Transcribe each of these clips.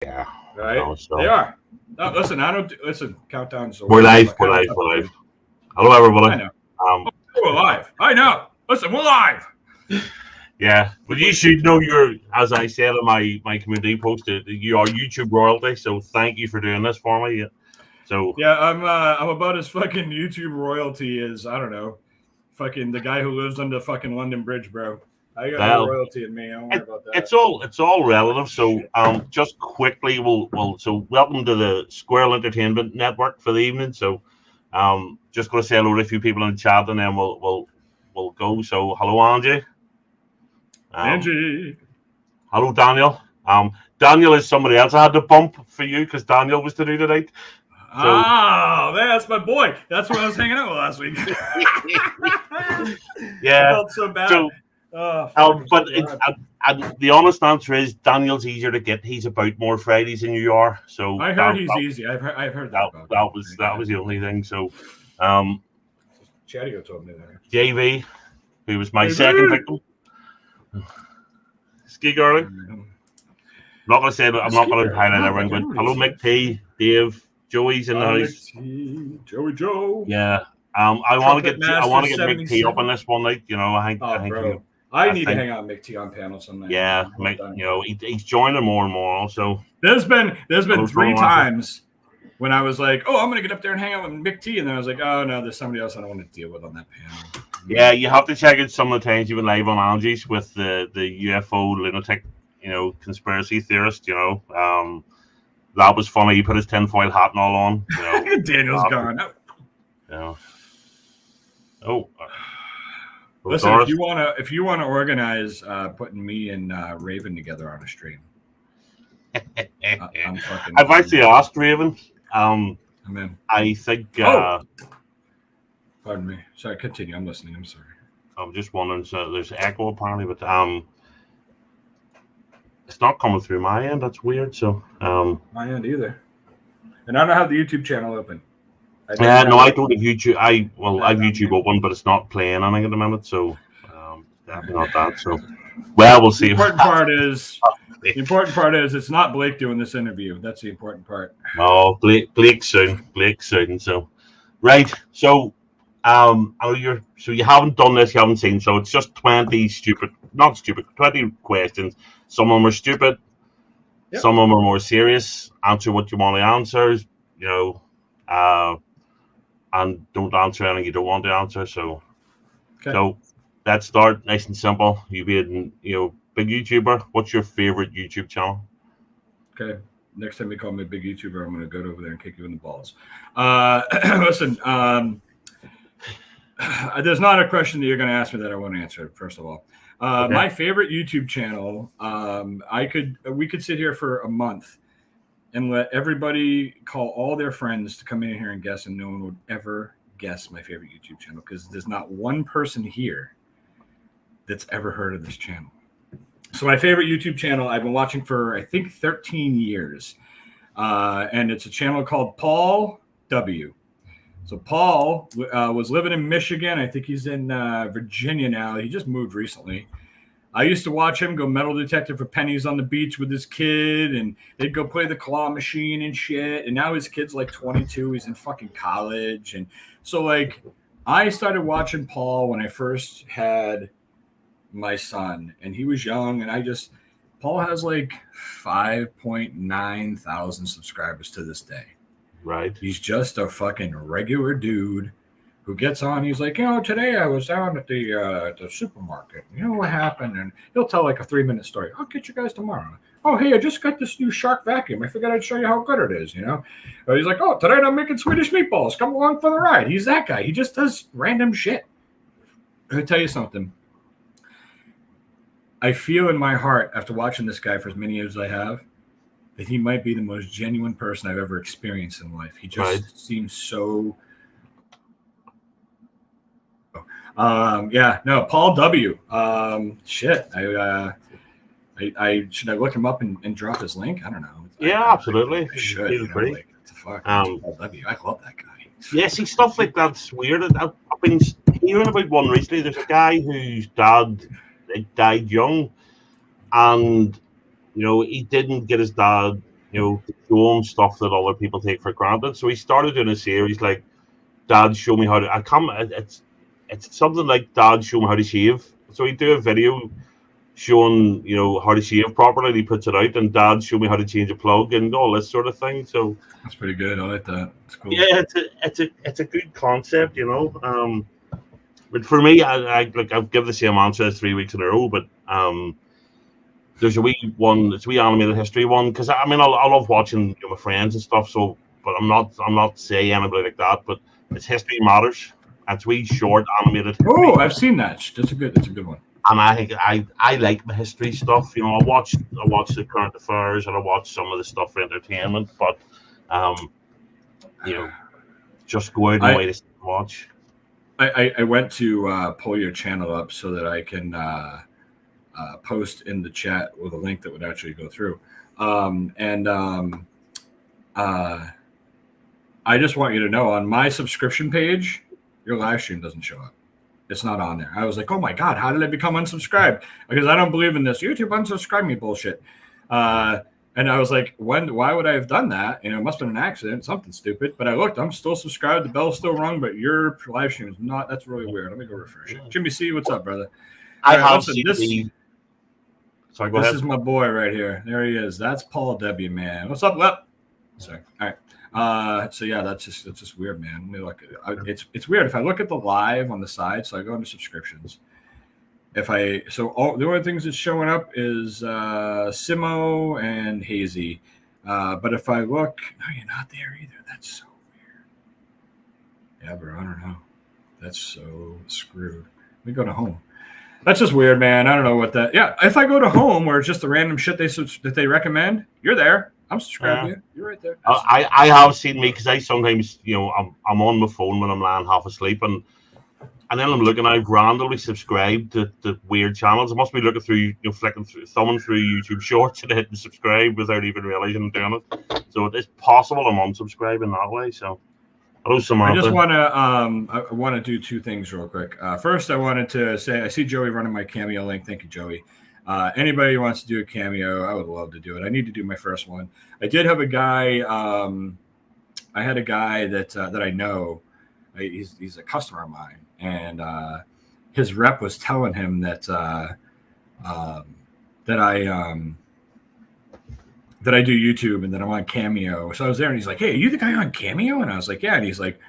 Yeah. right? No, They so are. No, listen, I don't listen. Countdowns. we're Or live. We're count live. up. We're live. Hello, I everybody. know. Um, We're live. I know. Listen, we're live. yeah, but you should know you're, as I said in my community post, that you are YouTube royalty. So thank you for doing this for me. So Yeah, I'm about as fucking YouTube royalty as I don't know, fucking the guy who lives under the fucking London Bridge, bro. I got no well, royalty in me. Don't worry about that. it's all relative. So Shit. just quickly, so welcome to the Squirrel Entertainment Network for the evening. So just going to say hello to a few people in the chat, and then we'll go. So hello, Angie. Um, Angie. Hello, Daniel. Daniel is somebody else I had to bump for you because Daniel was to do tonight. So Ah, man, that's my boy. That's where I was hanging out last week. I yeah. felt so bad. So Oh, fuck, I'm but so it's glad. and the honest answer is Daniel's easier to get. He's about more Fridays than you are. So I heard he's easy. I've heard that about him. that was the only thing. So um, Chatio told me that. JV, who was my second Baby! victim, ski girlie. Not gonna say I'm not gonna Skier. highlight Wow, like everyone, but everybody hello says. Mick T, Dave, Joey's in the house. T, Joey Joe. Yeah. I want to Trumpet get I Master want to get Mick T up 77. on this one night. You know, Oh, I think bro. I I need to think hang out with Mick T on panel some night. yeah, Mick, you know, he's joining more and more. Also, There's been hello, three Tony Master. times when I was like, oh, I'm gonna get up there and hang out with Mick T, and then I was like, oh no, there's somebody else I don't want to deal with on that panel. Yeah, you have to check out some of the times you've been live on Angie's with the UFO lunatic, you know, conspiracy theorist. You know, that was funny. He put his tinfoil hat and all on. You know, Daniel's gone. Oh. You know. Oh, Listen, Doris. if you wanna organize putting me and Raven together on a stream, I'm fucking. I've actually asked Raven. I'm in. I think. Pardon me. Sorry, continue. I'm listening. I'm sorry. I'm just wondering. So there's echo apparently, but it's not coming through my end. That's weird. So my end either. And I don't have the YouTube channel open. I don't have YouTube. I've YouTube open, but it's not playing anything at the minute. So definitely not that. So we'll see. The important part is it's not Blake doing this interview. That's the important part. Oh, Blake soon. So right. So you haven't done this, you haven't seen. So it's just 20 20 questions. Some of them are stupid. Yep. Some of them are more serious. Answer what you want to answer. You know, and don't answer anything you don't want to answer. So, let's start nice and simple. You being, big YouTuber. What's your favorite YouTube channel? Okay. Next time you call me a big YouTuber, I'm going to go over there and kick you in the balls. Listen, there's not a question that you're going to ask me that I won't answer. First of all, my favorite YouTube channel. We could sit here for a month and let everybody call all their friends to come in here and guess, and no one would ever guess my favorite YouTube channel because there's not one person here that's ever heard of this channel. So my favorite YouTube channel I've been watching for, I think, 13 years. And it's a channel called Paul W. So Paul was living in Michigan. I think he's in Virginia now. He just moved recently. I used to watch him go metal detector for pennies on the beach with his kid, and they'd go play the claw machine and shit. And now his kid's like 22. He's in fucking college. And so, like, I started watching Paul when I first had my son, and he was young, and Paul has like 5.9 thousand subscribers to this day. Right. He's just a fucking regular dude who gets on. He's like, today I was down at the supermarket. You know what happened? And he'll tell like a 3-minute story. I'll get you guys tomorrow. Oh, hey, I just got this new Shark vacuum. I figured I'd show you how good it is, Or he's like, oh, today I'm making Swedish meatballs. Come along for the ride. He's that guy. He just does random shit. I'll tell you something. I feel in my heart, after watching this guy for as many years as I have, that he might be the most genuine person I've ever experienced in life. He just seems so... Paul W. Shit. I should I look him up and drop his link? I don't know. Absolutely. I should. What the fuck? Paul W. I love that guy. Yeah, see, stuff like that's weird. I've been hearing about one recently. There's a guy whose dad died young, and he didn't get his dad to show him stuff that other people take for granted. So he started doing a series like Dad Show Me How to. I come. It's something like Dad Show Me How to Shave. So he do a video showing how to shave properly. And he puts it out, and Dad Show Me How to change a plug and all this sort of thing. So that's pretty good. I like that. It's cool. yeah, it's a good concept, But for me, I've given the same answer as 3 weeks in a row. But there's a wee one. It's a wee animated history one because I love watching my friends and stuff. So, but I'm not saying anybody like that. But it's History Matters. It's wee short animated. Oh, I've seen that. That's a good one. And I think I like the history stuff. I watch the current affairs and I watch some of the stuff for entertainment. But just go out and wait to watch. I went to pull your channel up so that I can post in the chat with a link that would actually go through. I just want you to know on my subscription page, your live stream doesn't show up. It's not on there. I was like, oh my God, how did I become unsubscribed? Because I don't believe in this YouTube unsubscribe me bullshit. And I was like, why would I have done that? It must have been an accident, something stupid. But I looked, I'm still subscribed. The bell's still rung, but your live stream is not. That's really weird. Let me go refresh it. Jimmy C, what's up, brother? I have seen this. Sorry, go ahead. This is my boy right here. There he is. That's Paul W, man. What's up, Lep? Sorry. All right. So yeah, that's just weird, man. Let me look. It's weird. If I look at the live on the side, so I go into subscriptions. The only things that's showing up is Simo and Hazy. But if I look, no, you're not there either. That's so weird. Yeah, bro, I don't know. That's so screwed. Let me go to home. That's just weird, man. I don't know what that. Yeah, if I go to home where it's just the random shit that they recommend, you're there. I'm subscribed to you. You're right there. I have seen me because I sometimes I'm on my phone when I'm lying half asleep and then I'm looking. I've randomly subscribed to weird channels. I must be looking through, thumbing through YouTube Shorts and hitting subscribe without even realizing I'm doing it. So it's possible I'm unsubscribing that way. So hello, Samantha. I just want to do two things real quick. First, I wanted to say I see Joey running my Cameo link. Thank you, Joey. Anybody who wants to do a Cameo, I would love to do it. I need to do my first one. I did have a guy. I had a guy that I know. He's a customer of mine. And his rep was telling him that I do YouTube and that I'm on Cameo. So I was there, and he's like, "Hey, are you the guy on Cameo?" And I was like, "Yeah." And he's like,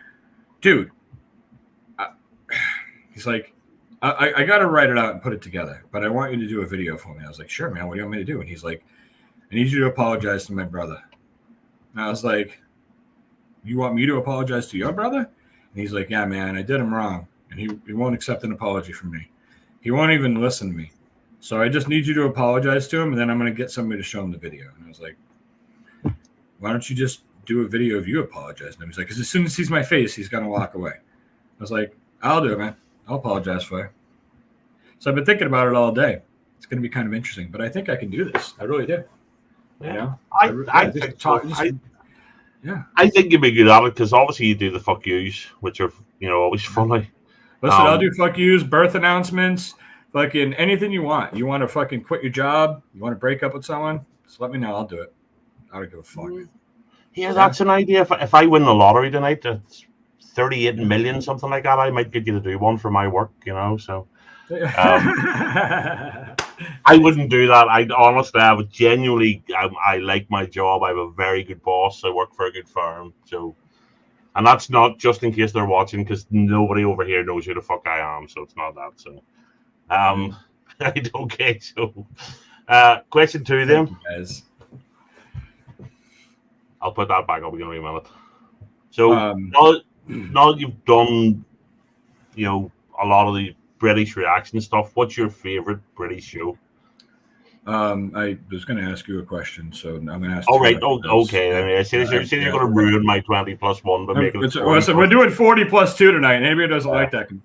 "Dude," he's like, "I got to write it out and put it together, but I want you to do a video for me." I was like, "Sure, man. What do you want me to do?" And he's like, "I need you to apologize to my brother." And I was like, "You want me to apologize to your brother?" And he's like, "Yeah, man. I did him wrong. And he won't accept an apology from me. He won't even listen to me. So I just need you to apologize to him, and then I'm going to get somebody to show him the video." And I was like, "Why don't you just do a video of you apologizing to him?" He's like, "Because as soon as he sees my face, he's going to walk away." I was like, "I'll do it, man. I'll apologize for you." So I've been thinking about it all day. It's going to be kind of interesting, but I think I can do this. I really do. Yeah. I think you'd be good at it because obviously you do the fuck yous, which are always funny. Listen, I'll do fuck yous, birth announcements, fucking anything you want. You want to fucking quit your job? You want to break up with someone? Just let me know. I'll do it. I don't give a fuck. Yeah, that's an idea. If I win the lottery tonight, it's 38 million, something like that. I might get you to do one for my work. So. I wouldn't do that. I would genuinely. I like my job. I have a very good boss. I work for a good firm. So, and that's not just in case they're watching, because nobody over here knows who the fuck I am. So it's not that. So, right, okay. So, question 2 then. Thank you, guys. I'll put that back up in a minute. So now you've done, a lot of the British reaction stuff. What's your favorite British show? I was going to ask you a question, so I'm going to ask. Oh, right. Okay. I said you're going to ruin my 20+1 by making it. So we're doing 40+2 tonight. Anybody who doesn't like that can.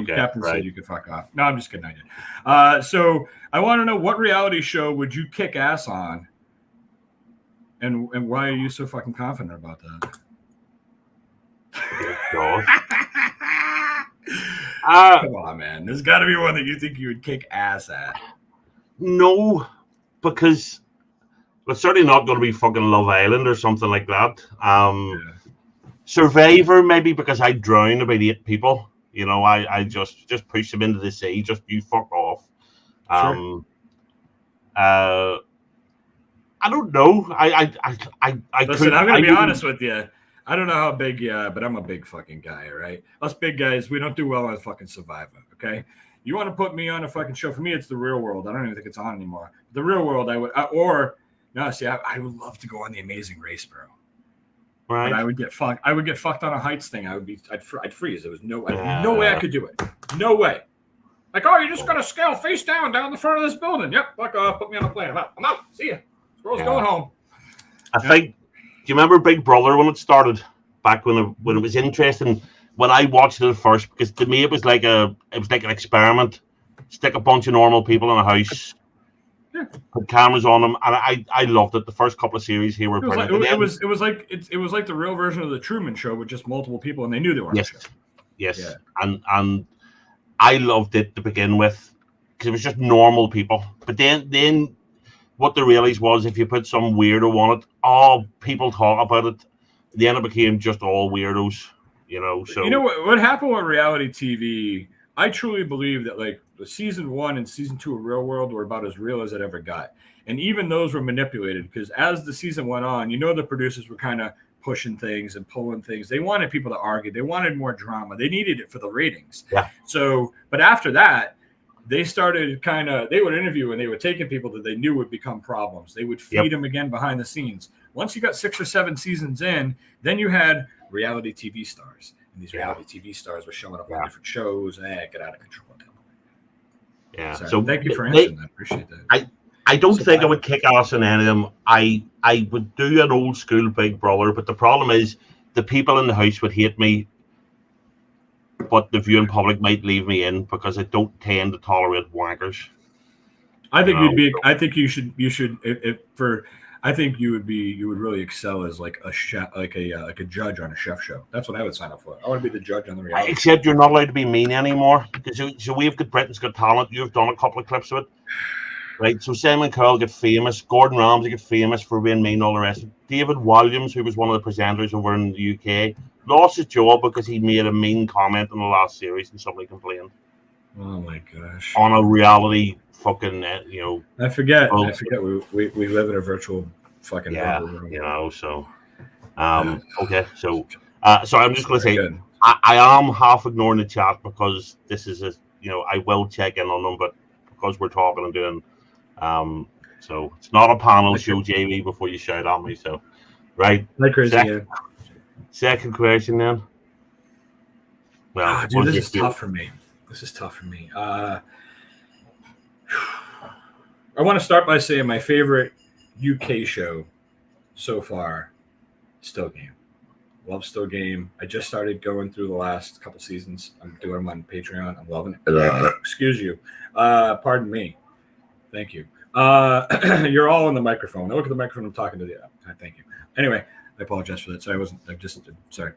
Captain said you could fuck off. No, I'm just kidding. I did. So I want to know, what reality show would you kick ass on, and why are you so fucking confident about that? God. Come on, man. There's got to be one that you think you would kick ass at. No, because It's certainly not going to be fucking Love Island or something like that. Yeah. Survivor, maybe, because I drown about 8 people. I just push them into the sea. Just you fuck off. Sure. Um, uh, I don't know. I Listen, could. I'm I gonna be honest wouldn't. with you. I don't know how big you are, but I'm a big fucking guy, all right? Us big guys, we don't do well on fucking Survivor, okay? You want to put me on a fucking show? For me, it's The Real World. I don't even think it's on anymore. The Real World, I would love to go on The Amazing Race, bro. But Right. I would get fucked. I would get fucked on a heights thing. I'd freeze. There was no way I Uh, could do it. No way. Like, oh, you're just gonna scale face down the front of this building. Yep, fuck off. Put me on a plane. I'm out. See ya. Squirrel's going home. I think. Do you remember Big Brother when it started? Back when it was interesting. When I watched it at first, because to me it was like an experiment. Stick a bunch of normal people in a house, put cameras on them, and I loved it. The first couple of series here were brilliant. It was like the real version of the Truman Show with just multiple people, and they knew they were on the show. Yes, yeah. and I loved it to begin with because it was just normal people. But then what they realized was if you put some weirdo on it, all people talk about it. Then it became just all weirdos, So you know what happened with reality TV? I truly believe that like the season 1 and season 2 of Real World were about as real as it ever got, and even those were manipulated because as the season went on, the producers were kind of pushing things and pulling things. They wanted people to argue. They wanted more drama. They needed it for the ratings. Yeah. So, but after that, they started they would interview and they were taking people that they knew would become problems. They would feed them again behind the scenes. Once you got 6 or 7 seasons in, then you had reality TV stars. And these reality TV stars were showing up on different shows and get out of control. Yeah. So thank you for answering that. I appreciate that. I don't think I would kick ass in any of them. I would do an old school Big Brother, but the problem is the people in the house would hate me, but the viewing public might leave me in because I don't tend to tolerate wankers. I think I think you should. I think you would really excel as like a chef, like a judge on a chef show. That's what I would sign up for. I want to be the judge on the reality. Except you're not allowed to be mean anymore. So we've got Britain's Got Talent. You've done a couple of clips of it. Right, so Simon Cowell get famous, Gordon Ramsay get famous for being mean, all the rest. David Williams, who was one of the presenters over in the UK, lost his job because he made a mean comment in the last series and somebody complained. Oh my gosh! On a reality fucking, I forget. We live in a virtual fucking bubble. So, okay, so I'm just going to say I am half ignoring the chat because this is I will check in on them, but because we're talking and doing. So it's not a panel show, JV, before you shout at me. So, right. Like crazy. Second question then. Well, dude, this is tough for me. I want to start by saying my favorite UK show so far, Still Game. Love Still Game. I just started going through the last couple seasons. I'm doing them on Patreon. I'm loving it. Excuse you. Pardon me. Thank you. You're all on the microphone. I look at the microphone. I'm talking to the. Thank you. Anyway, I apologize for that. Sorry, I'm just sorry.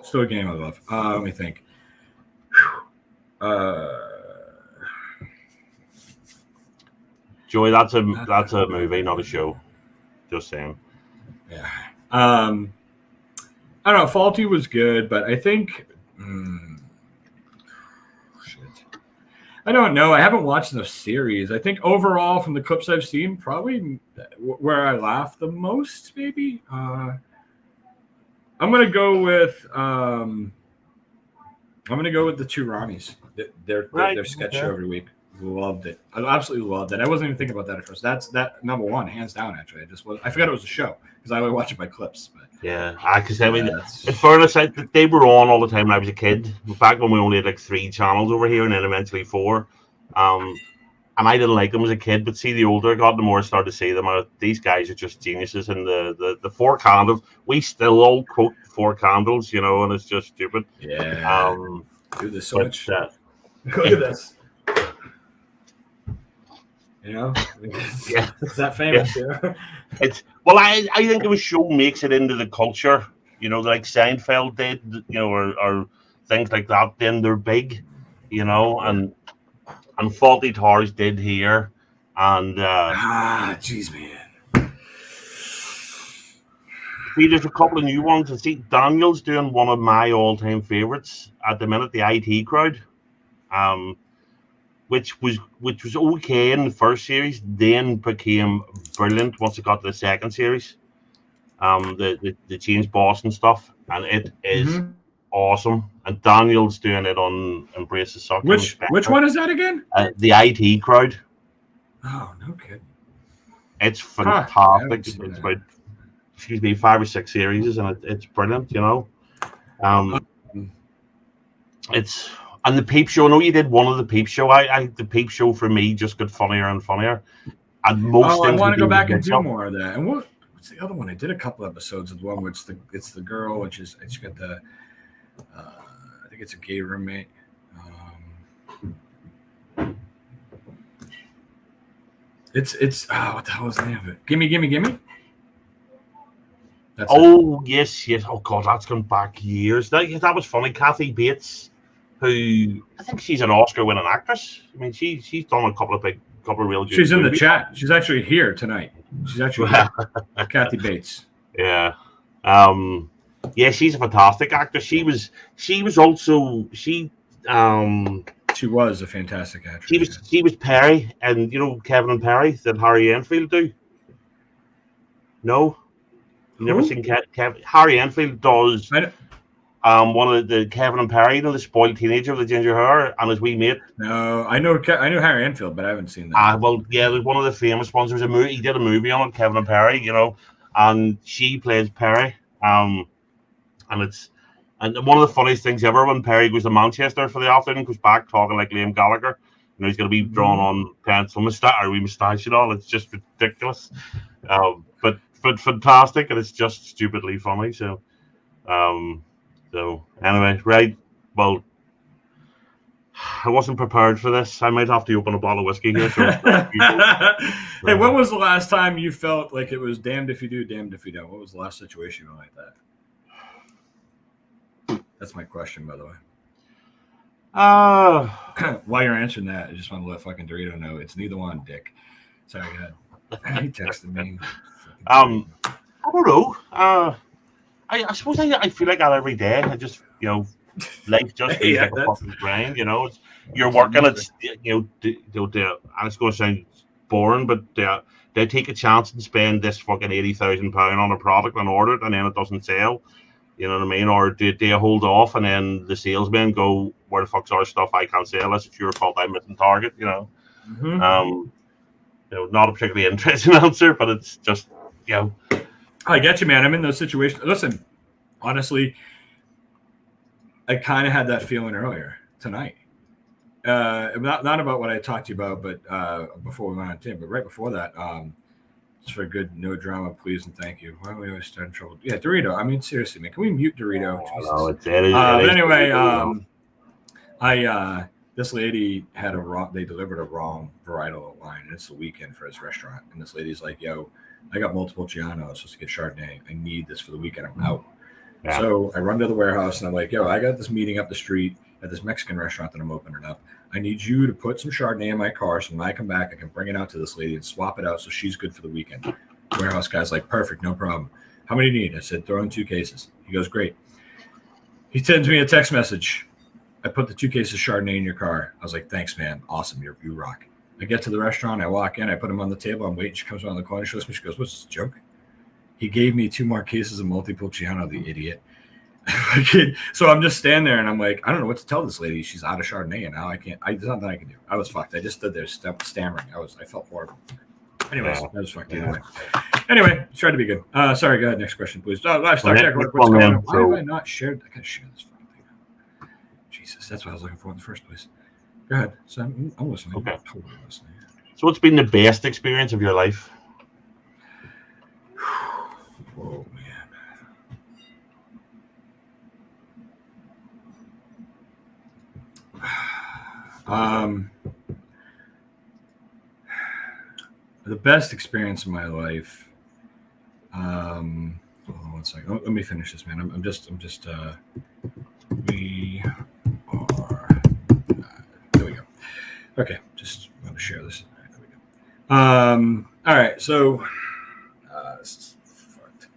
Still a game I love. Let me think. Joey, that's a movie, not a show. Just saying. Yeah. I don't know. Faulty was good, but I think. I don't know. I haven't watched enough series. I think overall, from the clips I've seen, probably where I laugh the most, maybe. I'm gonna go with the two Ronnies. Their sketch show every week. Loved it. I absolutely loved it. I wasn't even thinking about that at first. That's number one, hands down. Actually, I forgot it was a show because I only watch it by clips. But yeah, because in fairness, they were on all the time when I was a kid. In fact, when we only had like 3 channels over here, and then eventually 4. And I didn't like them as a kid, but see, the older I got, the more I started to see them. These guys are just geniuses. And the 4 candles, we still all quote 4 candles, and it's just stupid. Yeah. Dude, there's so much. Look at this. Yeah, it's that famous. Yeah. I think the show makes it into the culture. Like Seinfeld did, or things like that. Then they're big, and Faulty Towers did here. And jeez, man. see, there's a couple of new ones. And see, Daniel's doing one of my all-time favorites at the minute, the IT Crowd, which was okay in the first series, then became brilliant once it got to the second series. The changed boss and stuff, and it is awesome. And Daniel's doing it on Embrace the Suck. Which one is that again? The IT Crowd. Oh, no kidding. It's fantastic. It's about 5 or 6 series, and it's brilliant. It's and the Peep Show. I know you did one of the Peep Show. The Peep Show for me just got funnier and funnier. And most things I want to go back and do more of that. And what's the other one? I did a couple episodes of the one where it's the girl, which is she got the I think it's a gay roommate. It's what the hell is the name of it? Gimme. Yes. Oh God, that's gone back years. That was funny. Kathy Bates, who I think she's an Oscar-winning actress. I mean, she's done a couple of real good. She's in the chat. She's actually here tonight. She's actually here. Kathy Bates. Yeah. Yeah, she's a fantastic actress. She was a fantastic actress. She was Perry, and Kevin and Perry that Harry Enfield do. No, you never seen Harry Enfield does. One of the Kevin and Perry, the spoiled teenager with the ginger hair, and his wee mate. No, I know Harry Enfield, but I haven't seen that. Well, yeah, there's one of the famous ones. There was a movie. He did a movie on it, Kevin and Perry, and she plays Perry. And one of the funniest things ever, when Perry goes to Manchester for the afternoon, goes back talking like Liam Gallagher. He's going to be drawn on pencil moustache and all. It's just ridiculous, but fantastic, and it's just stupidly funny. So anyway, right? Well, I wasn't prepared for this. I might have to open a bottle of whiskey here. So hey, when was the last time you felt like it was damned if you do, damned if you don't? What was the last situation like that? That's my question, by the way. While you're answering that, I just want to let fucking Dorito know it's neither one, Dick. Sorry, go ahead. He texted me. I don't know. I suppose I feel like that every day. I just life just feels like a fucking grind. You're working. It's and it's going to sound boring, but they take a chance and spend this fucking £80,000 on a product and order it, and then it doesn't sell. You know what I mean? Or do they hold off, and then the salesmen go, "Where the fuck's our stuff? I can't sell this. It's your fault. I'm missing target." Not a particularly interesting answer, but it's just I get you, man. I'm in those situations. Listen, honestly, I kind of had that feeling earlier tonight. Not about what I talked to you about, but before we went on to, but right before that, just for good no drama, please and thank you. Why do we always start in trouble? Yeah, Dorito. I mean, seriously, man, can we mute Dorito? But anyway, this lady had they delivered a wrong varietal line, and it's the weekend for his restaurant. And this lady's like, "Yo, I got multiple Gianos supposed to get Chardonnay. I need this for the weekend. I'm out." Yeah. So I run to the warehouse and I'm like, "Yo, I got this meeting up the street at this Mexican restaurant that I'm opening up. I need you to put some Chardonnay in my car so when I come back, I can bring it out to this lady and swap it out so she's good for the weekend." Warehouse guy's like, "Perfect, no problem. How many do you need?" I said, "Throw in 2 cases." He goes, "Great." He sends me a text message. "I put the 2 cases of Chardonnay in your car." I was like, "Thanks, man. Awesome. You rock." I get to the restaurant. I walk in. I put them on the table. I'm waiting. She comes around the corner. She looks at me. She goes, "What's this, joke?" He gave me 2 more cases of Montepulciano, the idiot. So I'm just standing there and I'm like, I don't know what to tell this lady. She's out of Chardonnay and now there's nothing I can do. I was fucked. I just stood there stammering. I felt horrible. Anyways, that was fucked either way. Anyway, tried to be good. Sorry, go ahead. Next question, please. Livestock Network. What's going on? Why have I not shared? I gotta share this fucking thing. Jesus, that's what I was looking for in the first place. Go ahead. So I'm listening. Okay. I'm totally listening. So what's been the best experience of your life? Whoa, man. The best experience of my life. Hold on one second. Let me finish this, man. I'm just. We are. There we go. Okay, just want to share this. There we All right, so this is fucked.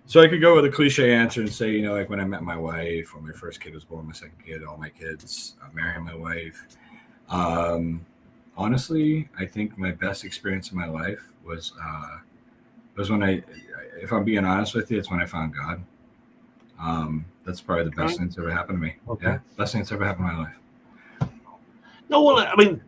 So I could go with a cliche answer and say, like when I met my wife, when my first kid was born, my second kid, all my kids, marrying my wife. Honestly, I think my best experience in my life was when if I'm being honest with you, it's when I found God. That's probably the best thing that's ever happened to me. Okay. Yeah, best thing that's ever happened in my life. No, well, I mean,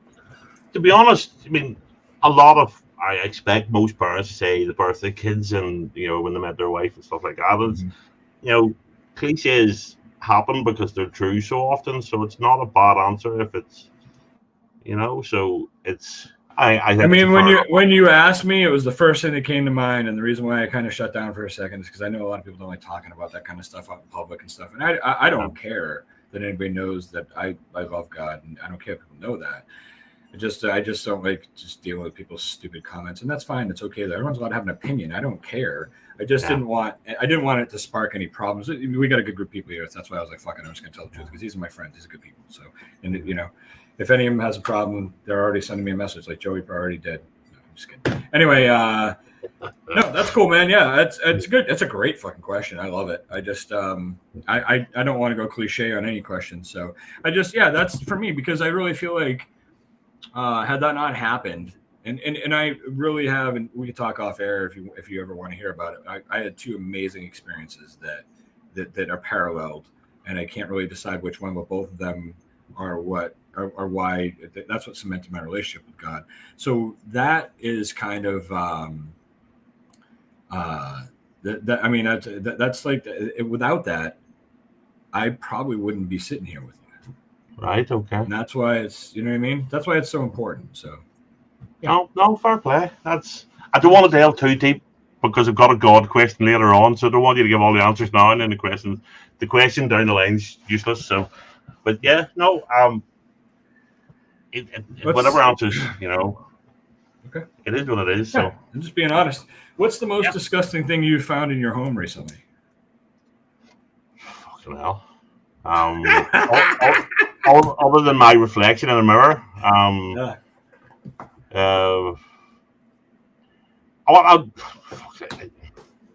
to be honest, I mean, I expect most parents to say the birth of kids and, when they met their wife and stuff like that. It's, cliches happen because they're true so often. So it's not a bad answer if it's, so it's, I think mean, it's when you asked me, it was the first thing that came to mind. And the reason why I kind of shut down for a second is because I know a lot of people don't like talking about that kind of stuff out in public and stuff. And I don't care that anybody knows that I love God, and I don't care if people know that. I just don't like just dealing with people's stupid comments, and that's fine. It's okay. Everyone's allowed to have an opinion. I don't care. I just didn't want it to spark any problems. We got a good group of people here. That's why I was like, fuck it, I'm just gonna tell the truth because these are my friends. These are good people. So, and if any of them has a problem, they're already sending me a message like Joey already did. No, I'm just kidding. Anyway, no, that's cool, man. Yeah, it's good. It's a great fucking question. I love it. I just I don't want to go cliche on any question. So that's for me because I really feel like had that not happened, and I really have, and we could talk off air if you ever want to hear about it. I had two amazing experiences that are paralleled, and I can't really decide which one, but both of them are why that's what cemented my relationship with God. So that is kind of that's like without that, I probably wouldn't be sitting here with you. Right. Okay. And that's why it's, you know what I mean? That's why it's so important. So, yeah. No, fair play. I don't want to delve too deep because I've got a God question later on. So I don't want you to give all the answers now and then the question down the line's useless. So, but yeah, no, whatever answers, okay, it is what it is. Yeah, so, I'm just being honest. What's the most disgusting thing you found in your home recently? Fucking hell. Other than my reflection in a mirror,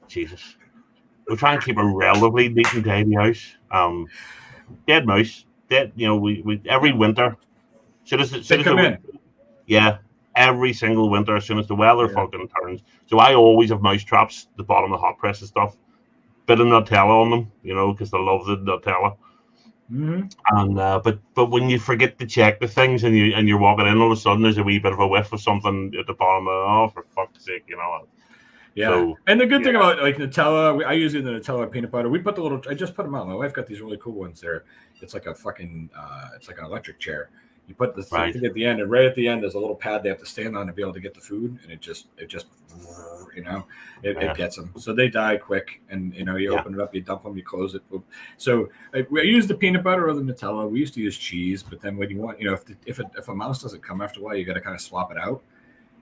Jesus, we try and keep a relatively neat and tidy house. Dead mouse, dead. We every winter. Yeah, every single winter, as soon as the weather fucking turns. So I always have mouse traps at the bottom of the hot press and stuff. Bit of Nutella on them, because they love the Nutella. Mm-hmm. And but when you forget to check the things and you're walking in, all of a sudden there's a wee bit of a whiff of something at the bottom. For fuck's sake, Yeah, so, and the good thing about like Nutella, I use the Nutella peanut butter. We put I just put them out. My wife got these really cool ones there. It's like a fucking, it's like an electric chair. You put the thing at the end, and right at the end there's a little pad they have to stand on to be able to get the food, and it just it gets them. So they die quick, and you open it up, you dump them, you close it. Boom. So I use the peanut butter or the Nutella. We used to use cheese, but then when you want, if a mouse doesn't come after a while, you got to kind of swap it out.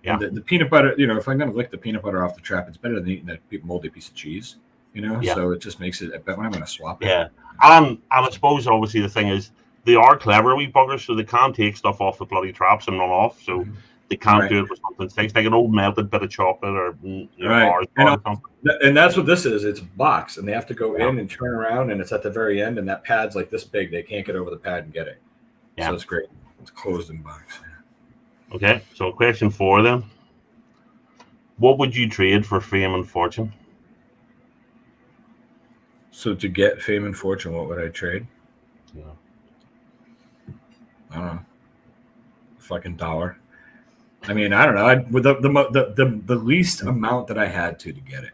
Yeah. And the peanut butter, if I'm going to lick the peanut butter off the trap, it's better than eating a moldy piece of cheese, So it just makes it. But when I'm going to swap it, and I suppose obviously the thing is, they are clever wee buggers, so they can take stuff off the bloody traps and run off. So they can't do it with something things like an old melted bit of chocolate or bars or something. And that's what this is. It's a box, and they have to go in and turn around, and it's at the very end, and that pad's like this big. They can't get over the pad and get it. Yeah. So it's great. It's closed in box. Okay, so question 4 then. What would you trade for fame and fortune? So to get fame and fortune, what would I trade? Yeah. I don't know. Fucking dollar. I mean, I don't know. With the least amount that I had to get it,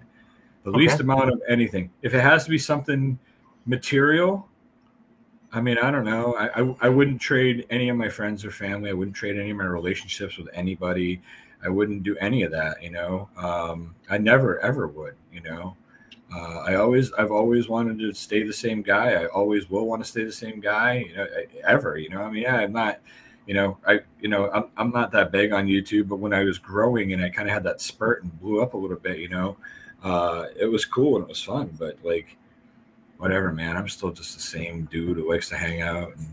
the least amount of anything. If it has to be something material, I mean, I don't know. I wouldn't trade any of my friends or family. I wouldn't trade any of my relationships with anybody. I wouldn't do any of that. I never ever would. I've always wanted to stay the same guy. I always will want to stay the same guy. Ever. I mean, I'm not. I'm not that big on YouTube, but when I was growing and I kind of had that spurt and blew up a little bit, it was cool and it was fun. But like, whatever, man. I'm still just the same dude who likes to hang out and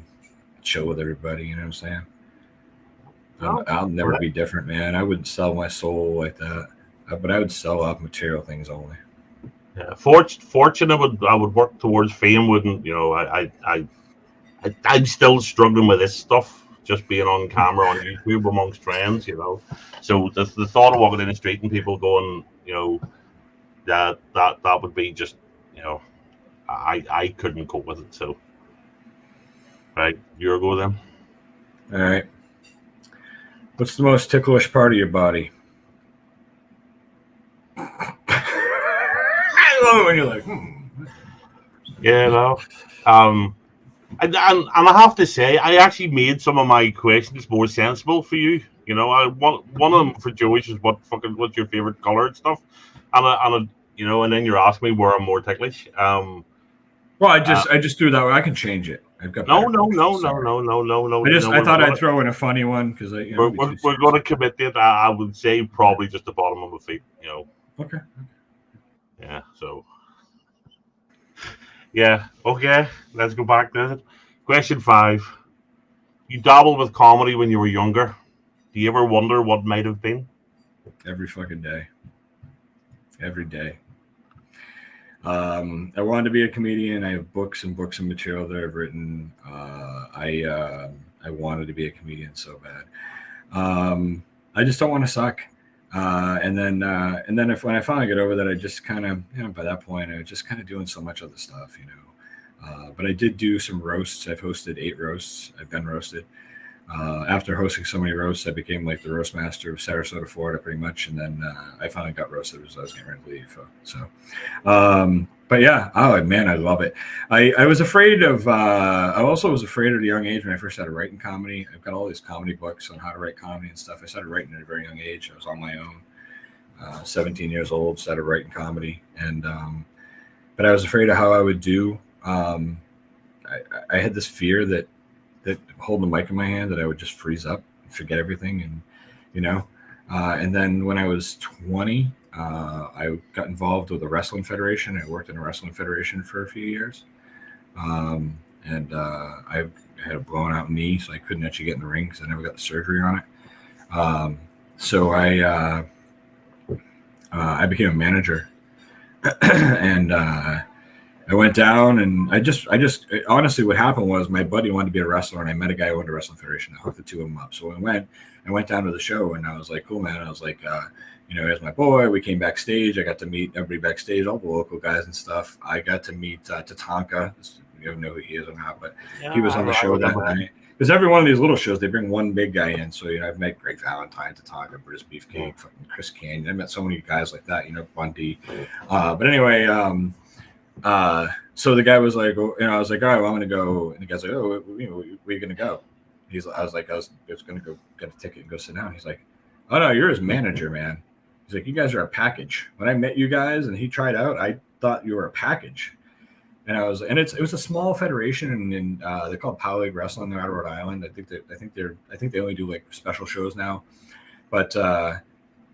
chill with everybody. You know what I'm saying? Oh, I'll never right. be different, man. I wouldn't sell my soul like that, but I would sell off material things only. Yeah. Fortune, I would work towards. Fame wouldn't. I'm still struggling with this stuff. Just being on camera on YouTube amongst friends. So the thought of walking in the street and people going, that would be just, you know, I couldn't cope with it. So, right, you go then. All right. What's the most ticklish part of your body? I love it when you're like, Yeah, no. Um, and I have to say, I actually made some of my questions more sensible for you. I one of them for Joey is what's your favorite color and stuff, and then you're asking me where I'm more ticklish. Well, Uh, I just threw that way. I can change it. I've got no, better no, no, questions. no, Sorry. no, no, no, no, I no. thought I'd throw in a funny one because We're, be we're, too we're serious. going to commit it. I would say probably just the bottom of my feet. Okay. Yeah. So yeah. Okay. Let's go back to it. Question 5. You dabbled with comedy when you were younger. Do you ever wonder what might have been? Every fucking day. Every day. I wanted to be a comedian. I have books and books and material that I've written. I wanted to be a comedian so bad. I just don't want to suck. And then if when I finally get over that, I just kind of, by that point, I was just kind of doing so much other stuff. But I did do some roasts. I've hosted 8 roasts. I've been roasted. After hosting so many roasts, I became like the roast master of Sarasota, Florida, pretty much. And then I finally got roasted as I was getting ready to leave. But yeah, oh man, I love it. I was afraid of. I also was afraid at a young age when I first started writing comedy. I've got all these comedy books on how to write comedy and stuff. I started writing at a very young age. I was on my own. 17 years old, started writing comedy, and but I was afraid of how I would do. I had this fear that holding the mic in my hand that I would just freeze up and forget everything, and then when I was 20, I got involved with a wrestling federation. I worked in a wrestling federation for a few years, and I had a blown out knee, so I couldn't actually get in the ring because I never got the surgery on it. So I became a manager, and I went down, and I just honestly, what happened was my buddy wanted to be a wrestler, and I met a guy who owned a wrestling federation. I hooked the two of them up. So I went down to the show, and I was like, cool, man. I was like, here's my boy. We came backstage. I got to meet everybody backstage, all the local guys and stuff. I got to meet Tatanka. You don't know who he is or not, but he was on the show that night. Because every one of these little shows, they bring one big guy in. So, I've met Greg Valentine, Tatanka, British Beefcake, fucking Chris Canyon. I met so many guys like that, Bundy. But anyway, so the guy was like, I was like, all right, well, I'm going to go. And the guy's like, oh, where are you going to go? I was just going to go get a ticket and go sit down. He's like, oh no, you're his manager, man. He's like, you guys are a package. When I met you guys and he tried out, I thought you were a package. And it was a small federation, and they're called Power League Wrestling. They're out of Rhode Island. I think they only do like special shows now. But the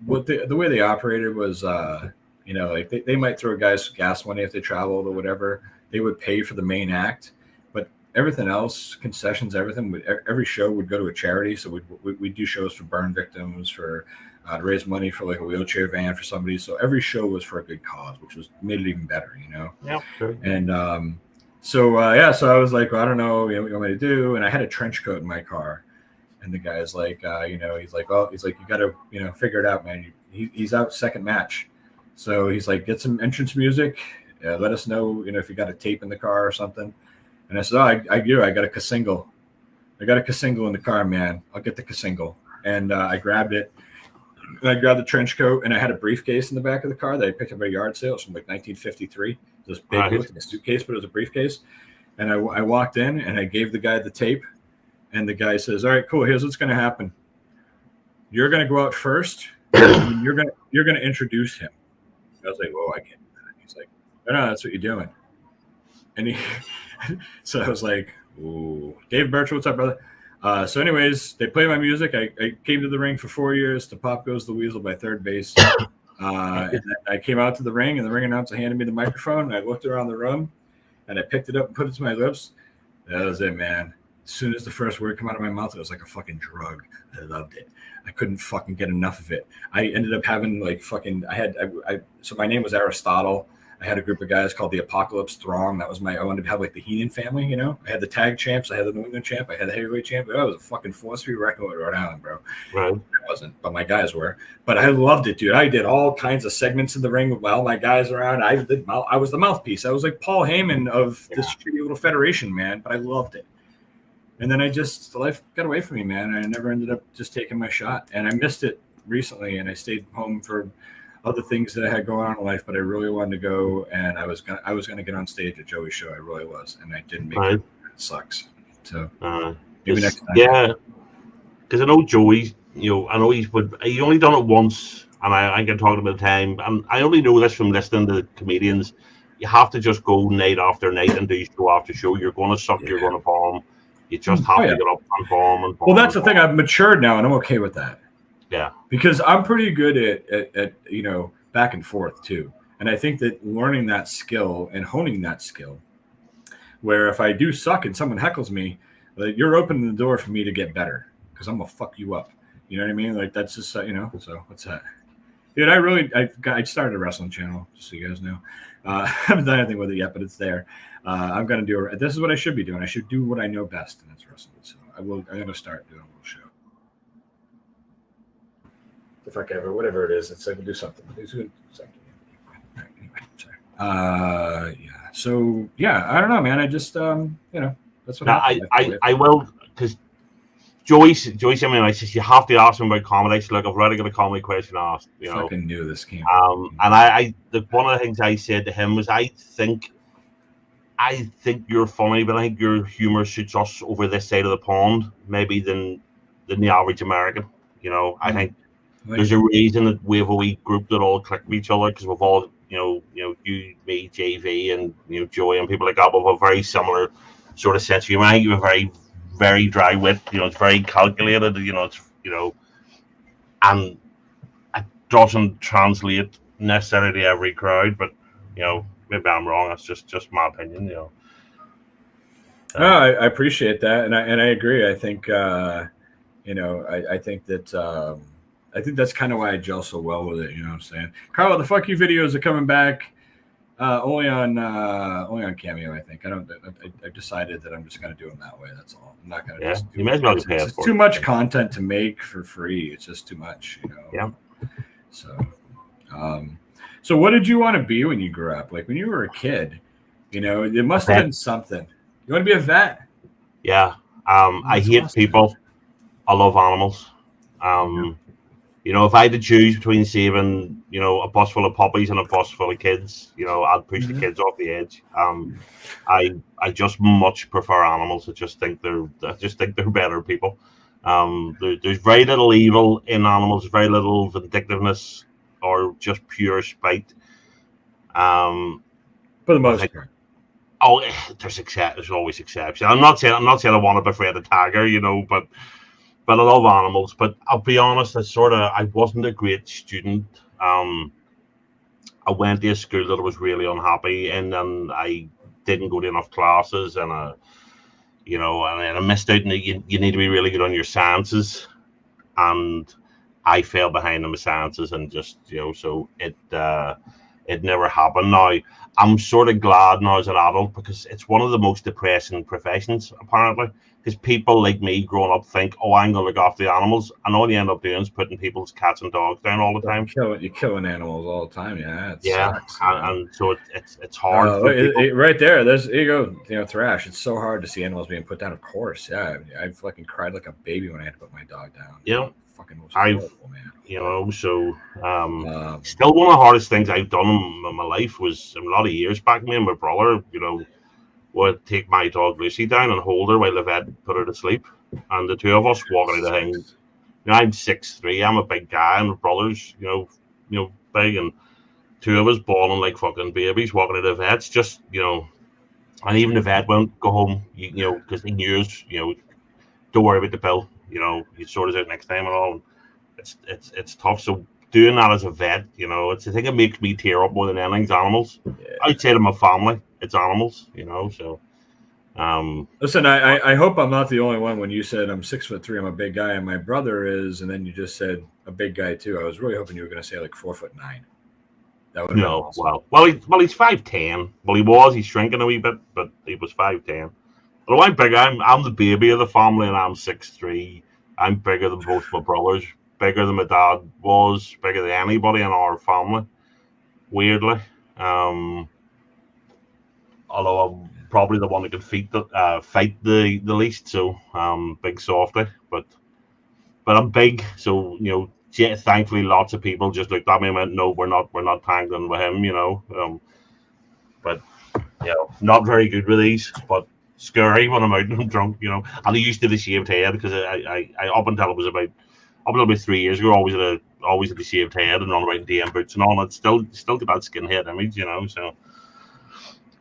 way they operated was, like they might throw guys gas money if they traveled or whatever. They would pay for the main act, but everything else, concessions, every show would go to a charity. So we'd do shows for burn victims, for to raise money for like a wheelchair van for somebody. So every show was for a good cause, which made it even better, Yeah. Sure. And so I was like, well, I don't know, what you want me to do? And I had a trench coat in my car, and the guy's like, he's like, you got to, figure it out, man. He's out second match. So he's like, get some entrance music. Let us know, if you got a tape in the car or something. And I said, I do. I got a Casingle. I got a Casingle in the car, man. I'll get the Casingle. And I grabbed it. And I grabbed the trench coat, and I had a briefcase in the back of the car that I picked up at a yard sale. It's from like 1953. It was big, It looked like a suitcase, but it was a briefcase. And I walked in, and I gave the guy the tape. And the guy says, all right, cool. Here's what's going to happen. You're going to go out first. And you're going to introduce him. I was like, whoa, I can't do that. He's like, no, that's what you're doing. And so I was like, ooh, Dave Birch, what's up, brother? So anyways, they play my music. I came to the ring for 4 years to Pop Goes the Weasel by third base. And then I came out to the ring, and the ring announcer handed me the microphone, and I looked around the room, and I picked it up and put it to my lips. That was it, man. As soon as the first word came out of my mouth, it was like a fucking drug. I loved it. I couldn't fucking get enough of it. I ended up having like fucking. So my name was Aristotle. I had a group of guys called the Apocalypse Throng. I wanted to have like the Heenan family, you know. I had the tag champs. I had the New England champ. I had the heavyweight champ. I was a fucking force to be reckoned with Rhode Island, bro. Right. I wasn't, but my guys were. But I loved it, dude. I did all kinds of segments in the ring with all my guys around. I was the mouthpiece. I was like Paul Heyman of this shitty little federation, man. But I loved it. And then life got away from me, man. I never ended up just taking my shot, and I missed it recently. And I stayed home for other things that I had going on in life, but I really wanted to go, and I was gonna get on stage at Joey's show. I really was, and I didn't make it. It sucks. So maybe next time. Yeah, because I know Joey. I know he only done it once, and I can talk about the time. And I only know this from listening to comedians. You have to just go night after night and do show after show. You're going to suck. You're going to bomb. You just have to get up and bomb and bomb. Well, that's the thing. I've matured now, and I'm okay with that. Yeah, because I'm pretty good at back and forth too, and I think that learning that skill and honing that skill, where if I do suck and someone heckles me, like, you're opening the door for me to get better because I'm gonna fuck you up. You know what I mean? Like that's just So what's that? Dude, I started a wrestling channel, just so you guys know. I haven't done anything with it yet, but it's there. I'm gonna do it. This is what I should be doing. I should do what I know best, and that's wrestling. So I'm gonna start doing a little show. The fuck ever, whatever it is, it's like we'll do something. Anyway, sorry. So I don't know, man. I just that's what I will, because Joyce, I mean, I said you have to ask him about comedy. I said, look, I've already got a comedy question asked. I fucking knew this came. And one of the things I said to him was, I think you're funny, but I think your humor suits us over this side of the pond, maybe than the average American. I think. There's a reason that we have a wee group that all click with each other because we've all, you, me, JV, and Joey and people like that. We have a very similar sort of sense of humor. I think you have a very, very dry wit. It's very calculated. And it doesn't translate necessarily to every crowd. But maybe I'm wrong. That's just my opinion. I appreciate that, and I agree. I think I think that. I think that's kind of why I gel so well with it. You know what I'm saying? Carlo, the fuck you videos are coming back only on Cameo. I think I've decided that I'm just gonna do them that way. That's all. I'm not gonna. Yeah, you might as well pay it's too much content to make for free. It's just too much. Yeah. So what did you want to be when you grew up? Like when you were a kid, it must have been something. You want to be a vet? Yeah. I hate people. I love animals. If I had to choose between saving, a bus full of puppies and a bus full of kids, I'd push the kids off the edge. I just much prefer animals. I just think they're better people. There's very little evil in animals, very little vindictiveness or just pure spite. For the most part. Oh, there's always exceptions. I'm not saying I want to befriend a tiger, but I love animals. But I'll be honest, I wasn't a great student. I went to a school that I was really unhappy in, and I didn't go to enough classes, and and I missed out. And you need to be really good on your sciences, and I fell behind in my sciences, and just so it never happened. Now I'm sort of glad now as an adult because it's one of the most depressing professions apparently. Because people like me growing up think, oh, I'm going to look after the animals. And all you end up doing is putting people's cats and dogs down all the time. You're killing animals all the time. Yeah. Sucks, and so it's hard. Right there. There you go. Thrash. It's so hard to see animals being put down. Of course. Yeah. I fucking cried like a baby when I had to put my dog down. Yeah. Fucking was horrible, man. Still one of the hardest things I've done in my life was a lot of years back. Me and my brother, would take my dog Lucy down and hold her while the vet put her to sleep, and the two of us walking out of the thing. I'm 6'3", I'm a big guy, and my brother's big, and two of us bawling like fucking babies walking out of the vets. Just and even the vet won't go home, because he knew don't worry about the bill, you sort us out next time and all. It's tough. So doing that as a vet, it's the thing that makes me tear up more than anything. Animals. Yeah. Outside of my family, it's animals. So Listen, I hope I'm not the only one when you said I'm 6'3", I'm a big guy, and my brother is, and then you just said a big guy too. I was really hoping you were going to say like 4'9". That would have been No, awesome. he's 5'10". Well, he's shrinking a wee bit, but he was 5'10". Although I'm bigger, I'm the baby of the family, and I'm 6'3". I'm bigger than both my brothers, bigger than my dad was, bigger than anybody in our family. Weirdly, although I'm probably the one that could fight the least. So big softy, but I'm big. So thankfully, lots of people just looked at me and went, "No, we're not tangling with him," But not very good with these, but scary when I'm out and I'm drunk. And I used to the shaved head because I up until it was about 3 years ago, always had the shaved head and on about DM boots and all. And still get that skinhead image. So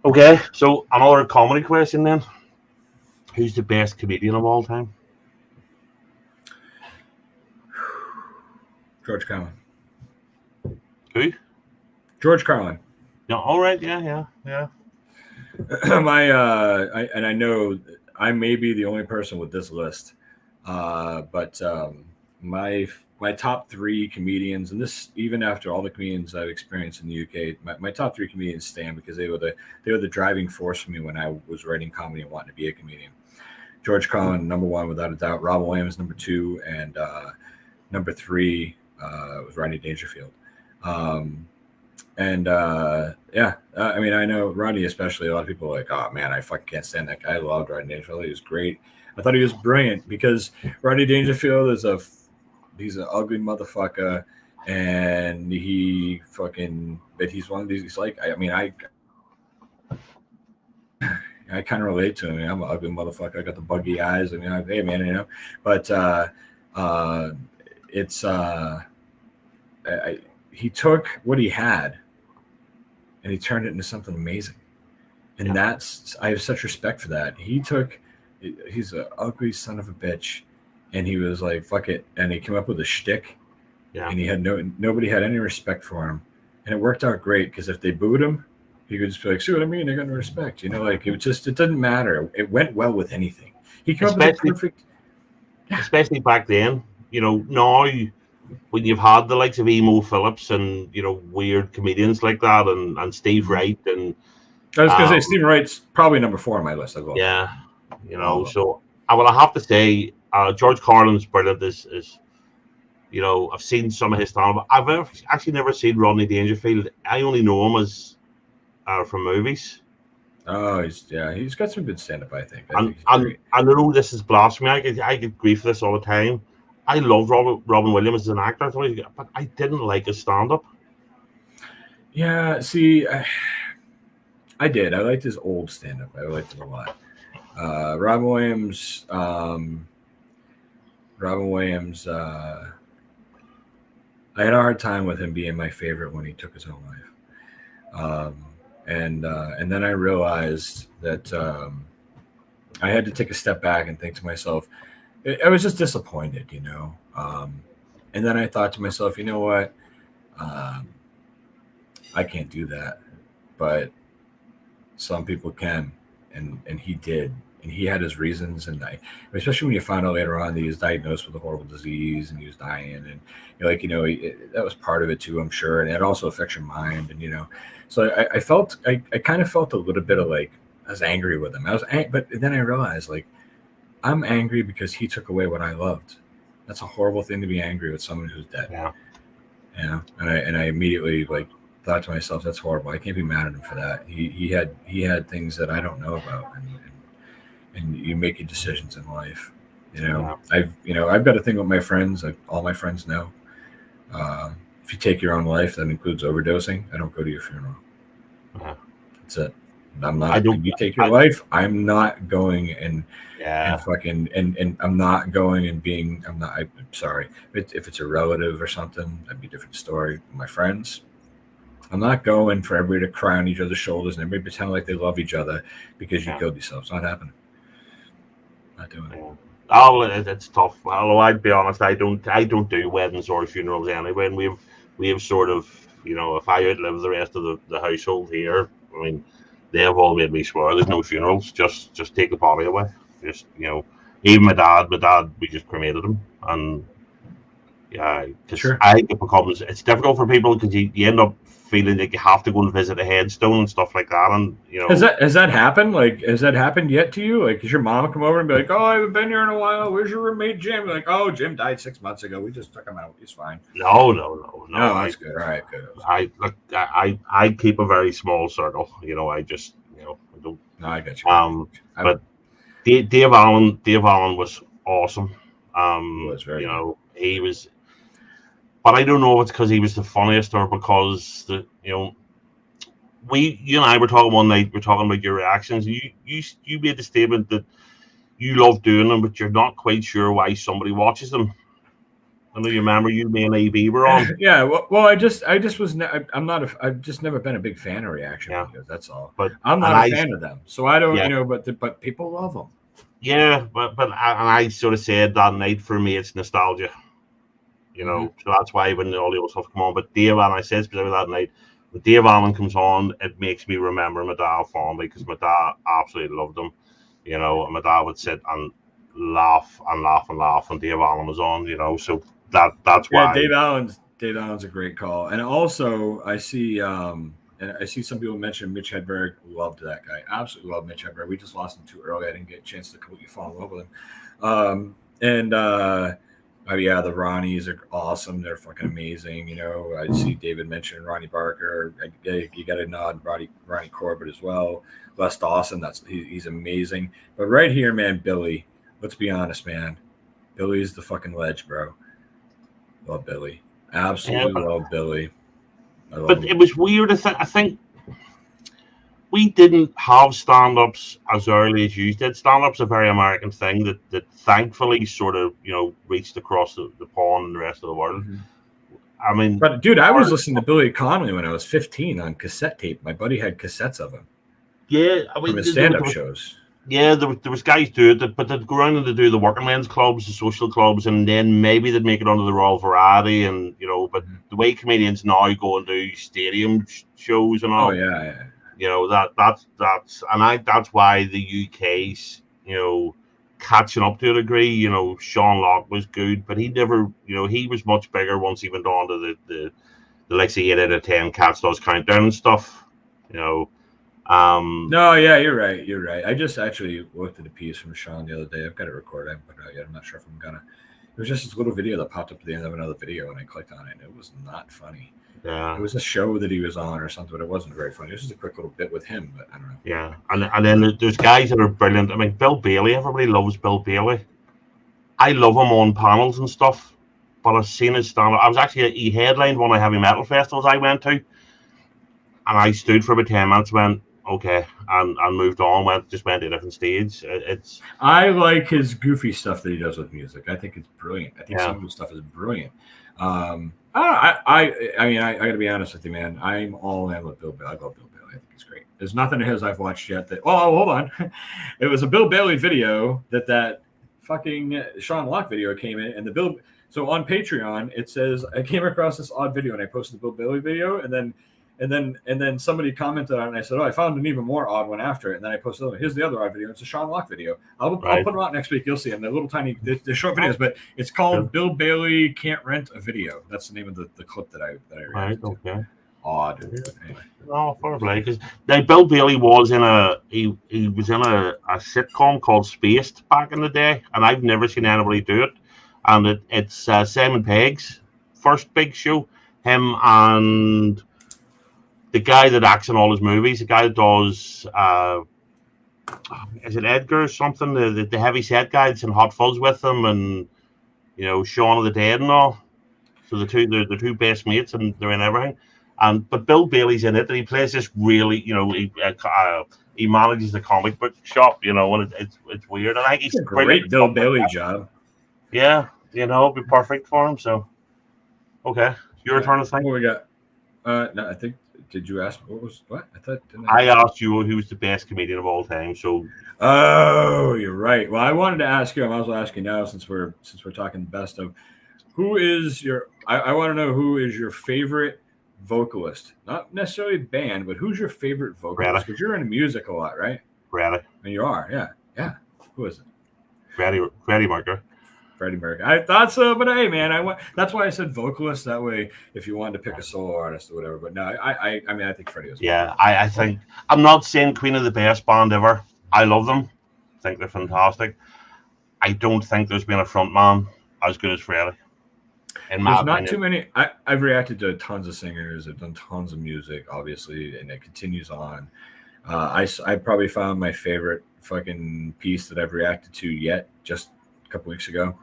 okay, so another comedy question then: who's the best comedian of all time? George Carlin. Who? George Carlin. Yeah. All right. Yeah. I know I may be the only person with this list, but my top three comedians, and this even after all the comedians I've experienced in the UK, my top three comedians stand because they were the driving force for me when I was writing comedy and wanting to be a comedian. George Carlin, number one, without a doubt. Robin Williams, number two, and number three was Rodney Dangerfield. I mean, I know Rodney, especially a lot of people are like, oh man, I fucking can't stand that guy. I loved Rodney Dangerfield. He was great. I thought he was brilliant because Rodney Dangerfield he's an ugly motherfucker, and but he's one of these. He's like, I kind of relate to him. I mean, I'm an ugly motherfucker. I got the buggy eyes. I mean, hey man, but he took what he had and he turned it into something amazing. And I have such respect for that. He's an ugly son of a bitch, and he was like, fuck it. And he came up with a shtick, and he had nobody had any respect for him. And it worked out great because if they booed him, he could just be like, see what I mean? They got no respect. Like it doesn't matter. It went well with anything. He came up with a perfect. Especially back then, now when you've had the likes of Emo Phillips and weird comedians like that, and Steve Wright, and I was going to say Steve Wright's probably number 4 on my list. Yeah, so I have to say George Carlin's brilliant. Is I've seen some of his stand-up. I've actually never seen Rodney Dangerfield. I only know him as from movies. Oh, he's got some good stand-up, I think. And I know this is blasphemy. I get grief for this all the time. I love Robin Williams as an actor, but I didn't like his stand-up. Yeah, see, I did. I liked his old stand-up. I liked it a lot. Robin Williams. I had a hard time with him being my favorite when he took his own life. And then I realized that I had to take a step back and think to myself, I was just disappointed, and then I thought to myself, you know what? I can't do that, but some people can, and he did, and he had his reasons, and especially when you find out later on that he was diagnosed with a horrible disease and he was dying, and that was part of it too, I'm sure, and it also affects your mind, and so I kind of felt a little bit of like I was angry with him. But then I realized like I'm angry because he took away what I loved. That's a horrible thing to be angry with someone who's dead. Yeah. And I immediately like thought to myself, that's horrible. I can't be mad at him for that. He had things that I don't know about, and you make your decisions in life. I've got a thing with my friends. All my friends know. If you take your own life, that includes overdosing. I don't go to your funeral. That's it. I'm not. You take your life. I'm not going and I'm not going and being. I'm not. I'm sorry. If it's a relative or something, that'd be a different story. My friends, I'm not going for everybody to cry on each other's shoulders and everybody pretend like they love each other because you killed yourself. It's not happening. Not doing it. Oh, it's tough. Although I'd be honest, I don't do weddings or funerals anyway. And we have sort of, if I outlive the rest of the household here, I mean, they have all made me swear. There's no funerals. Just take the body away. Just even my dad, we just cremated him, and yeah, because Sure. I think it's difficult for people because you end up feeling like you have to go and visit a headstone and stuff like that, and Has that happened? Like, has that happened yet to you? Like, does your mom come over and be like, "Oh, I haven't been here in a while. Where's your roommate Jim?" You're like, "Oh, Jim died 6 months ago. We just took him out. He's fine." no. Oh, that's good. All right, good. I look, I keep a very small circle. I just I don't. No, I got you. But Dave Allen was awesome. Was very good. He was, but I don't know if it's because he was the funniest or because you and I were talking one night. We're talking about your reactions. You made the statement that you love doing them, but you're not quite sure why somebody watches them. I know you remember you, me, and AB were on. Yeah, well, I just was. I'm not. I've just never been a big fan of reaction Yeah, videos. That's all. but I'm not a fan of them, so I don't. Yeah, But people love them. yeah, and I sort of said that night for me it's nostalgia. So that's why when all the old stuff come on. But Dave Allen, I said specifically that night, when Dave Allen comes on, it makes me remember my dad fondly because my dad absolutely loved him. And my dad would sit and laugh and laugh and laugh when Dave Allen was on. So that's Yeah, why. Dave Allen's a great call, and also I see and I see some people mention Mitch Hedberg. Loved that guy. Absolutely loved Mitch Hedberg. We just lost him too early. I didn't get a chance to completely fall in love with him. And oh yeah, the Ronnies are awesome. They're fucking amazing. I see David mention Ronnie Barker. You got to nod Ronnie Corbett as well. Les Dawson. He's amazing. But right here, man, Billy. Let's be honest, man. Billy's the fucking ledge, bro. Love Billy. Absolutely love Billy. But it was weird. I think we didn't have stand-ups as early as you did. Stand-up's a very American thing that thankfully sort of reached across the pond and the rest of the world. Mm-hmm. I mean, but dude, I was listening to Billy Connolly when I was 15 on cassette tape. My buddy had cassettes of him. Yeah, I mean, from his stand-up shows. Yeah, there was guys do it, but they'd go around and they'd do the working men's clubs, the social clubs, and then maybe they'd make it under the Royal Variety, and but the way comedians now go and do stadium shows and all. Oh yeah. That's why the UK's catching up to a degree. Sean Locke was good, but he never he was much bigger once he went on to the likes of 8 out of 10 Cats Does Countdown and stuff. No, yeah, you're right. I just actually looked at a piece from Sean the other day. I've got it recorded. I haven't put it out yet. I'm not sure if I'm gonna. It was just this little video that popped up at the end of another video, and I clicked on it, and it was not funny. Yeah. It was a show that he was on or something, but it wasn't very funny. It was just a quick little bit with him, but I don't know. Yeah, and then there's guys that are brilliant. I mean, Bill Bailey. Everybody loves Bill Bailey. I love him on panels and stuff, but I've seen his stand-up. I was actually he headlined one of the heavy metal festivals I went to, and I stood for about 10 minutes, went okay, and moved on. Just went to a different stage. I like his goofy stuff that he does with music. I think it's brilliant. I think some of his stuff is brilliant. I mean, I got to be honest with you, man. I'm all in with Bill Bailey. I love Bill Bailey. I think he's great. There's nothing of his I've watched yet that. Oh, hold on. It was a Bill Bailey video that fucking Sean Locke video came in, and the Bill. So on Patreon, it says I came across this odd video, and I posted the Bill Bailey video, and then somebody commented on it, and I said, "Oh, I found an even more odd one after it." And then I posted, "Here's the other odd video. It's a Sean Locke video. I'll put them out next week. You'll see them. They're little tiny, they're short videos, but it's called Bill Bailey Can't Rent a Video. That's the name of the clip that I read. Okay. Odd. Anyway. Oh, fair play. Because Bill Bailey was in he was in a sitcom called Spaced back in the day, and I've never seen anybody do it. And it's Simon Pegg's first big show. Him and the guy that acts in all his movies, the guy that does, is it Edgar or something? The heavy set guy that's in Hot Fuzz with him, and Shaun of the Dead and all. So the two best mates, and they're in everything. But Bill Bailey's in it, and he plays this really, he manages the comic book shop, and it's weird. And I think he's a great Bill Bailey job. Yeah, it'd be perfect for him. So, okay, your turn to think. What we got? No, I think. Did you ask what? I asked you who was the best comedian of all time. So, oh, you're right. Well, I wanted to ask you. I might as well ask you now since we're talking best of. Who is your? I want to know who is your favorite vocalist, not necessarily band, but who's your favorite vocalist? Because you're into music a lot, right? Freddie. And you are, yeah. Who is it? Freddie Mercury. Freddie Mercury. I thought so, but hey, man, that's why I said vocalist. That way, if you wanted to pick a solo artist or whatever. But no, I mean, I think Freddie was. Yeah, I think I'm not saying Queen are the best band ever. I love them. I think they're fantastic. I don't think there's been a frontman as good as Freddie. There's not too many. I've reacted to tons of singers. I've done tons of music, obviously, and it continues on. I probably found my favorite fucking piece that I've reacted to yet just a couple weeks ago.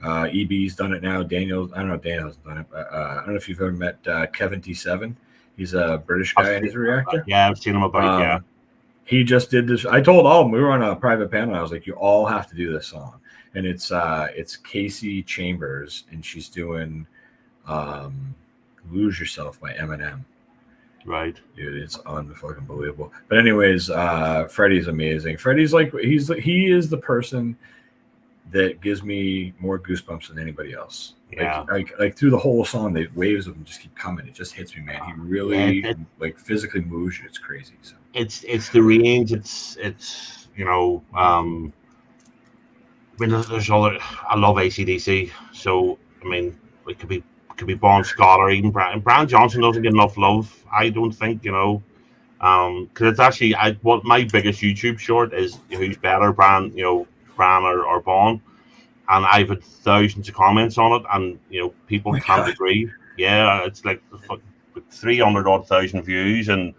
EB's done it now. I don't know if Daniel's done it. But, I don't know if you've ever met Kevin T7. He's a British guy and he's a reactor. Yeah, I've seen him about. Yeah, he just did this. I told all of them, we were on a private panel. I was like, you all have to do this song. And it's Casey Chambers, and she's doing "Lose Yourself" by Eminem. Right, dude, it's unfucking believable. But anyways, Freddie's amazing. Freddie's like he is the person that gives me more goosebumps than anybody else. Yeah, like through the whole song, the waves of them just keep coming. It just hits me, man. He really like physically moves you. It's crazy. So. It's the range. It's you know. I mean, there's other. I love AC/DC, so I mean, it could be Bon Scott or even Brian Johnson doesn't get enough love. I don't think, because it's actually what my biggest YouTube short is: who's better, Brian or Bon, and I've had thousands of comments on it, and people can't agree. Yeah, it's like 300 odd thousand views, and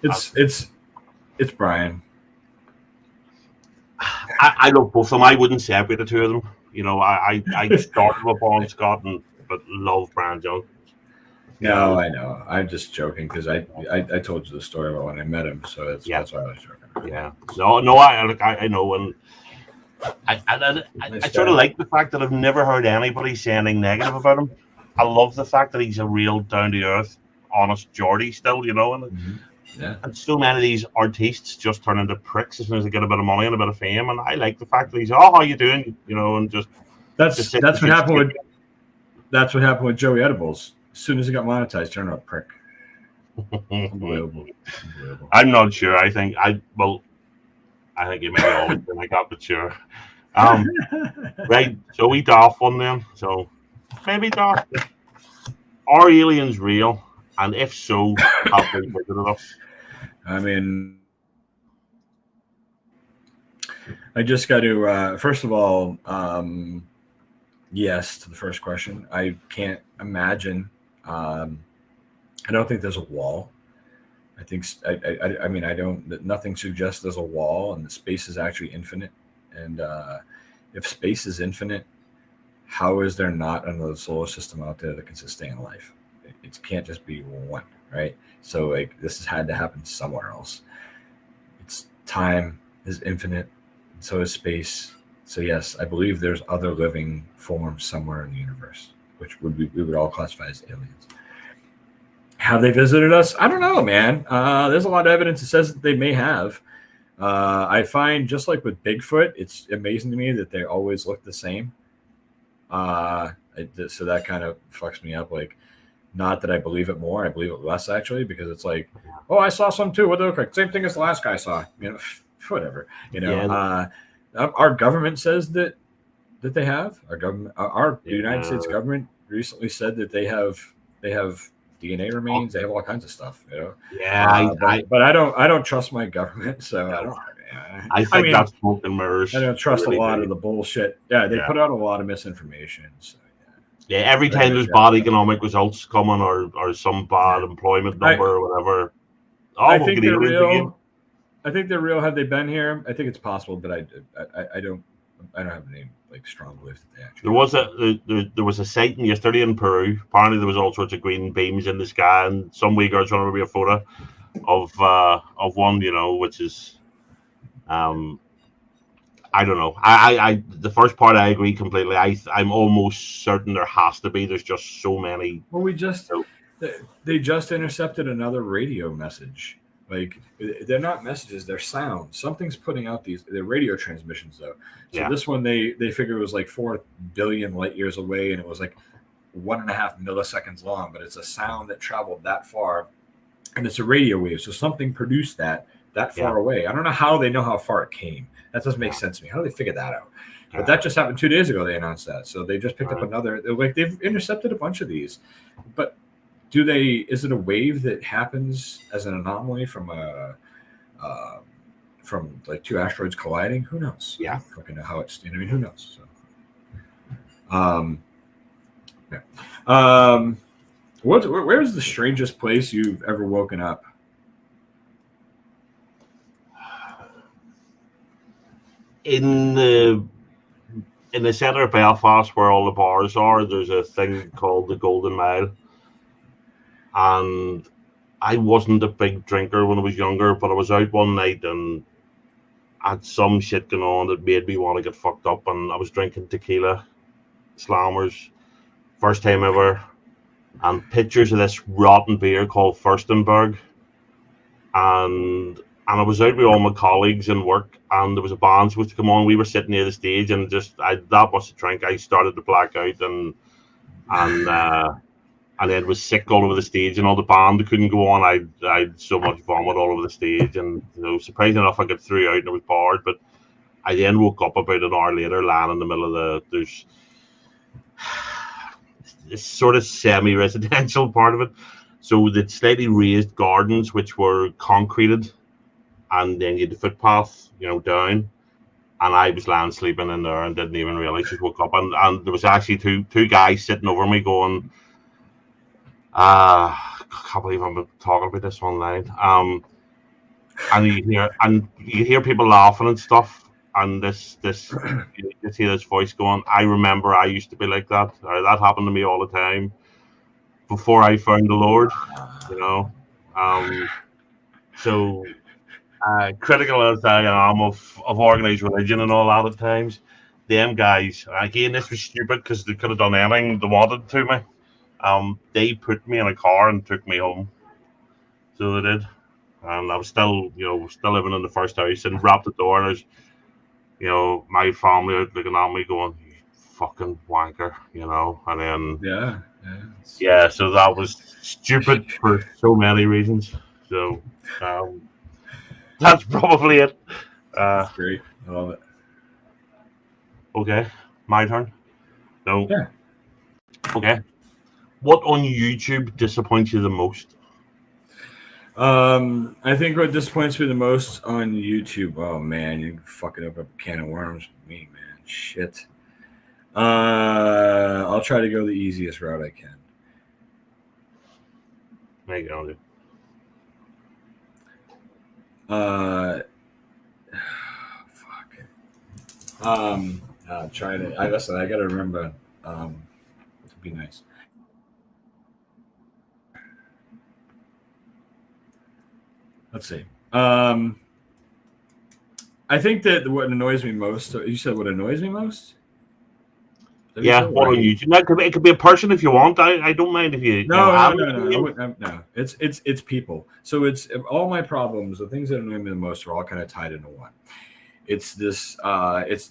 it's Brian. I love both of them. I wouldn't separate the two of them. I started with Bon Scott, but love Brian Jones. No, I know. I'm just joking because I told you the story about when I met him, so that's why I was joking. Yeah. No, I know, and I sort of like the fact that I've never heard anybody say anything negative about him. I love the fact that he's a real down to earth, honest Geordie still, and. Mm-hmm. Yeah. And so many of these artists just turn into pricks as soon as they get a bit of money and a bit of fame. And I like the fact that he's, how you doing? And just that's what happened with Joey Edibles. As soon as he got monetized, turned out a prick. Unbelievable. I'm not sure. I think he may have always been like that, but sure. Right. So we doff one then. So maybe doff. Are aliens real? And if so, have they visited us? I mean, I just got to, first of all, yes to the first question. I can't imagine. I don't think there's a wall. I think, I mean, nothing suggests there's a wall and the space is actually infinite. And if space is infinite, how is there not another solar system out there that can sustain life? It can't just be one, right? So like this has had to happen somewhere else. It's time is infinite, and so is space. So yes, I believe there's other living forms somewhere in the universe, which we would all classify as aliens. Have they visited us? I don't know, man. There's a lot of evidence that says that they may have. I find just like with Bigfoot, it's amazing to me that they always look the same. So that kind of fucks me up. Like, not that I believe it more, I believe it less actually, because it's like, oh, I saw some too. What do they look like? Same thing as the last guy saw. Whatever. Our government says that they have. Our government, the United States government recently said that they have DNA remains. They have all kinds of stuff. Yeah, but I don't trust my government, so I don't. I think that's smoke and mirrors. I don't trust really a lot of the bullshit. Yeah, they put out a lot of misinformation. So. Yeah, every time there's bad economic results coming or some bad employment number or whatever. I think they're real. I think they're real. Have they been here? I think it's possible, but I don't have any like strong belief that they actually. There was a sighting yesterday in Peru. Apparently there was all sorts of green beams in the sky, and some Uyghurs want to be a photo of one, which is I don't know. I the first part I agree completely. I'm almost certain there has to be. There's just so many. Well, they just intercepted another radio message. Like they're not messages, they're sounds. Something's putting out they're radio transmissions though. So this one they figured it was like 4 billion light years away, and it was like 1.5 milliseconds long, but it's a sound that traveled that far, and it's a radio wave. So something produced that far away. I don't know how they know how far it came. That doesn't make sense to me. How do they figure that out? But that just happened 2 days ago. They announced that, so they just picked up another. Like they've intercepted a bunch of these, but is it a wave that happens as an anomaly from like 2 asteroids colliding? Who knows? Yeah. I don't fucking know how it's. I mean, who knows? So, where's the strangest place you've ever woken up? In the centre of Belfast, where all the bars are, there's a thing called the Golden Mile. And I wasn't a big drinker when I was younger, but I was out one night and I had some shit going on that made me want to get fucked up. And I was drinking tequila, slammers, first time ever, and pictures of this rotten beer called Furstenberg. And I was out with all my colleagues in work, and there was a band supposed to come on. We were sitting near the stage, and that much to drink, I started to black out, and then was sick all over the stage, and all the band couldn't go on. I had so much vomit all over the stage, and surprisingly enough, I got through out and I was bored. But I then woke up about an hour later, lying in the middle of there's this sort of semi-residential part of it. So the slightly raised gardens, which were concreted, and then you had the footpath, down. And I was lying sleeping in there and didn't even realize. Just woke up, and there was actually two guys sitting over me going, I can't believe I'm talking about this online. And you hear people laughing and stuff, and this you hear this voice going, I remember I used to be like that. That happened to me all the time before I found the Lord, So critical as I am of organized religion and all that at times, them guys, again, this was stupid because they could have done anything they wanted to me. They put me in a car and took me home. So they did. And I was still living in the first house, and wrapped the door, and there's, my family out looking at me going, you fucking wanker, and then so that was stupid for so many reasons. So that's probably it. That's great. I love it. Okay, my turn. No. Yeah. Okay. What on YouTube disappoints you the most? I think what disappoints me the most on YouTube. Oh man, you're fucking up a can of worms with me, man. Shit. I'll try to go the easiest route I can. Make it on it. Fuck. Try to. Listen. I gotta remember. To be nice. Let's see. I think that what annoys me most. You said what annoys me most? Yeah, what on YouTube? It could be a person if you want. I don't mind if you. No. It's people. So it's all my problems. The things that annoy me the most are all kind of tied into one. It's this. It's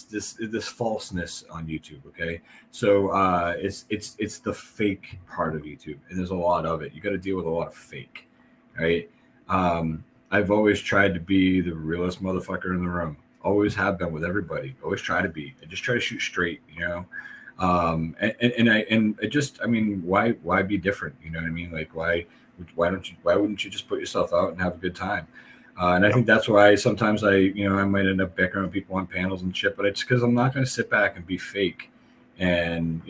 this falseness on YouTube. Okay, so it's the fake part of YouTube, and there's a lot of it. You got to deal with a lot of fake, right? I've always tried to be the realest motherfucker in the room. Always have been with everybody. Always try to be. I just try to shoot straight, why be different? You know what I mean? Like why wouldn't you just put yourself out and have a good time? And I think that's why sometimes I might end up bickering with people on panels and shit, but it's because I'm not going to sit back and be fake. And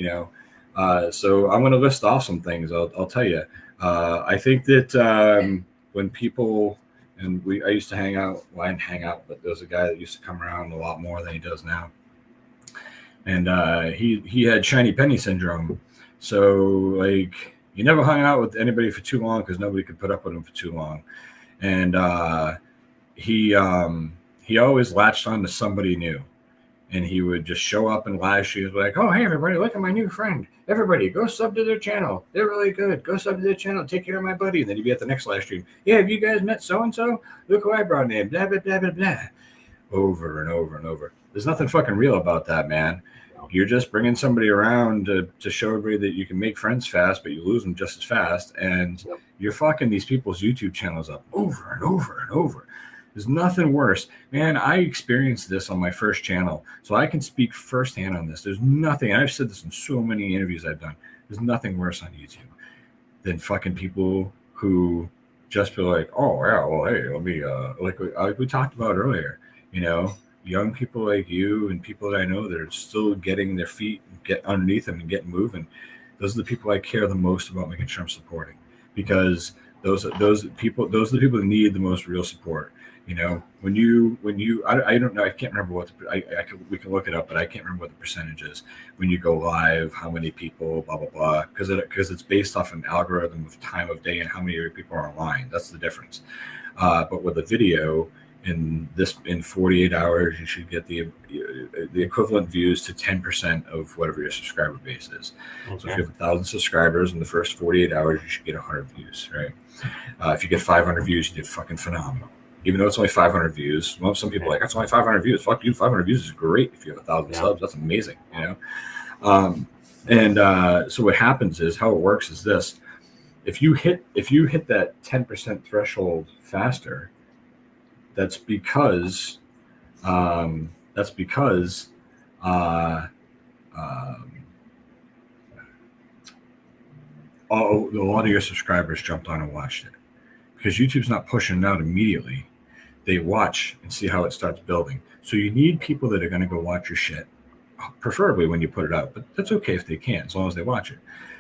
so I'm going to list off some things. I'll tell you. I think that when people and I used to hang out. Well, I didn't hang out, but there's a guy that used to come around a lot more than he does now. And he had shiny penny syndrome. So like he never hung out with anybody for too long because nobody could put up with him for too long. And he always latched on to somebody new. And he would just show up in live streams like, oh, hey, everybody, look at my new friend. Everybody, go sub to their channel. They're really good. Go sub to their channel. Take care of my buddy. And then he'd be at the next live stream. Yeah, have you guys met so-and-so? Look who I brought in. Blah, blah, blah, blah, blah. Over and over and over. There's nothing fucking real about that, man. You're just bringing somebody around to show everybody that you can make friends fast, but you lose them just as fast. And you're fucking these people's YouTube channels up over and over and over. There's nothing worse. Man, I experienced this on my first channel, so I can speak firsthand on this. There's nothing, and I've said this in so many interviews I've done, there's nothing worse on YouTube than fucking people who just be like, oh, yeah, well, hey, let me, like we talked about earlier, you know, young people like you and people that I know that are still getting their feet, get underneath them and getting moving. Those are the people I care the most about making sure I'm supporting, because those are the people that need the most real support. You know, when you I don't know, I can't remember what we can look it up, but I can't remember what the percentage is when you go live, how many people, blah blah blah, because it's based off an algorithm of time of day and how many people are online. That's the difference. But with a video, in 48 hours, you should get the equivalent views to 10% of whatever your subscriber base is. Okay. So if you have 1,000 subscribers in the first 48 hours, you should get 100 views, right? If you get 500 views, you did fucking phenomenal. Even though it's only 500 views, well, some people are like, that's only 500 views. Fuck you, 500 views is great if you have 1,000 subs. That's amazing, you know. So what happens is, how it works is this: if you hit that 10% threshold faster, that's because a lot of your subscribers jumped on and watched it, because YouTube's not pushing it out immediately. They watch and see how it starts building. So you need people that are going to go watch your shit, preferably when you put it out, but that's okay if they can't, as long as they watch it.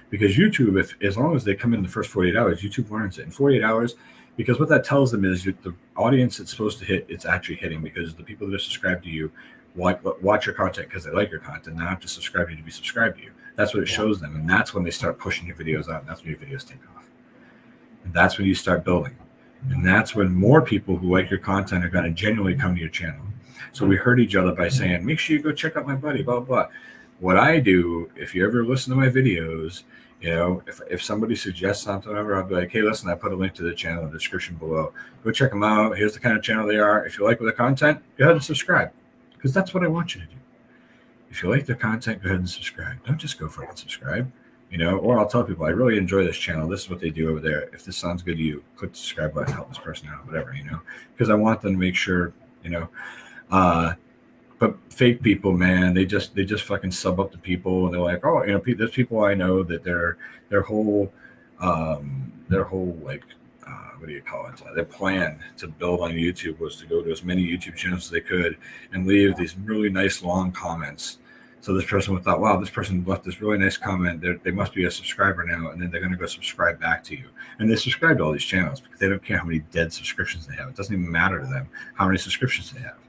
Because YouTube, as long as they come in the first 48 hours, YouTube learns it in 48 hours, because what that tells them is the audience it's supposed to hit, it's actually hitting, because the people that are subscribed to you watch your content because they like your content, not just subscribe to you to be subscribed to you. That's what it shows them, and that's when they start pushing your videos out, and that's when your videos take off. And that's when you start building. And that's when more people who like your content are going to genuinely come to your channel. So we hurt each other by saying, make sure you go check out my buddy, blah, blah, blah. What I do, if you ever listen to my videos, you know, if somebody suggests something, I'll be like, hey, listen, I put a link to the channel in the description below. Go check them out. Here's the kind of channel they are. If you like the content, go ahead and subscribe, because that's what I want you to do. If you like their content, go ahead and subscribe. Don't just go fucking subscribe. You know, or I'll tell people, I really enjoy this channel. This is what they do over there. If this sounds good to you, click the subscribe button, help this person out, whatever, you know, because I want them to make sure, you know. But fake people, man, they just fucking sub up to people, and they're like, oh, you know, there's people I know that their whole like, what do you call it? Their plan to build on YouTube was to go to as many YouTube channels as they could and leave these really nice long comments. So this person would thought, wow, this person left this really nice comment. They must be a subscriber now, and then they're going to go subscribe back to you. And they subscribe to all these channels because they don't care how many dead subscriptions they have. It doesn't even matter to them how many subscriptions they have,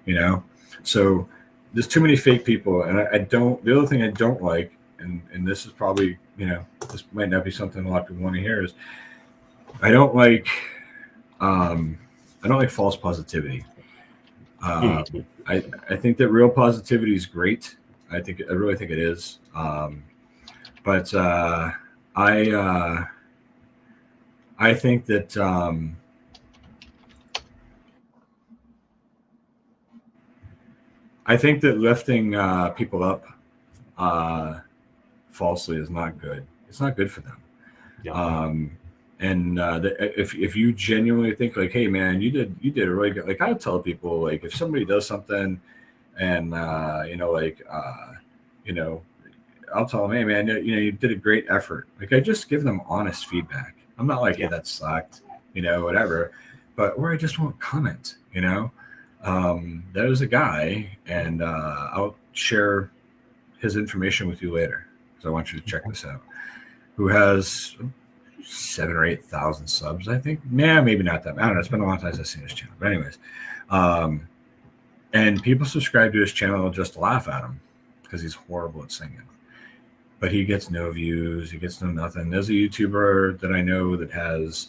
you know. So there's too many fake people, and I don't. The other thing I don't like, and this is probably, you know, this might not be something a lot of people want to hear, is I don't like false positivity. I think that real positivity is great. I really think it is. But I think that lifting people up falsely is not good. It's not good for them. Yeah. If you genuinely think like, hey man, you did a really good, like I would tell people, like if somebody does something and you know, like you know, I'll tell them, hey man, you know, you did a great effort. Like I just give them honest feedback. I'm not like, hey, that sucked, you know, whatever. Or I just won't comment, you know. There's a guy, and I'll share his information with you later because I want you to check this out, who has 7,000 or 8,000 subs, I think. Yeah, maybe not that. I don't know. It's been a long time since I've seen his channel. But anyways, and people subscribe to his channel just to laugh at him because he's horrible at singing. But he gets no views. He gets no nothing. There's a YouTuber that I know that has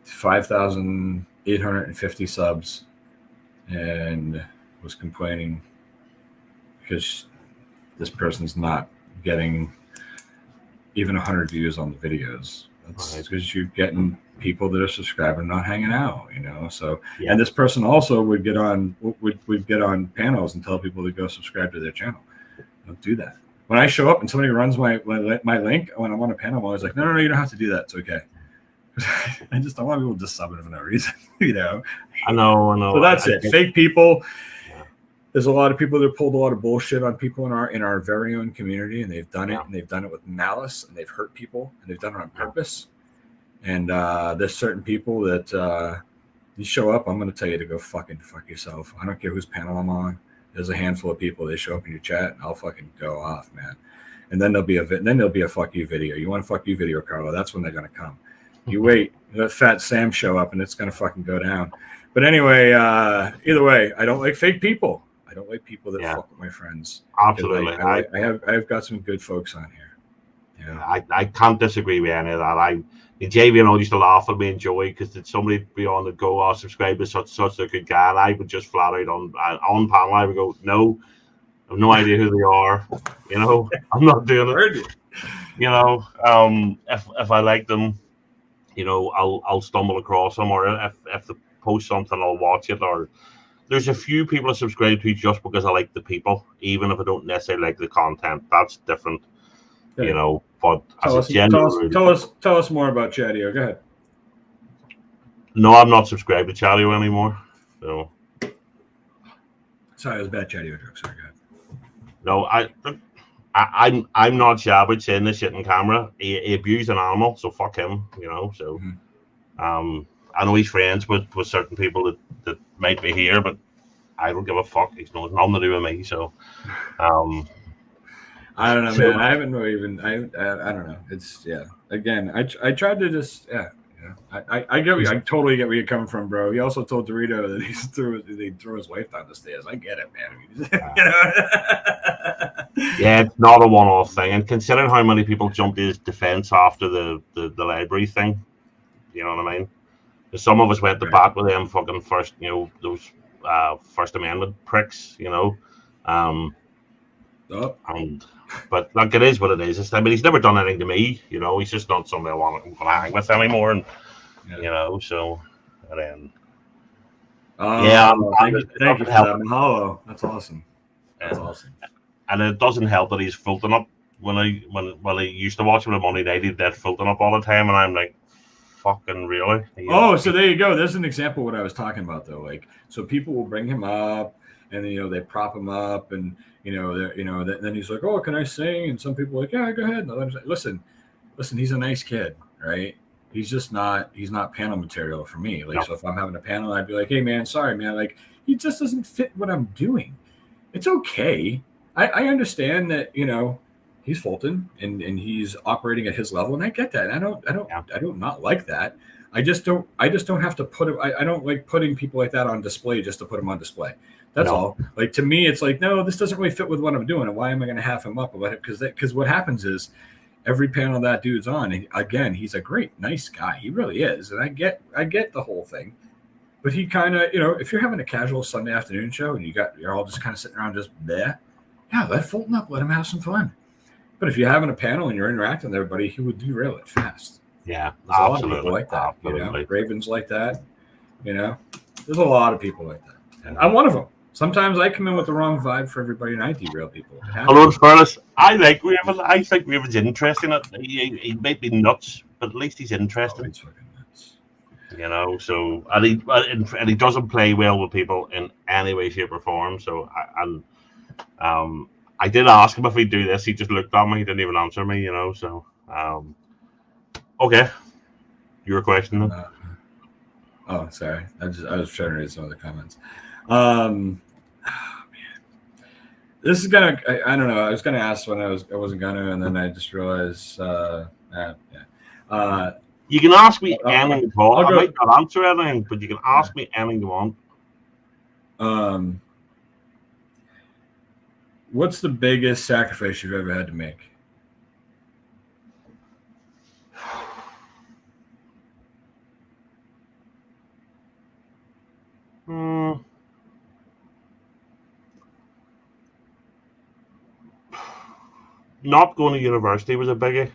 5,850 subs and was complaining because this person's not getting even 100 views on the videos. That's because you're getting people that are subscribing, not hanging out, you know. So, yeah. And this person also would get on panels and tell people to go subscribe to their channel. Don't do that. When I show up and somebody runs my link when I'm on a panel, I'm always like, no, you don't have to do that. It's okay. I just don't want people just subbing for no reason, you know. I know. So that's it. Fake people. Yeah. There's a lot of people that pulled a lot of bullshit on people in our very own community, and they've done it, and they've done it with malice, and they've hurt people, and they've done it on purpose. And there's certain people that you show up, I'm going to tell you to go fuck yourself. I don't care whose panel I'm on. There's a handful of people. They show up in your chat, and I'll fucking go off, man. And then there'll be a fuck you video. You want a fuck you video, Carlo? That's when they're going to come. You wait, let Fat Sam show up, and it's going to fucking go down. But anyway, either way, I don't like fake people. I don't like people that fuck with my friends. Absolutely. I've got some good folks on here. Yeah. I can't disagree with any of that. JV and I used to laugh at me and Joey because did somebody be on the go, oh, subscribe to such a good guy, and I would just flat out on panel, I would go, no, I have no idea who they are. You know, I'm not doing it. You know, if I like them, you know, I'll stumble across them, or if they post something, I'll watch it. Or there's a few people I subscribe to just because I like the people, even if I don't necessarily like the content. That's different, you know. But tell us more about Chadio. Go ahead. No, I'm not subscribed to Chadio anymore. So sorry, it was a bad Chadio joke. Sorry, go No, ahead. I'm not shy about saying this shit in camera. He abused an animal, so fuck him, you know. So I know he's friends with certain people that might be here, but I don't give a fuck. He's nothing to do with me. So I don't know, man. I haven't really even. I don't know. It's Again, I tried to just I get I totally get where you're coming from, bro. He also told Dorito that he threw his wife down the stairs. I get it, man. You know? Yeah, it's not a one-off thing. And considering how many people jumped his defense after the library thing, you know what I mean? Some of us went to bat with them fucking first, you know, those First Amendment pricks, you know. But like, it is what it is. I mean, he's never done anything to me, you know. He's just not somebody I want to hang with anymore, and you know. So, and then thank you for that, Mahalo. That's awesome. That's awesome. And it doesn't help that he's filtering up when I used to watch him on Monday night. He did filtering up all the time, and I'm like, fucking really? So there you go. There's an example of what I was talking about, though. Like, so people will bring him up, and you know, they prop him up, and then he's like, oh, can I sing? And some people are like, yeah, go ahead. And others like, listen, he's a nice kid, right? He's not panel material for me. Like, So if I'm having a panel, I'd be like, hey man, sorry man, like, he just doesn't fit what I'm doing. It's okay. I understand that, you know, he's Fulton and he's operating at his level, and I get that. I don't not like that. I just don't have to put him. I don't like putting people like that on display just to put them on display. That's all. Like, to me, it's like, no, this doesn't really fit with what I'm doing. And why am I going to have him up? Because what happens is every panel that dude's on, and again, he's a great, nice guy. He really is. And I get the whole thing. But he kind of, you know, if you're having a casual Sunday afternoon show and you're all just kind of sitting around just there, let Fulton up. Let him have some fun. But if you're having a panel and you're interacting with everybody, he would derail it fast. Yeah, there's a lot of people like that. Absolutely. You know, Ravens like that. You know, there's a lot of people like that. And I'm one of them. Sometimes I come in with the wrong vibe for everybody, and I derail people. Although, Furnace, I like Raven. I think Raven's interesting. He might be nuts, but at least he's interesting. He's fucking nuts. You know, so and he doesn't play well with people in any way, shape, or form. So I did ask him if he'd do this. He just looked at me. He didn't even answer me. You know, so okay. Your question then? Oh, sorry. I was trying to read some of the comments. This is gonna. I don't know. I was gonna ask when I wasn't gonna, and then I just realized. You can ask me anything you want. I might not answer anything, but you can ask me anything you want. What's the biggest sacrifice you've ever had to make? Not going to university was a biggie,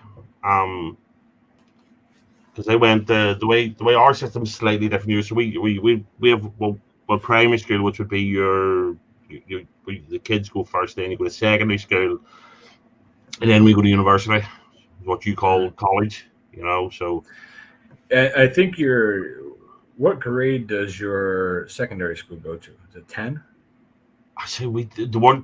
because I went the way our system's slightly different here. So we have well primary school, which would be your the kids go first, then you go to secondary school, and then we go to university, what you call college. So I think what grade does your secondary school go to? Is it 10? I say they weren't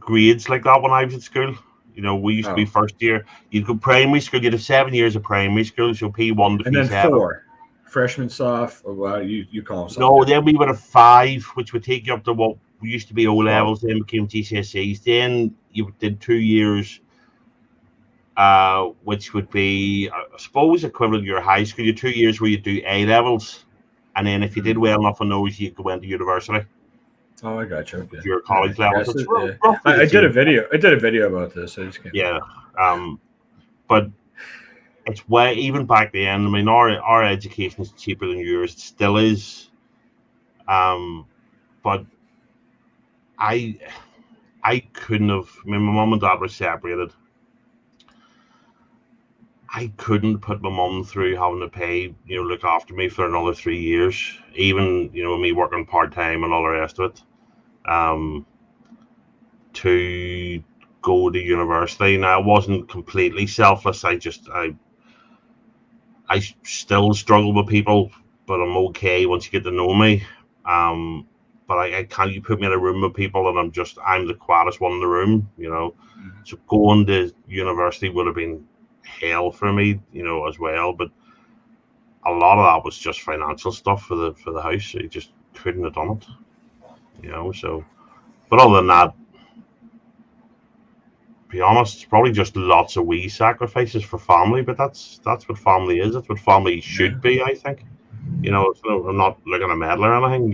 grades like that when I was at school. We used to be first year. You'd go primary school. You'd have 7 years of primary school, so P1 to and then P7. 4 freshman, soph. Well, you call them something. No, then we would have 5, which would take you up to what used to be O levels. Then became GCSEs. Then you did 2 years, which would be, I suppose, equivalent to your high school. You 2 years where you do A levels, and then if you did well enough on those, you go into university. Oh, I got you. Okay. Your college levels. I did a video about this. I just can't. Yeah. But it's way, even back then. I mean, our education is cheaper than yours. It still is. But I couldn't have. I mean, my mum and dad were separated. I couldn't put my mum through having to pay, look after me for another 3 years. Even, me working part time and all the rest of it. To go to university. Now, I wasn't completely selfless. I still struggle with people, but I'm okay once you get to know me. But I can't. You put me in a room with people, and I'm the quietest one in the room. So going to university would have been hell for me, as well. But a lot of that was just financial stuff for the house. So you just couldn't have done it, So, but other than that, to be honest, it's probably just lots of wee sacrifices for family. But that's what family is. That's what family should be, I think. I'm not looking a medal or anything.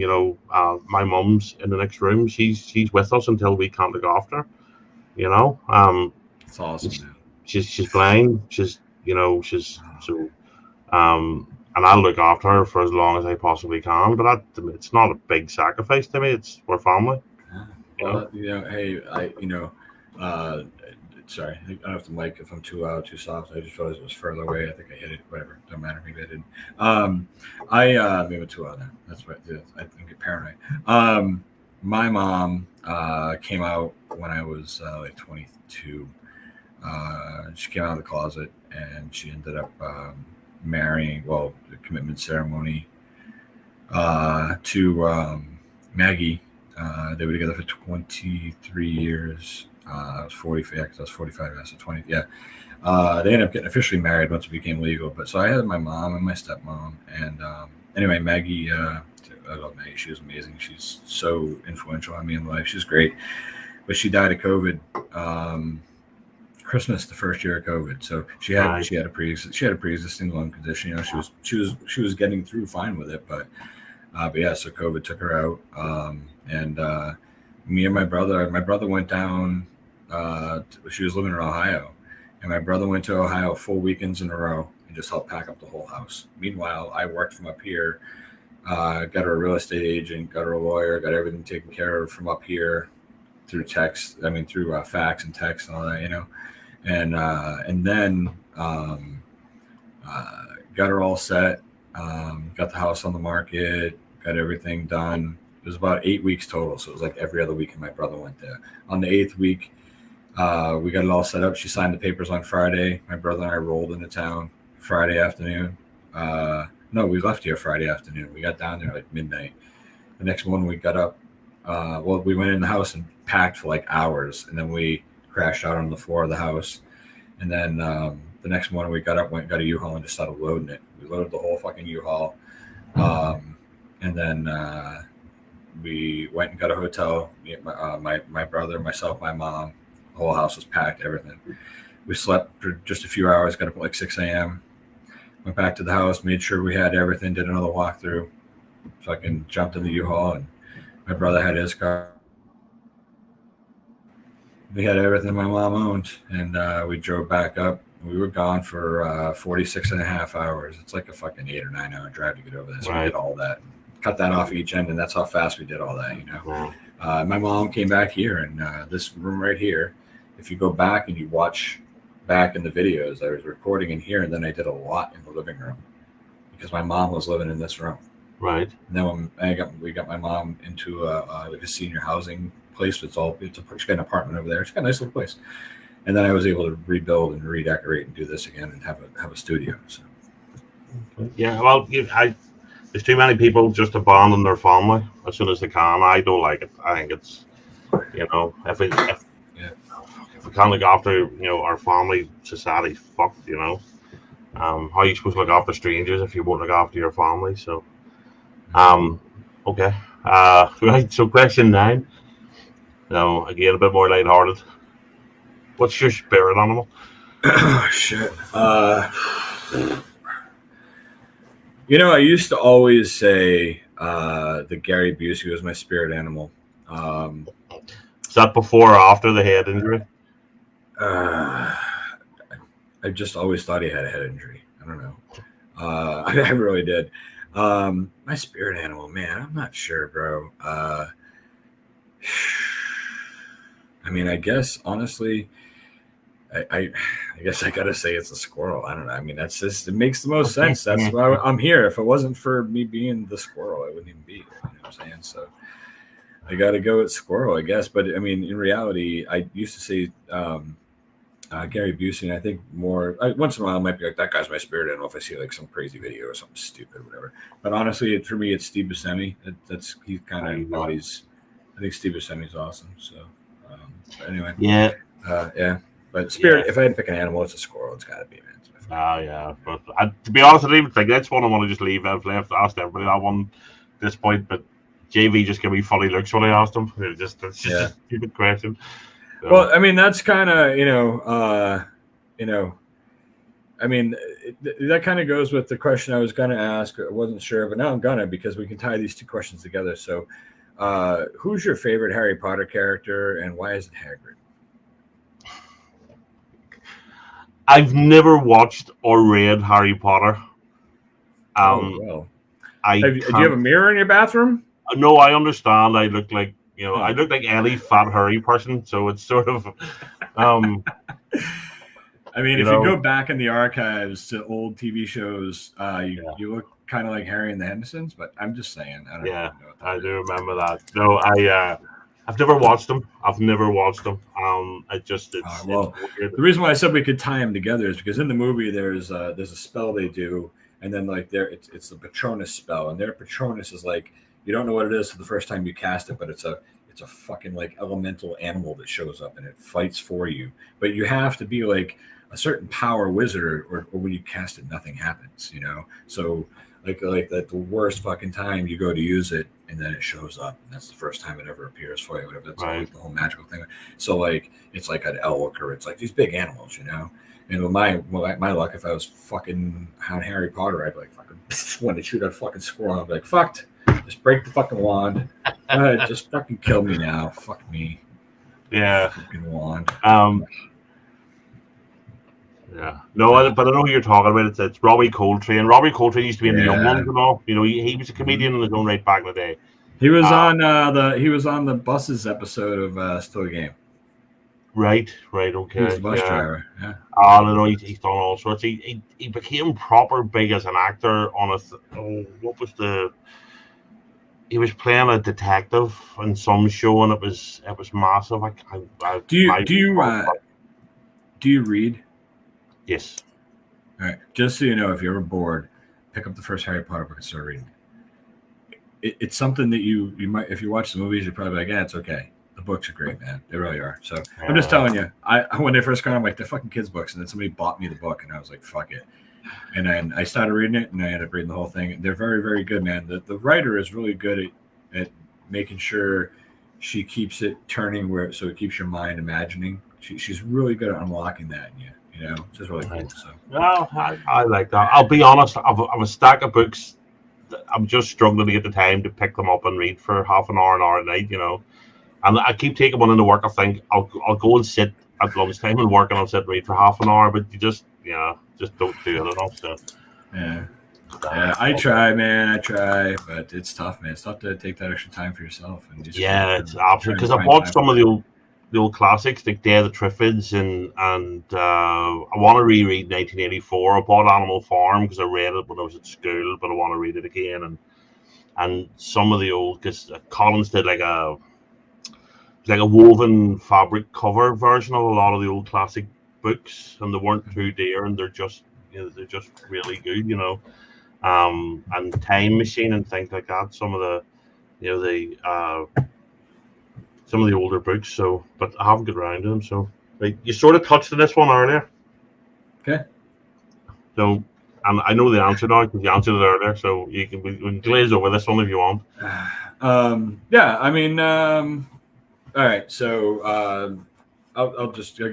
My mum's in the next room. She's with us until we can't look after her. It's awesome. Man. She's blind. She's so. And I'll look after her for as long as I possibly can. But it's not a big sacrifice to me. We're family. Well, hey, sorry, I don't have the mic if I'm too loud, too soft. I just realized it was further away. I think I hit it. Whatever, don't matter. Maybe I didn't. Maybe too loud now. That's what I think I'm paranoid. My mom came out when I was like 22. She came out of the closet and she ended up marrying. Well, the commitment ceremony to Maggie. They were together for 23 years. I was 45. Yeah, because I was 45. I was 20. Yeah. They ended up getting officially married once it became legal. But so I had my mom and my stepmom. And anyway, Maggie, I love Maggie. She was amazing. She's so influential on me in life. She's great. But she died of COVID. Christmas, the first year of COVID. So she had a pre-existing lung condition. She was getting through fine with it. But yeah, so COVID took her out. And me and my brother went down. She was living in Ohio, and my brother went to Ohio full weekends in a row and just helped pack up the whole house. Meanwhile, I worked from up here, got her a real estate agent, got her a lawyer, got everything taken care of from up here through text. I mean, through fax and text and all that, and then got her all set, got the house on the market, got everything done. It was about 8 weeks total, so it was like every other week, and my brother went there. On the 8th week, we got it all set up. She signed the papers on Friday. My brother and I rolled into town Friday afternoon. No, we left here Friday afternoon. We got down there like midnight. The next morning we got up. We went in the house and packed for like hours, and then we crashed out on the floor of the house. And then the next morning we got up, got a U-Haul, and just started loading it. We loaded the whole fucking U-Haul. And then we went and got a hotel. My brother, myself, my mom. The whole house was packed, everything. We slept for just a few hours, got up at like 6 a.m. Went back to the house, made sure we had everything, did another walkthrough. Fucking jumped in the U-Haul, and my brother had his car. We had everything my mom owned, and we drove back up. We were gone for 46 and a half hours. It's like a fucking 8 or 9 hour drive to get over there. So we did all that. Cut that off each end, and that's how fast we did all that, My mom came back here, and this room right here, if you go back and you watch back in the videos, I was recording in here, and then I did a lot in the living room because my mom was living in this room. Right. And then when we got my mom into like a senior housing place. It's got an apartment over there. It's got a nice little place. And then I was able to rebuild and redecorate and do this again and have a studio. So. Yeah, well, there's too many people just abandon their family as soon as they can. I don't like it. I think it's, if we can't look after, our family, society's fucked, how are you supposed to look after strangers if you won't look after your family? So, okay. Right, so question 9. Now, again, a bit more lighthearted. What's your spirit animal? Oh, shit. I used to always say the Gary Busey was my spirit animal. Is that before or after the head injury? I just always thought he had a head injury. I don't know. I really did. My spirit animal, man, I'm not sure, bro. I mean, I guess honestly, I guess I gotta say it's a squirrel. I don't know. I mean, that's just, it makes the most sense. That's why I'm here. If it wasn't for me being the squirrel, I wouldn't even be here. You know what I'm saying? So I gotta go with squirrel, I guess. But I mean, in reality, I used to say Gary Busey, and I think more once in a while I might be like, that guy's my spirit animal if I see like some crazy video or something stupid or whatever. But honestly, for me, it's Steve Buscemi. He kind of embodies. I think Steve Buscemi's awesome. So anyway, yeah. But spirit, if I had to pick an animal, it's a squirrel. It's got to be, man. Yeah. But to be honest, I didn't even think that's one I want to just leave. I've asked everybody that one at this point, but JV just gave me funny looks when I asked him. It's just a stupid question. So. Well, I mean, that's kind of, I mean, that kind of goes with the question I was going to ask. I wasn't sure, but now I'm going to, because we can tie these two questions together. So who's your favorite Harry Potter character and why is it Hagrid? I've never watched or read Harry Potter. Well. Do you have a mirror in your bathroom? No, I understand. I look like I look like any fat hairy person, so it's sort of. I mean, if you go back in the archives to old TV shows, you look kind of like Harry and the Hendersons. But I'm just saying. I don't know I do remember that. No, I've never watched them. The reason why I said we could tie them together is because in the movie there's a spell they do, and then like it's the Patronus spell, and their Patronus is like you don't know what it is for the first time you cast it, but it's a fucking like elemental animal that shows up and it fights for you. But you have to be like a certain power wizard, or when you cast it, nothing happens. So like that the worst fucking time you go to use it. And then it shows up, and that's the first time it ever appears for you. Whatever. That's like the whole magical thing. So like it's like an elk, or it's like these big animals, And with my luck, if I was fucking on Harry Potter, I'd be like fucking want to shoot a fucking squirrel. I'd be like, fucked. Just break the fucking wand. Just fucking kill me now. Fuck me. Yeah. Fucking wand. Yeah. No, but I know who you're talking about. It's Robbie Coltrane. Robbie Coltrane used to be in the Young Ones, He was a comedian in his own right back in the day. He was on the buses episode of Still a Game. Right. Okay. He was the bus driver. Yeah. I don't know. He's done all sorts. He became proper big as an actor on what was the? He was playing a detective in some show, and it was massive. Do you read? Yes. All right. Just so you know, if you're ever bored, pick up the first Harry Potter book and start reading it. It's something that you might, if you watch the movies, you're probably like, yeah, it's okay. The books are great, man. They really are. So I'm just telling you, when they first got, I'm like, they're fucking kids' books. And then somebody bought me the book, and I was like, fuck it. And then I started reading it, and I ended up reading the whole thing. They're very, very good, man. The writer is really good at making sure she keeps it turning so it keeps your mind imagining. She's really good at unlocking that in you. It's just really cool. So. Well, I like that. I'll be honest. I've a stack of books. I'm just struggling to get the time to pick them up and read for half an hour a night. And I keep taking one into work. I think I'll go and sit at lunchtime and work, and I'll sit and read for half an hour. But you just don't do it enough. So yeah, I try, man. I try, but it's tough, man. It's tough to take that extra time for yourself. And just it's absolutely, because I've watched some of the old classics like Day of the Triffids, and I want to reread 1984. I bought Animal Farm because I read it when I was at school, but I want to read it again. And some of the old, because Collins did like it's like a woven fabric cover version of a lot of the old classic books, and they weren't too dear, and they're just really good, and Time Machine and things like that. Some of the some of the older books. So, but I haven't got around to them. So, like, you sort of touched on this one earlier. Okay. So, and I know the answer now because you answered it earlier. So we can glaze over this one if you want. Yeah, I mean, all right. So I'll give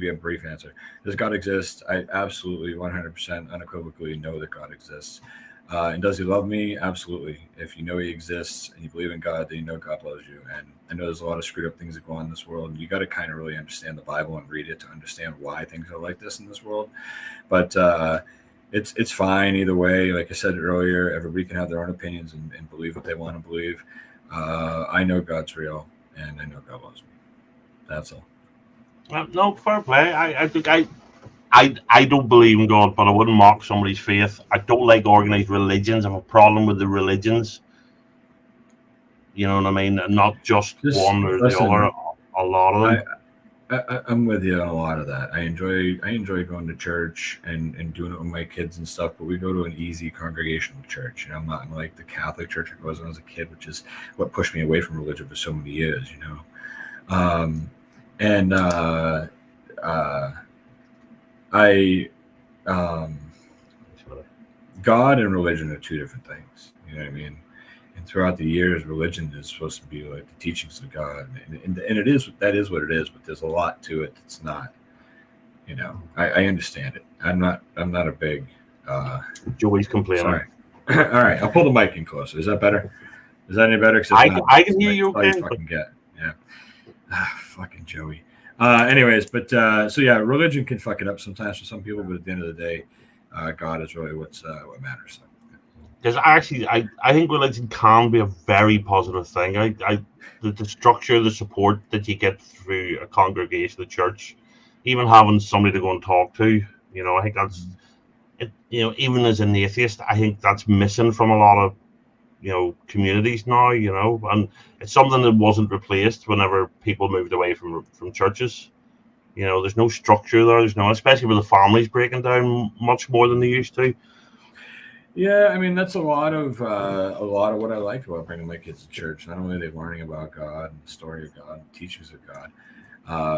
you a brief answer. Does God exist? I absolutely 100% unequivocally know that God exists. And does he love me? Absolutely. If you know he exists and you believe in God, then you know God loves you. And I know there's a lot of screwed up things that go on in this world. And you got to kind of really understand the Bible and read it to understand why things are like this in this world. But it's fine either way. Like I said earlier, everybody can have their own opinions and believe what they want to believe. I know God's real, and I know God loves me. That's all. No, fair play. I think I don't believe in God, but I wouldn't mock somebody's faith. I don't like organized religions. I have a problem with the religions. You know what I mean? And not just one or the other. A lot of them. I'm with you on a lot of that. I enjoy going to church and doing it with my kids and stuff, but we go to an easy congregational church. I'm not like the Catholic church I was when I was a kid, which is what pushed me away from religion for so many years, And I God and religion are two different things. You know what I mean? And throughout the years, religion is supposed to be like the teachings of God, and it is what it is. But there's a lot to it that's not. I understand it. I'm not a big. Joey's complaining. Sorry. All right, I'll pull the mic in closer. Is that better? Is that any better? I can hear you okay. Fucking get. Yeah. Fucking Joey. Anyways, but so yeah, religion can fuck it up sometimes for some people, but at the end of the day, God is really what matters. So. Because actually, I think religion can be a very positive thing. The structure, the support that you get through a congregation, the church, even having somebody to go and talk to, I think that's it. Even as an atheist, I think that's missing from a lot of communities now. And it's something that wasn't replaced whenever people moved away from churches. There's no structure there. There's no, especially with the families breaking down much more than they used to. Yeah, I mean that's a lot of what I like about bringing my kids to church. Not only are they learning about God and the story of God, and teachings of God,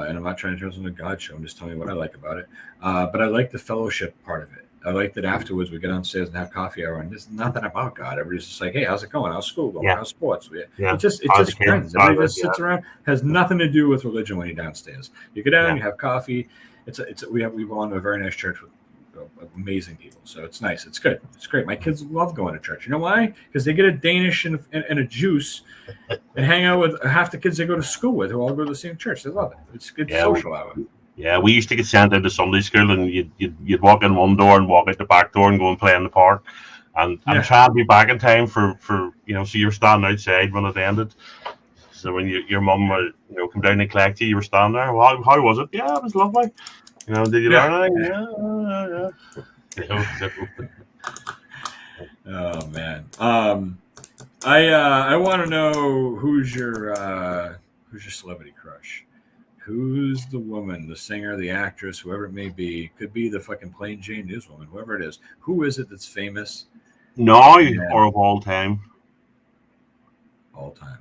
and I'm not trying to turn this into a God show. I'm just telling you what I like about it. But I like the fellowship part of it. I like that afterwards we get downstairs and have coffee hour, and there's nothing about God. Everybody's just like, "Hey, how's it going? How's school going? How's sports?" It's just friends. Everybody just sits around. Has nothing to do with religion when you're downstairs. You go down, you have coffee. We belong to a very nice church with amazing people, so it's nice. It's good. It's great. My kids love going to church. You know why? Because they get a Danish and a juice and hang out with half the kids they go to school with who all go to the same church. They love it. It's good social hour. Yeah, we used to get sent into Sunday school, and you'd walk in one door and walk out the back door and go and play in the park, and try and be back in time for so you're standing outside when it ended. So when your mum come down and collect you, you were standing there. Well, how was it? Yeah, it was lovely. Did you learn anything? Yeah. Oh man. I want to know who's your celebrity crush? Who's the woman, the singer, the actress, whoever it may be? Could be the fucking plain Jane newswoman, whoever it is. Who is it that's famous? Now or of all time? All time.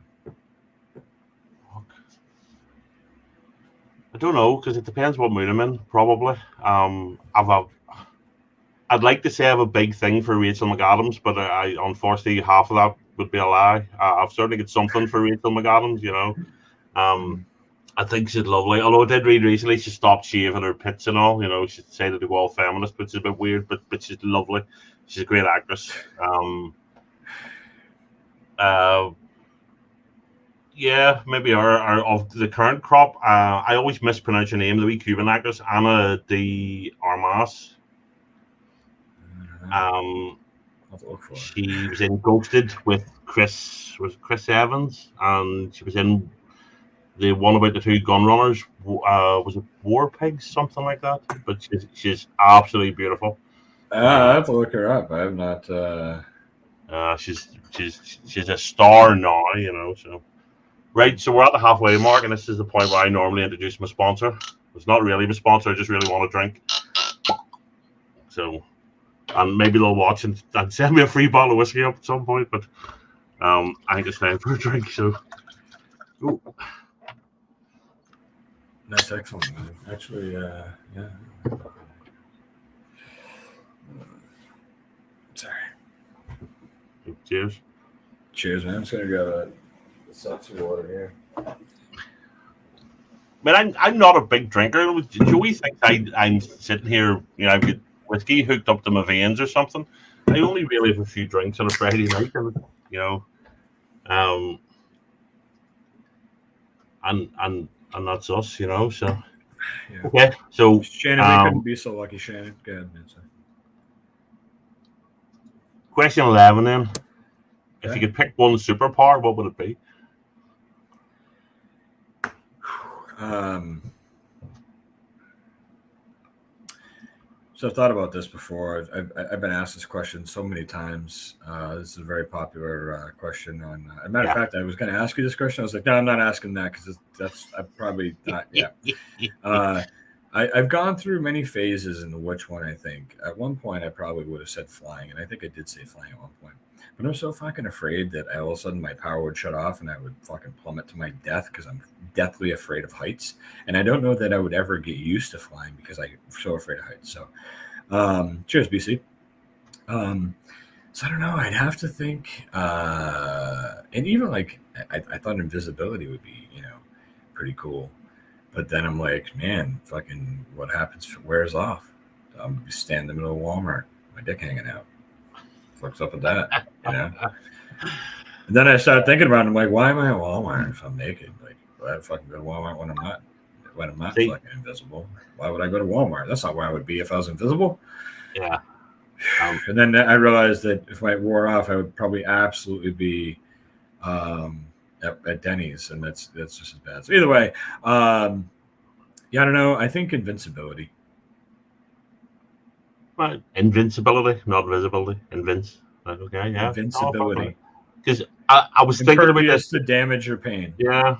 I don't know, because it depends what mood I'm in. Probably. I'd like to say I have a big thing for Rachel McAdams, but I unfortunately half of that would be a lie. I've certainly got something for Rachel McAdams. I think she's lovely. Although I did read recently she stopped shaving her pits and all. She decided to go all feminist, which is a bit weird, but she's lovely. She's a great actress. Yeah, maybe her of the current crop. I always mispronounce her name. The wee Cuban actress Ana de Armas. She was in Ghosted with Chris Evans, and she was in the one about the two gun runners. Was it War Pigs, something like that? But she's absolutely beautiful. I have to look her up. I have not. She's a star now, so. Right, so we're at the halfway mark, and this is the point where I normally introduce my sponsor. It's not really my sponsor, I just really want a drink. So, and maybe they'll watch and send me a free bottle of whiskey up at some point, but I think it's time for a drink, so. Ooh. That's excellent, man. Actually, yeah. Sorry. Cheers. Cheers, man. I'm just going to grab a seltzer water here. But I'm not a big drinker. Joey thinks I'm sitting here, I've got whiskey hooked up to my veins or something. I only really have a few drinks on a Friday night, and and that's us, so. Yeah. Okay, so Shannon, we couldn't be so lucky, Shannon. Go ahead, man. Question 11 then. If you could pick one superpower, what would it be? So I've thought about this before. I've been asked this question so many times. This is a very popular question. On as a matter of fact, I was going to ask you this question. I was like, no, I'm not asking that because I'm probably not yet. I've gone through many phases in which one I think. At one point, I probably would have said flying, and I think I did say flying at one point. But I'm so fucking afraid that all of a sudden my power would shut off and I would fucking plummet to my death because I'm deathly afraid of heights. And I don't know that I would ever get used to flying because I'm so afraid of heights. So, cheers, BC. So I don't know. I'd have to think. And even like, I thought invisibility would be, pretty cool. But then I'm like, man, fucking what happens if it wears off? I'm standing in the middle of Walmart, my dick hanging out. What's up with that? And then I started thinking about it. I'm like, why am I at Walmart if I'm naked? Like, why fucking go to Walmart when I'm not fucking invisible? Why would I go to Walmart? That's not where I would be if I was invisible. Yeah. And then I realized that if I wore off, I would probably absolutely be at Denny's, and that's just as bad. So either way, I don't know. I think invincibility. Right. Invincibility, not visibility. Okay, yeah. Invincibility. Because I was thinking about this. To damage or pain. Yeah.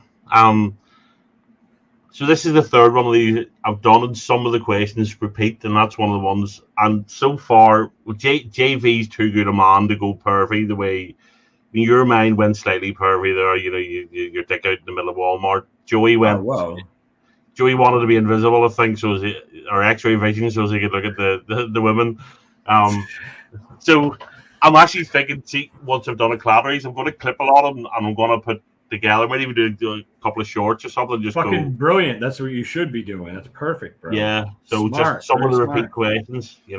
So this is the third one of these I've done, and some of the questions repeat, and that's one of the ones. And so far, JV's too good a man to go pervy the way. Your mind went slightly pervy there. Your dick out in the middle of Walmart. Joey went. Oh, wow. Joey wanted to be invisible, I think, or X-ray vision, so he could look at the women. So I'm actually thinking, once I've done a collaboration, I'm going to clip a lot of them, and I'm going to put together. Maybe even do a couple of shorts or something. Just fucking brilliant. That's what you should be doing. That's perfect, bro. Yeah. So smart, just some of the repeat questions, So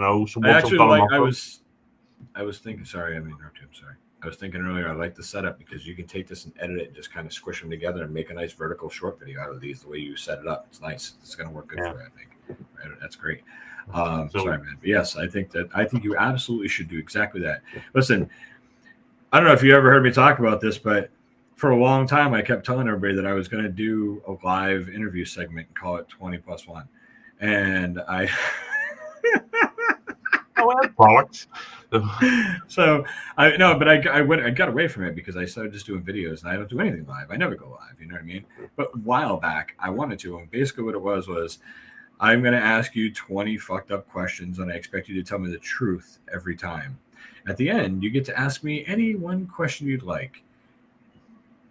I was thinking. Sorry, I mean, I'm sorry. I was thinking earlier, I like the setup because you can take this and edit it and just kind of squish them together and make a nice vertical short video out of these. The way you set it up, it's nice. It's going to work good for it, I think. That's great. Sorry, man. But yes, I think you absolutely should do exactly that. Listen, I don't know if you ever heard me talk about this, but for a long time, I kept telling everybody that I was going to do a live interview segment and call it 20+1. And I... products. So I got away from it because I started just doing videos and I don't do anything live. I never go live, you know what I mean? But a while back I wanted to, and basically what it was I'm going to ask you 20 fucked up questions and I expect you to tell me the truth every time. At the end, you get to ask me any one question you'd like.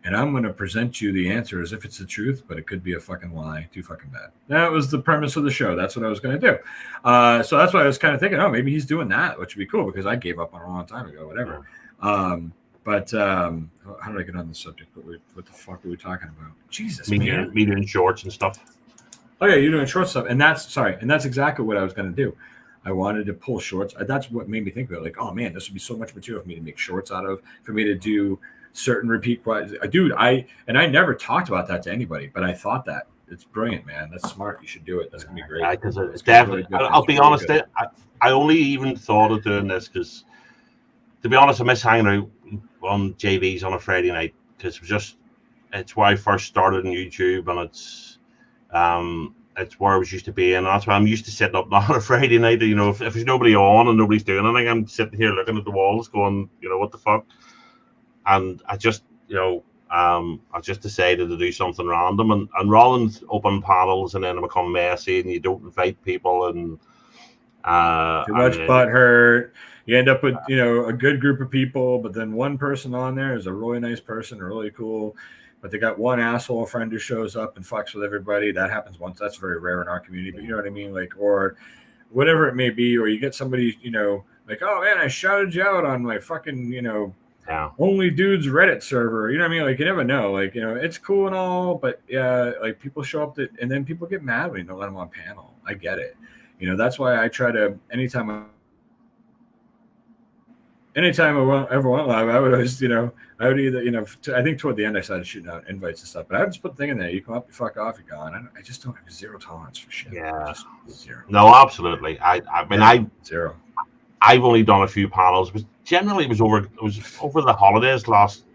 And I'm going to present you the answer as if it's the truth, but it could be a fucking lie. Too fucking bad. That was the premise of the show. That's what I was going to do. So that's why I was kind of thinking, oh, maybe he's doing that, which would be cool because I gave up on it a long time ago, whatever. But how did I get on the subject? What the fuck are we talking about? Jesus, man. Me doing shorts and stuff. Oh, yeah, you're doing short stuff. And that's exactly what I was going to do. I wanted to pull shorts. That's what made me think about it. Like, oh, man, this would be so much material for me to make shorts out of, for me to do certain repeat questions. Dude, I never talked about that to anybody, but I thought that. It's brilliant, man. That's smart. You should do it. That's going to be great. Yeah, because it's definitely, really I'll be honest, I only even thought of doing this because, to be honest, I miss hanging out on JV's on a Friday night because it's where I first started on YouTube, and it's where I was used to be, and that's why I'm used to sitting up now on a Friday night. If there's nobody on and nobody's doing anything, I'm sitting here looking at the walls going, what the fuck? And I just, I just decided to do something random, and rather than open panels and then it become messy and you don't invite people Too and much then butt hurt. You end up with a good group of people, but then one person on there is a really nice person, really cool, but they got one asshole friend who shows up and fucks with everybody. That happens once. That's very rare in our community, but you know what I mean, like, or whatever it may be, or you get somebody like, oh man, I shouted you out on my fucking yeah. only dudes Reddit server. You know what I mean? Like, you never know. Like, it's cool and all, but yeah, like people show up and then people get mad when you don't let them on panel. I get it. That's why I try to anytime I ever went live, I would always, I would either, I think toward the end I started shooting out invites and stuff, but I would just put the thing in there. You come up, you fuck off, you're gone. I just don't have zero tolerance for shit. Yeah. Just zero. No, absolutely. I mean, yeah, zero. I've only done a few panels, but generally it was over the holidays last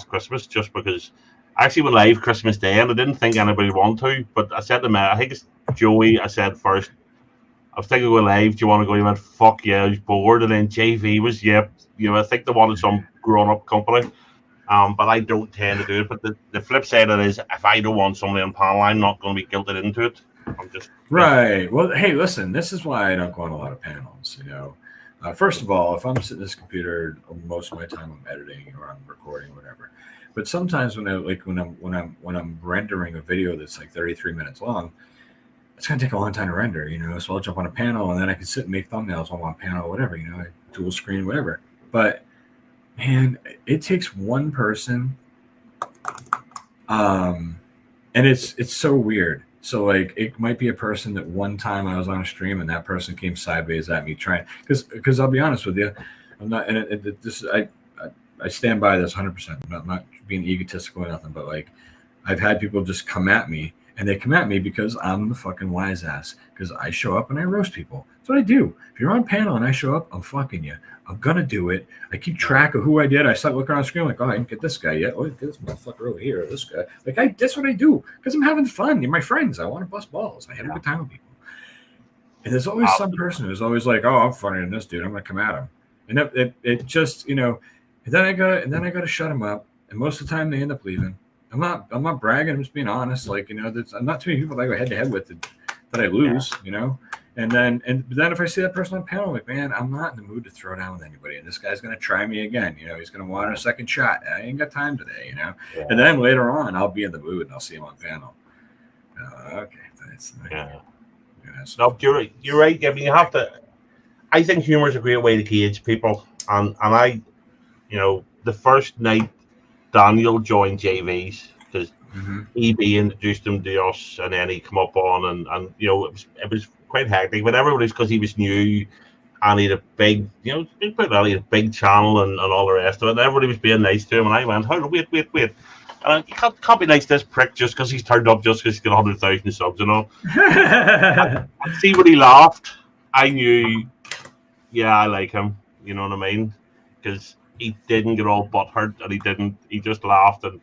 Christmas, just because I actually went live Christmas Day and I didn't think anybody would want to, but I said to me, I think it's Joey, I said first, I was thinking of going live, do you want to go? He went, fuck yeah, I was bored, and then JV was, yep, I think they wanted some grown up company. But I don't tend to do it. But the flip side of it is, if I don't want somebody on panel, I'm not going to be guilted into it. I'm just right. Well, hey, listen, this is why I don't go on a lot of panels. First of all, if I'm sitting at this computer, most of my time I'm editing or I'm recording or whatever. But sometimes when I'm rendering a video that's like 33 minutes long, it's gonna take a long time to render. So I'll jump on a panel and then I can sit and make thumbnails while I'm on panel, or whatever. Dual screen, whatever. But man, it takes one person, and it's so weird. So like, it might be a person that one time I was on a stream and that person came sideways at me trying, because I'll be honest with you, I'm not, and this I stand by this 100%. I'm not being egotistical or nothing, but like, I've had people just come at me, and they come at me because I'm the fucking wise ass, because I show up and I roast people. That's what I do. If you're on panel and I show up, I'm fucking you. I'm gonna do it. I keep track of who I did. I start looking on the screen like, oh, I didn't get this guy yet. Oh, get this motherfucker over here. Or this guy. Like, that's what I do because I'm having fun. You're my friends. I want to bust balls. I have a good time with people. And there's always some person who's always like, oh, I'm funnier than this dude. I'm gonna come at him. And it just, and then I gotta shut him up. And most of the time they end up leaving. I'm not bragging. I'm just being honest. Like, I'm not too many people that I go head to head with that I lose. And then if I see that person on panel, I'm like, man, I'm not in the mood to throw down with anybody. And this guy's gonna try me again. He's gonna want a second shot. I ain't got time today. Yeah. And then later on, I'll be in the mood and I'll see him on panel. Okay, that's yeah. No, you're right. I mean, you have to. I think humor is a great way to gauge people, and I, the first night Daniel joined JV's because EB introduced him to us, and then he come up on, and it was quite hectic. But everybody's because he was new, and he had a big, he had a big channel and all the rest of it. And everybody was being nice to him, and I went, "Hold on, wait." And you can't be nice to this prick just because he's turned up, just because he's got 100,000 subs, I see when he laughed, I knew, yeah, I like him. You know what I mean? Because he didn't get all butthurt, and he just laughed. And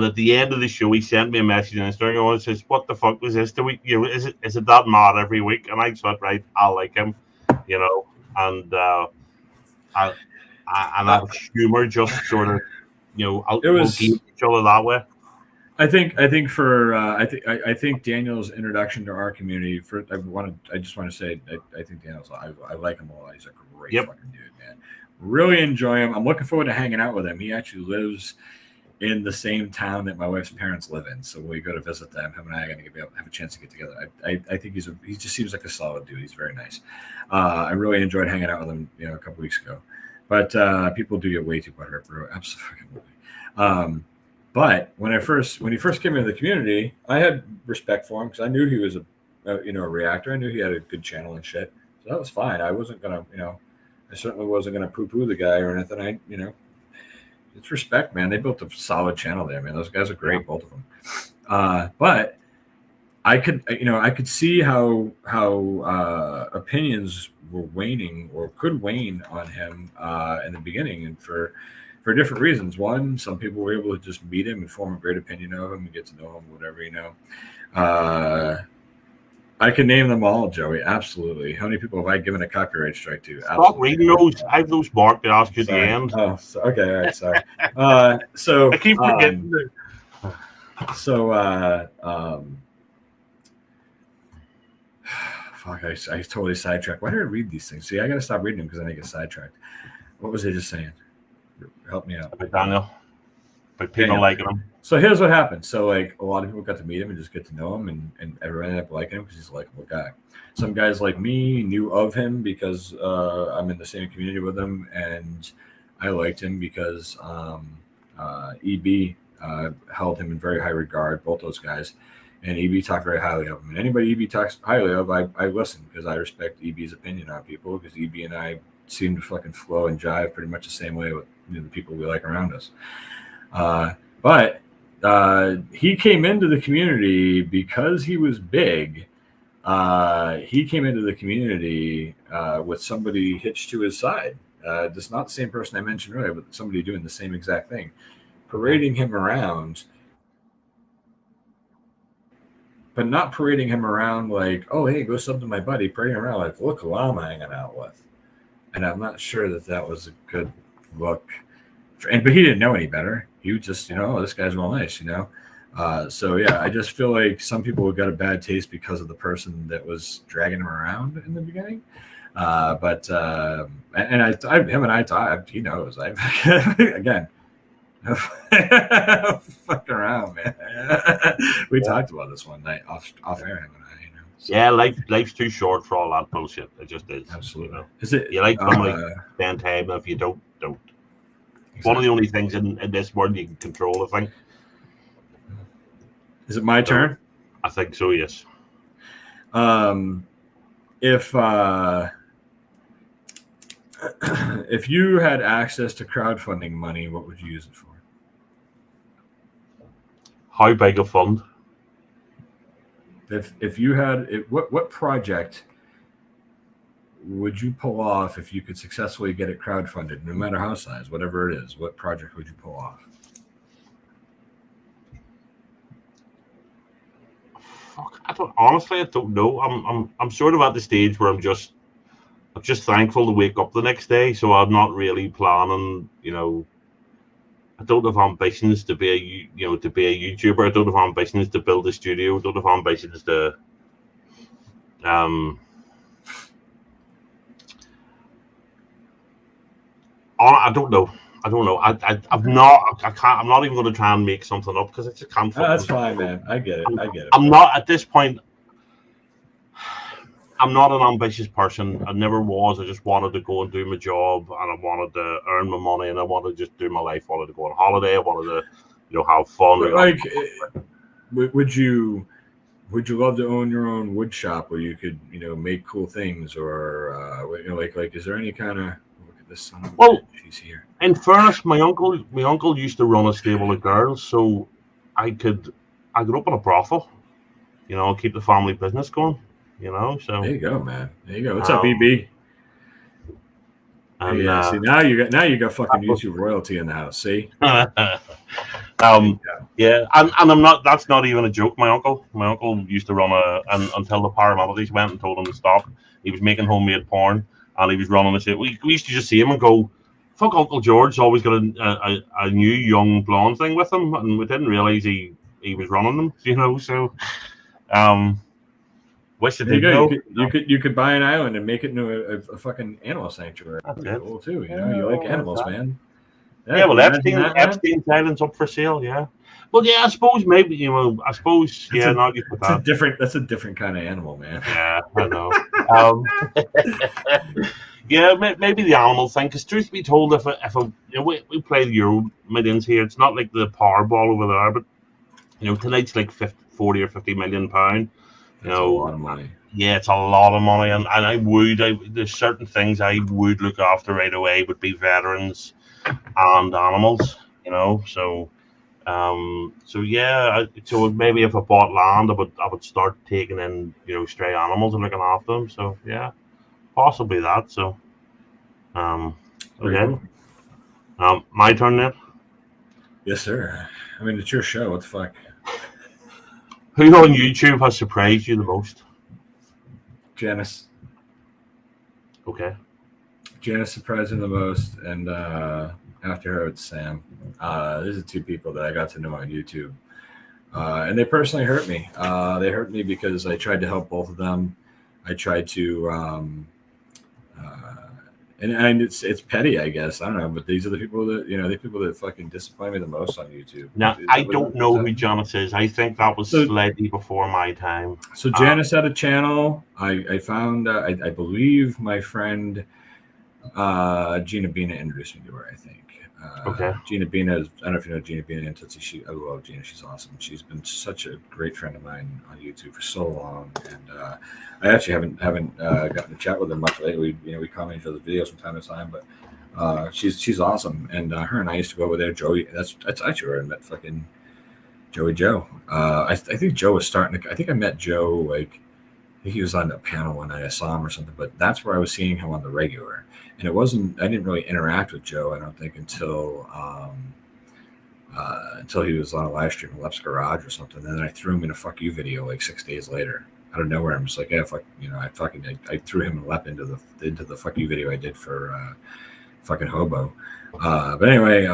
at the end of the show, he sent me a message on Instagram and says, "What the fuck was this? Is it that mad every week?" And I thought, right, I like him, and that humor just sort of, we'll keep each other that way. I think I think Daniel's introduction to our community. I just want to say I think Daniel's. I like him a lot. He's a great fucking dude, man. Really enjoy him. I'm looking forward to hanging out with him. He actually lives in the same town that my wife's parents live in, so when we go to visit them, him and I are going to have a chance to get together. I think he just seems like a solid dude. He's very nice. I really enjoyed hanging out with him, a couple weeks ago. But people do get way too butthurt, bro. Absolutely. But when he first came into the community, I had respect for him because I knew he was a reactor. I knew he had a good channel and shit, so that was fine. I wasn't gonna, I certainly wasn't gonna poo-poo the guy or anything. It's respect, man. They built a solid channel there, man. Those guys are great, both of them. But I could see how opinions were waning or could wane on him in the beginning, and for different reasons. One, some people were able to just meet him and form a great opinion of him and get to know him, whatever, I can name them all, Joey. Absolutely. How many people have I given a copyright strike to? Stop Absolutely. reading those. I have those marked to ask you at the Sorry. end. Oh, okay. All right. Sorry. So I keep forgetting. Fuck, I totally sidetracked. Why did I read these things? See, I got to stop reading them because I get sidetracked. What was I just saying? Help me out. About Daniel. But people liking him. So here's what happened. So like a lot of people got to meet him and just get to know him, and everyone ended up liking him because he's a likable guy. Some guys like me knew of him because I'm in the same community with him, and I liked him because EB held him in very high regard, both those guys. And EB talked very highly of him. And anybody EB talks highly of, I listen because I respect EB's opinion on people because EB and I seem to fucking flow and jive pretty much the same way with the people we like around us. But he came into the community because he was big. He came into the community with somebody hitched to his side. Just not the same person I mentioned earlier, but somebody doing the same exact thing, parading him around. But not parading him around like, oh, hey, go sub to my buddy. Parading around like, look who I'm hanging out with. And I'm not sure that was a good look. But he didn't know any better. He was just, oh, this guy's real nice, So, yeah, I just feel like some people got a bad taste because of the person that was dragging him around in the beginning. Him and I talked, he knows. Again, fuck around, man. We talked about this one night off air, him and I. So. Yeah, life's too short for all that bullshit. It just is. Absolutely. Is it? You like family, spend time. If you don't. Exactly. One of the only things in this world you can control, I think. Is it my turn? I think so. Yes. If you had access to crowdfunding money, what would you use it for? How big a fund? If you had what project would you pull off if you could successfully get it crowdfunded, no matter how size, whatever it is? What project would you pull off? Fuck, I don't know. I'm sort of at the stage where I'm just thankful to wake up the next day. So I'm not really planning, I don't have ambitions to be a YouTuber. I don't have ambitions to build a studio. I don't have ambitions to I don't know. I'm not even going to try and make something up because I just can't. That's fine, man. I get it. I'm not at this point. I'm not an ambitious person. I never was. I just wanted to go and do my job, and I wanted to earn my money, and I wanted to just do my life. I wanted to go on holiday. I wanted to, have fun. Like, would you love to own your own wood shop where you could, make cool things, or like, is there any kind of look at this son of a bitch, she's here. In fairness, my uncle used to run a stable of girls, so I could open a brothel, keep the family business going. So there you go, man. There you go. What's up, EB? And see, now you got fucking YouTube royalty in the house. See? Yeah, and I'm not. That's not even a joke. My uncle used to run until the paramedics went and told him to stop. He was making homemade porn, and he was running the shit. We used to just see him and go, "Fuck, Uncle George always got a new young blonde thing with him," and we didn't realize he was running them. So, wish you did know. You could buy an island and make it into a fucking animal sanctuary. That's pretty cool too. You like animals, man. Yeah, well, Epstein's Island's up for sale. Yeah. Well, yeah, I suppose maybe That's a different kind of animal, man. Yeah, I know. Yeah, maybe the animal thing. Because truth be told, if we play the Euro Millions here, it's not like the Powerball over there, but tonight's like 40 or 50 million £50 That's a lot of money. Yeah, it's a lot of money, and there's certain things I would look after right away would be veterans and animals, So yeah, so maybe if I bought land, I would start taking in stray animals and looking after them. So yeah, possibly that. So okay, my turn then. Yes, sir. I mean, it's your show. What the fuck? Who on YouTube has surprised you the most? Janice. Okay. Janice surprised me the most, and after her, it's Sam. These are two people that I got to know on YouTube, and they personally hurt me. They hurt me because I tried to help both of them. I tried to, and it's petty, I guess. I don't know, but these are the people that the people that fucking disappoint me the most on YouTube. Now, Is I that don't was know that? who Janice is. I think that was So slightly before my time. So Janice had a channel. I found I believe my friend Gina Bina introduced me to her. I think Okay. Gina Bina is, I don't know if you know Gina Bina and Tootsie. I love Gina. She's awesome. She's been such a great friend of mine on YouTube for so long, and I actually haven't gotten to chat with her much lately. We comment each other's videos from time to time, but she's awesome. And her and I used to go over there. Joey, that's actually where I met fucking Joey Joe. I think Joe was starting to. I think I met Joe like I think he was on a panel one night. I saw him or something, but that's where I was seeing him on the regular. And it wasn't. I didn't really interact with Joe. I don't think until he was on a live stream in Left's Garage or something. And then I threw him in a "fuck you" video like 6 days later. Out of nowhere, I'm just like, yeah, fuck. I threw him and Lep into the "fuck you" video I did for fucking Hobo. But anyway.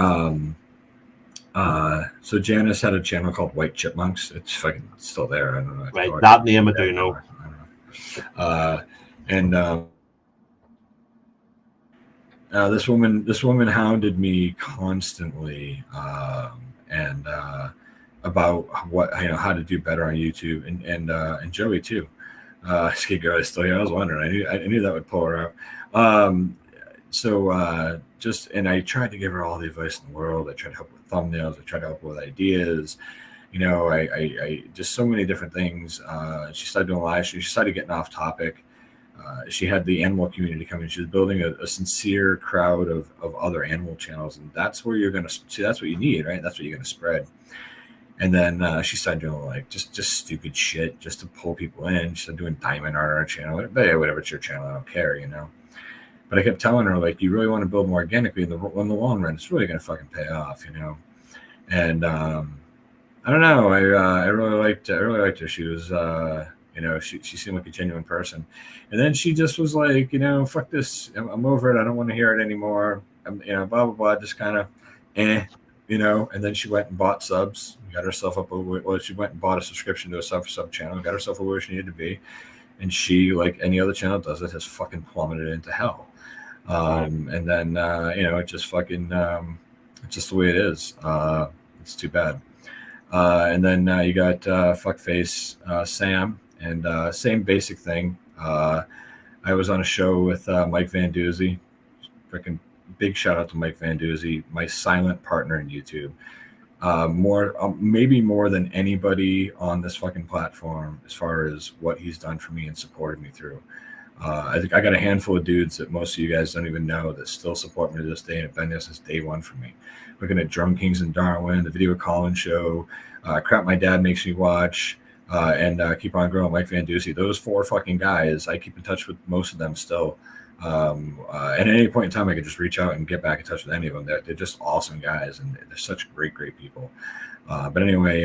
So Janice had a channel called White Chipmunks. It's fucking still there. I don't know. Right. That name I do know. And this woman hounded me constantly, and about how to do better on YouTube, and Joey too. Ski girl is still here. I was wondering. I knew that would pull her out. And I tried to give her all the advice in the world. I tried to help with thumbnails. I tried to help with ideas. I just so many different things. She started doing live streams. She started getting off topic. She had the animal community coming. She was building a sincere crowd of other animal channels, and that's where you're going to see. That's what you need, right? That's what you're going to spread. And then she started doing like just stupid shit just to pull people in. She started doing diamond art on her channel. But yeah, whatever, it's your channel. I don't care, But I kept telling her, like, you really want to build more organically in the long run. It's really going to fucking pay off, And I don't know. I really liked her. She was, she seemed like a genuine person. And then she just was like, fuck this. I'm over it. I don't want to hear it anymore. Blah blah blah. Just kind of, And then she went and bought subs. Got herself up. Well, she went and bought a subscription to a sub channel. Got herself where she needed to be. And she, like any other channel does it, has fucking plummeted into hell. And then it just fucking it's just the way it is. It's too bad. And then you got fuckface Sam, and same basic thing. I was on a show with Mike Van Doozy. Freaking big shout out to Mike Van Doozy, my silent partner in YouTube. Maybe more than anybody on this fucking platform as far as what he's done for me and supported me through. I think I got a handful of dudes that most of you guys don't even know that still support me to this day, and have been there since day one for me. Looking at Drum Kings in Darwin, the Video Collins Show, Crap My Dad Makes Me Watch, and Keep On Growing, Mike Van Doozy. Those 4 fucking guys, I keep in touch with most of them still. At any point in time, I could just reach out and get back in touch with any of them. They're just awesome guys, and they're such great people. But anyway,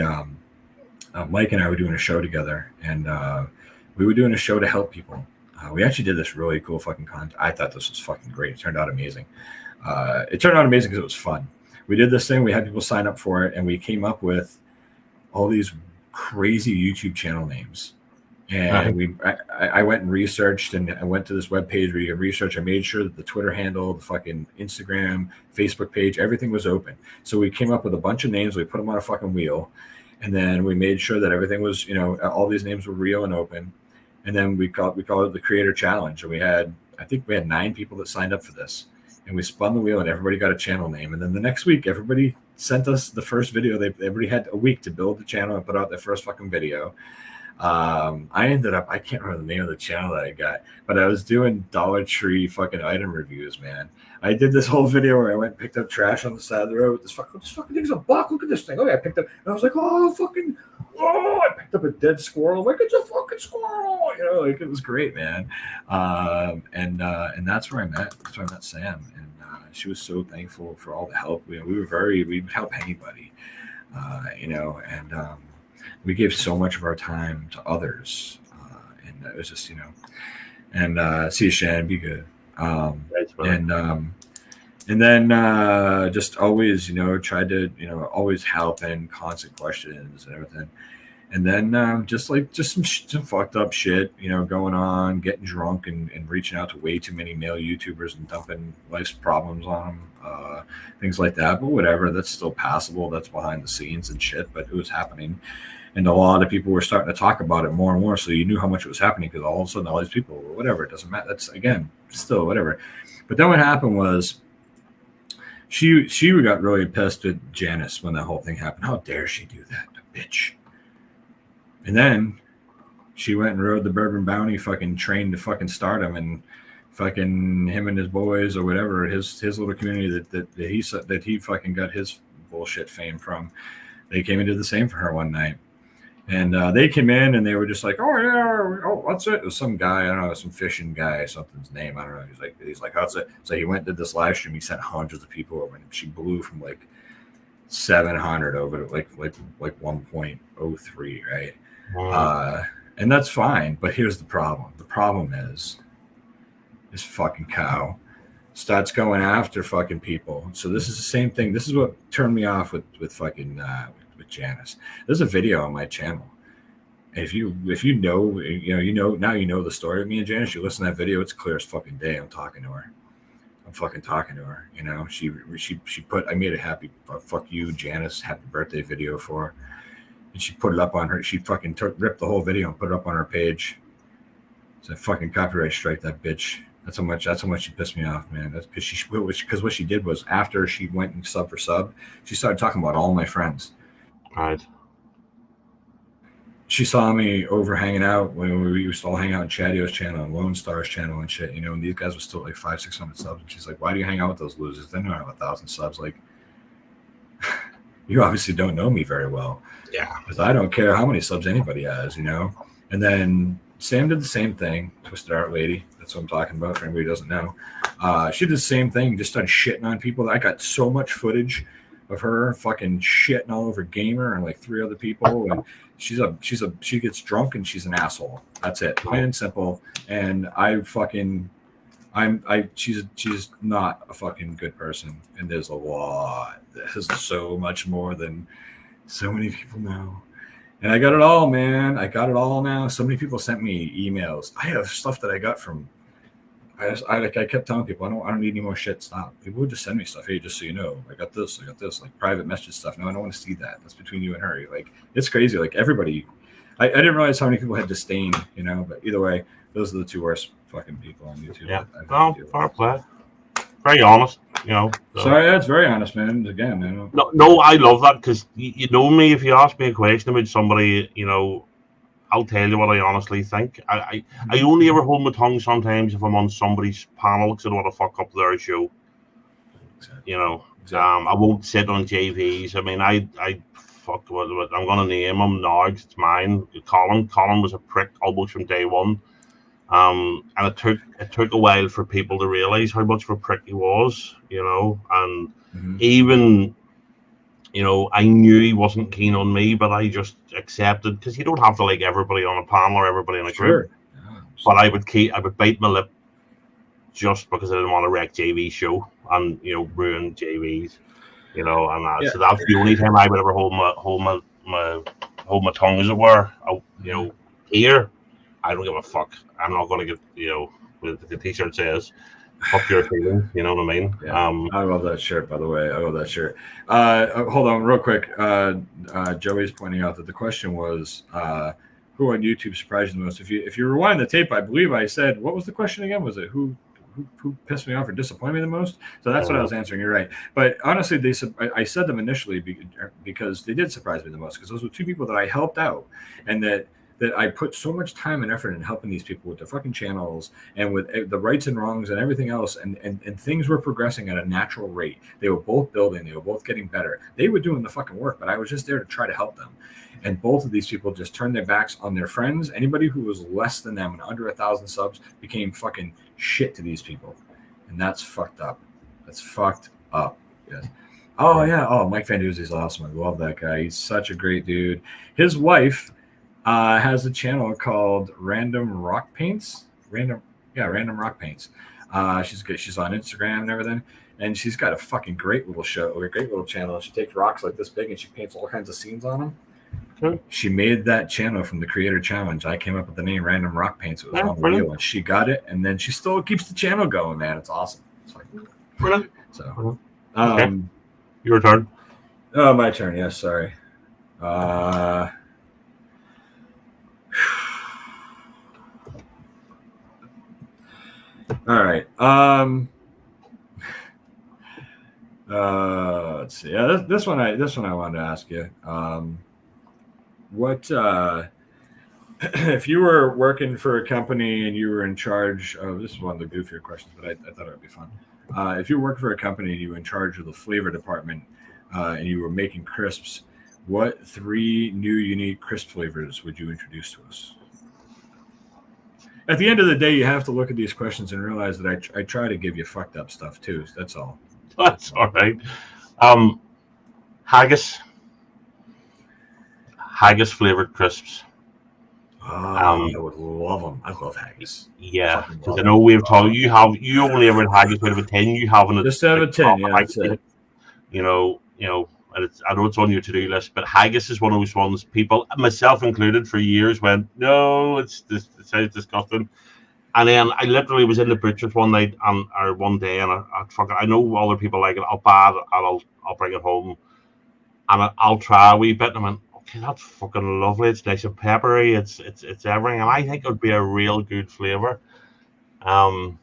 Mike and I were doing a show together, and we were doing a show to help people. We actually did this really cool fucking content. I thought this was fucking great. It turned out amazing. It turned out amazing because it was fun. We did this thing. We had people sign up for it, and we came up with all these crazy YouTube channel names. And I went and researched, and I went to this webpage where you can research. I made sure that the Twitter handle, the fucking Instagram, Facebook page, everything was open. So we came up with a bunch of names. We put them on a fucking wheel, and then we made sure that everything was, all these names were real and open. And then we called it the Creator Challenge. And I think we had 9 people that signed up for this. And we spun the wheel, and everybody got a channel name. And then the next week, everybody sent us the first video. Everybody had a week to build the channel and put out their first fucking video. I ended up, I can't remember the name of the channel that I got, but I was doing Dollar Tree fucking item reviews, man. I did this whole video where I went and picked up trash on the side of the road. This fucking thing's a buck. Look at this thing. Okay, I picked up, and I was like, I picked up a dead squirrel. I'm like, it's a fucking squirrel. It was great, man. And that's where I met. That's where I met Sam, and she was so thankful for all the help. We would help anybody, and we gave so much of our time to others, and It was just, and see you, Shannon, be good. And then just always, tried to, always help and constant questions and everything. And then just some fucked up shit, going on, getting drunk and reaching out to way too many male YouTubers and dumping life's problems on them, things like that. But whatever, that's still passable. That's behind the scenes and shit, but it was happening. And a lot of people were starting to talk about it more and more. So you knew how much it was happening because all of a sudden all these people, whatever, it doesn't matter. That's, again, still whatever. But then what happened was she got really pissed at Janice when that whole thing happened. How dare she do that, bitch? And then she went and rode the Bourbon Bounty fucking train to fucking stardom, and fucking him and his boys or whatever, his little community that he fucking got his bullshit fame from. They came and did the same for her one night. And they came in and they were just like, oh yeah, oh what's it? It was some guy, I don't know, some fishing guy, something's name, I don't know. He's like, how's it? So he went and did this live stream. He sent hundreds of people over, and she blew from like 700 over to like 1.03, right? Wow. And that's fine, but here's the problem. The problem is this fucking cow starts going after fucking people. So this is the same thing. This is what turned me off with fucking with Janice. There's a video on my channel. And if you know now you know the story of me and Janice. You listen to that video, it's clear as fucking day. I'm talking to her. She put, I made a happy fuck you Janice happy birthday video for her. And she put it up on her. She fucking ripped the whole video and put it up on her page. So fucking copyright strike that bitch. That's how much she pissed me off, man. That's because what she did was after she went and sub for sub, she started talking about all my friends. Right. She saw me over hanging out when we used to all hang out on Chadio's channel and Lone Star's channel and shit, and these guys were still like 500-600 subs. And she's like, "Why do you hang out with those losers? They don't have 1,000 subs." Like, you obviously don't know me very well. Yeah. Because I don't care how many subs anybody has, And then Sam did the same thing. Twisted Art Lady. That's what I'm talking about for anybody who doesn't know. She did the same thing. Just started shitting on people. I got so much footage of her fucking shitting all over Gamer and like 3 other people. And she gets drunk and she's an asshole. That's it. Plain and simple. And she's not a fucking good person. And there's so much more than so many people know. And I got it all, man. I got it all now. So many people sent me emails. I have stuff that I got from. I kept telling people, I don't need any more shit. Stop. People would just send me stuff. Hey, just so you know, I got this, like private message stuff. No, I don't want to see that. That's between you and her. Like, it's crazy. Like everybody, I didn't realize how many people had disdain. But either way, those are the 2 worst fucking people on YouTube. Yeah. Fair play. Very honest. So. Sorry, that's very honest, man. Again, man. No, I love that because you know me. If you ask me a question about somebody, I'll tell you what I honestly think. I only ever hold my tongue sometimes if I'm on somebody's panel because I don't want to fuck up their show. Exactly. I won't sit on JVs. I mean, I fuck with. I'm gonna name him Nards. It's mine. Colin was a prick almost from day one. And it took a while for people to realize how much of a prick he was, and even, I knew he wasn't keen on me, but I just accepted because you don't have to like everybody on a panel or everybody in a group. Yeah, but I would bite my lip just because I didn't want to wreck JV's show and ruin JV's, So that's the only time I would ever hold my tongue, as it were. Here. I don't give a fuck. I'm not going to get, what the t-shirt says, fuck your feelings, you know what I mean? Yeah. I love that shirt, by the way. I love that shirt. Hold on real quick. Joey's pointing out that the question was, who on YouTube surprised you the most? If you rewind the tape, I believe I said, what was the question again? Was it who pissed me off or disappointed me the most? So that's what I was answering. You're right. But honestly, I said them initially because they did surprise me the most because those were 2 people that I helped out and that I put so much time and effort in helping these people with their fucking channels and with the rights and wrongs and everything else. And things were progressing at a natural rate. They were both building. They were both getting better. They were doing the fucking work, but I was just there to try to help them. And both of these people just turned their backs on their friends. Anybody who was less than them and under 1,000 subs became fucking shit to these people. And that's fucked up. That's fucked up. Yes. Oh, yeah. Oh, Mike Van Duzzi's awesome. I love that guy. He's such a great dude. His wife has a channel called Random Rock Paints. Random Rock Paints. She's good. She's on Instagram and everything, and she's got a fucking great little show, a great little channel. She takes rocks like this big and she paints all kinds of scenes on them. Okay. She made that channel from the Creator Challenge. I came up with the name Random Rock Paints. It was on the brilliant. wheel, and she got it, and then she still keeps the channel going. Man, it's awesome. It's like, Brilliant. so, Okay. Your turn. Oh, my turn. Yes, sorry. All right. Let's see. Yeah, this one I wanted to ask you. What if you were working for a company and you were in charge of, this is one of the goofier questions, but I thought it would be fun. If you work for a company and you were in charge of the flavor department and you were making crisps, what 3 new unique crisp flavors would you introduce to us? At the end of the day, you have to look at these questions and realize that I try to give you fucked up stuff too. That's all. That's all right. Haggis flavored crisps. I would love them. I love haggis. Yeah, because I know we've told you only ever had haggis out of a tin. You haven't just have a tin. Yeah, that's it. You know, and I know it's on your to-do list, but haggis is one of those ones people, myself included, for years went, no, it sounds disgusting. And then I literally was in the butcher's one night or one day, and I know other people like it. I'll buy it, and I'll bring it home, and I'll try a wee bit. And I went, okay, that's fucking lovely. It's nice and peppery. It's everything, and I think it would be a real good flavor. Oh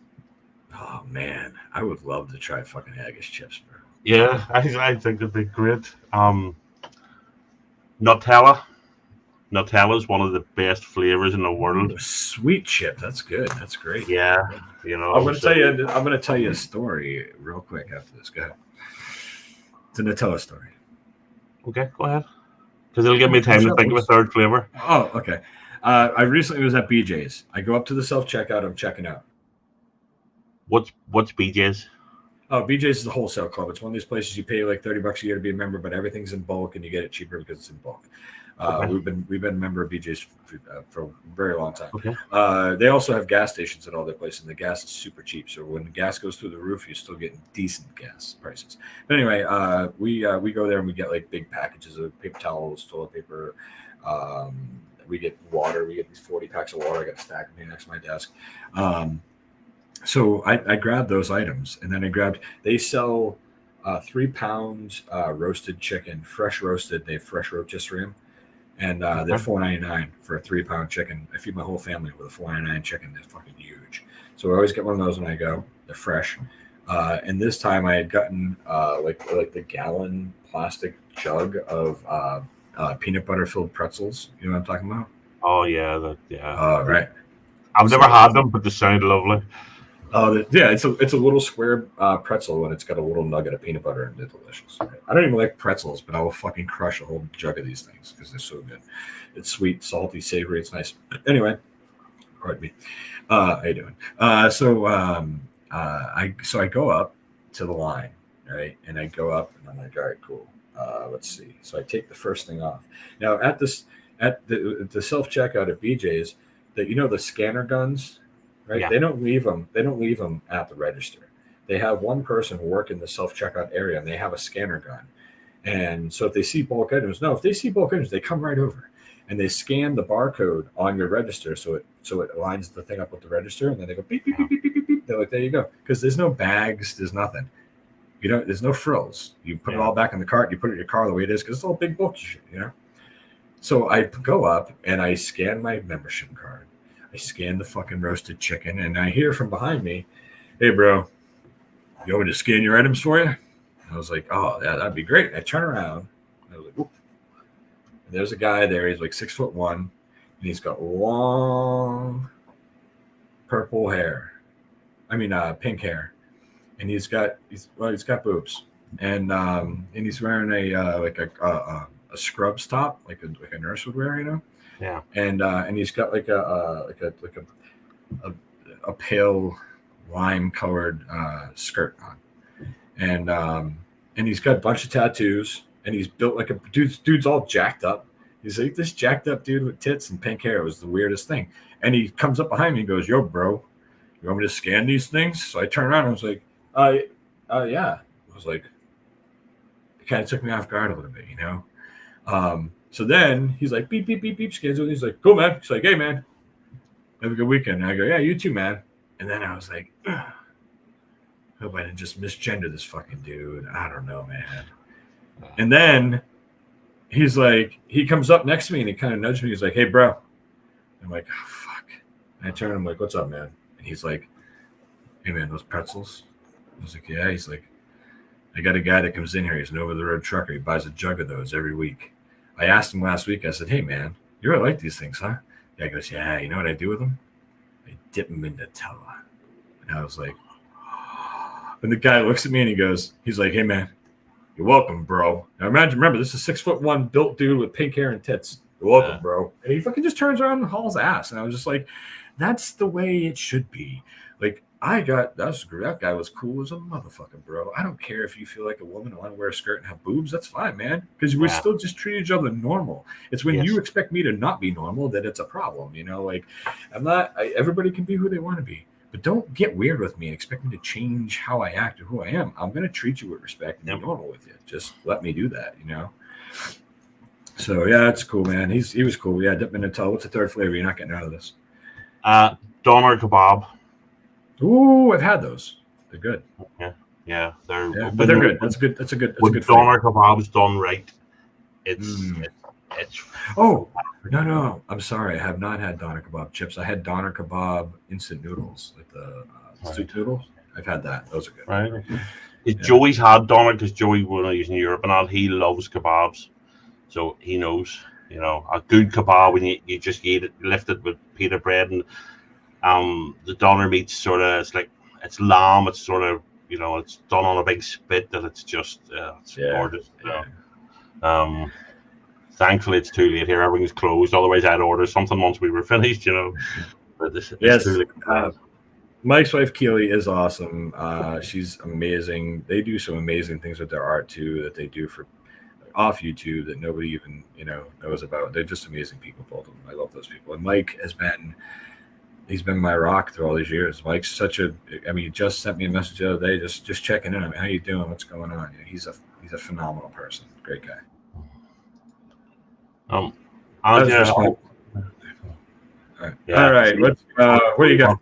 man, I would love to try fucking haggis chips, bro. Yeah, I think it'd be great. Nutella is one of the best flavors in the world. Sweet chip, that's good. That's great. Yeah, I'm going to tell you a story real quick after this. Go ahead. It's a Nutella story. Okay, go ahead. Because it'll give me time to think of a third flavor. Oh, okay. I recently was at BJ's. I go up to the self-checkout. I'm checking out. What's BJ's? Oh, BJ's is a wholesale club. It's one of these places you pay like $30 a year to be a member, but everything's in bulk and you get it cheaper because it's in bulk. Okay. We've been a member of BJ's for a very long time. Okay. They also have gas stations at all their places, and the gas is super cheap. So when the gas goes through the roof, you're still getting decent gas prices. But anyway, we go there and we get like big packages of paper towels, toilet paper. We get water. We get these 40 packs of water. I got a stack of them next to my desk. So I grabbed those items, and then they sell 3 pounds roasted chicken, fresh roasted. They have fresh rotisserie them. And they're $4.99 for a 3 pound chicken. I feed my whole family with a $4.99 chicken. They're fucking huge. So I always get one of those when I go. They're fresh. And this time I had gotten like the gallon plastic jug of peanut butter filled pretzels. You know what I'm talking about? Oh yeah, yeah. Right. I've never had them, but they sound lovely. Yeah, it's a little square pretzel, and it's got a little nugget of peanut butter, and they're delicious. I don't even like pretzels, but I will fucking crush a whole jug of these things because they're so good. It's sweet, salty, savory. It's nice. Anyway, pardon me. How you doing? So I go up to the line, right, and I go up, and I'm like, all right, cool. Let's see. So I take the first thing off. Now at the self checkout at BJ's, the scanner guns. Right? Yeah. They don't leave them at the register. They have one person working the self-checkout area, and they have a scanner gun. And so if they see bulk items, they come right over and they scan the barcode on your register, so it lines the thing up with the register, and then they go beep beep beep beep beep beep. They're like, there you go, because there's no bags, there's nothing. There's no frills. You put it all back in the cart. You put it in your car the way it is, because it's all big bulky shit. So I go up and I scan my membership card. I scan the fucking roasted chicken, and I hear from behind me, hey, bro, you want me to scan your items for you? And I was like, oh, yeah, that'd be great. I turn around, and I was like, whoop. And there's a guy there. He's like 6'1", and he's got long purple hair. Pink hair. And he's got boobs. And he's wearing a scrubs top, like a nurse would wear, Yeah, and he's got like a pale lime colored skirt on, and he's got a bunch of tattoos, and he's built like a dude's all jacked up, He's like, this jacked up dude with tits and pink hair was the weirdest thing. And he comes up behind me and goes, yo, bro, you want me to scan these things? So I turned around and I was like, yeah. I was like, it kind of took me off guard a little bit, you know? So then he's like, beep, beep, beep, beep, scans it. He's like, cool, man. He's like, hey, man, have a good weekend. And I go, yeah, you too, man. And then I was like, hope I didn't just misgender this fucking dude. I don't know, man. And then he's like, he comes up next to me and he kind of nudged me. He's like, hey, bro. I'm like, oh, fuck. And I turn him like, what's up, man? And he's like, hey, man, those pretzels? I was like, yeah. He's like, I got a guy that comes in here. He's an over-the-road trucker. He buys a jug of those every week. I asked him last week. I said, hey, man, you really like these things, huh? The guy goes, yeah. You know what I do with them? I dip them in Nutella. And I was like, and the guy looks at me and he goes, he's like, hey, man, you're welcome, bro. Now remember, this is 6'1" built dude with pink hair and tits. You're welcome, bro. And he fucking just turns around and hauls ass. And I was just like, that's the way it should be. Like, that guy was cool as a motherfucker, bro. I don't care if you feel like a woman and want to wear a skirt and have boobs. That's fine, man. Because we still just treat each other normal. It's when you expect me to not be normal that it's a problem. You know, like everybody can be who they want to be. But don't get weird with me and expect me to change how I act or who I am. I'm going to treat you with respect and be normal with you. Just let me do that, you know? So, yeah, that's cool, man. He was cool. Yeah, dip in Nutella. What's the third flavor? You're not getting out of this. Doner kebab. Ooh, I've had those. They're good. Yeah, they're good. That's good. That's a good doner kebab is done right. It's Oh, no. I'm sorry. I have not had doner kebab chips. I had doner kebab instant noodles, like the soup noodles. I've had that. Those are good. Right. Joey's had doner because Joey, when he's in Europe and all, he loves kebabs. So he knows, you know, a good kebab when you just eat it, lift it with pita bread, and the doner meat's sort of, it's lamb. It's sort of, you know, it's done on a big spit that it's just it's gorgeous. Yeah. Thankfully, it's too late here. Everything's closed. Otherwise, I'd order something once we were finished, you know. But it's too late. Mike's wife Keely is awesome. She's amazing. They do some amazing things with their art too that they do for off YouTube that nobody even knows about. They're just amazing people, both of them. I love those people. And Mike he's been my rock through all these years. Mike's he just sent me a message the other day, just checking in. I mean, how you doing? What's going on? He's a phenomenal person. Great guy. All right. What do you got?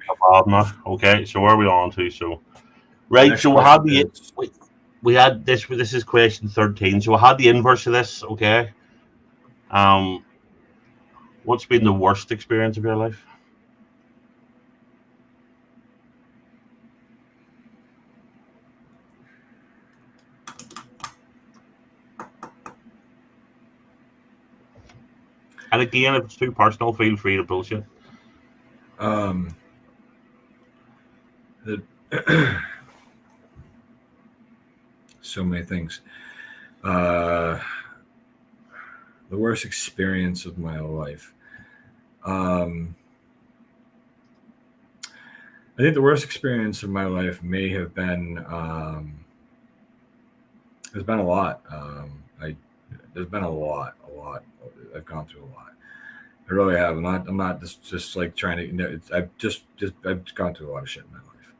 Okay, so where are we on to? So, right. So we had this. This is question 13. So we had the inverse of this. Okay. What's been the worst experience of your life? And again, if it's too personal, feel free to bullshit. So many things. The worst experience of my life. I think the worst experience of my life may have been. There's been a lot. There's been a lot. I've gone through a lot. I really have. I'm not just like trying to. I've gone through a lot of shit in my life,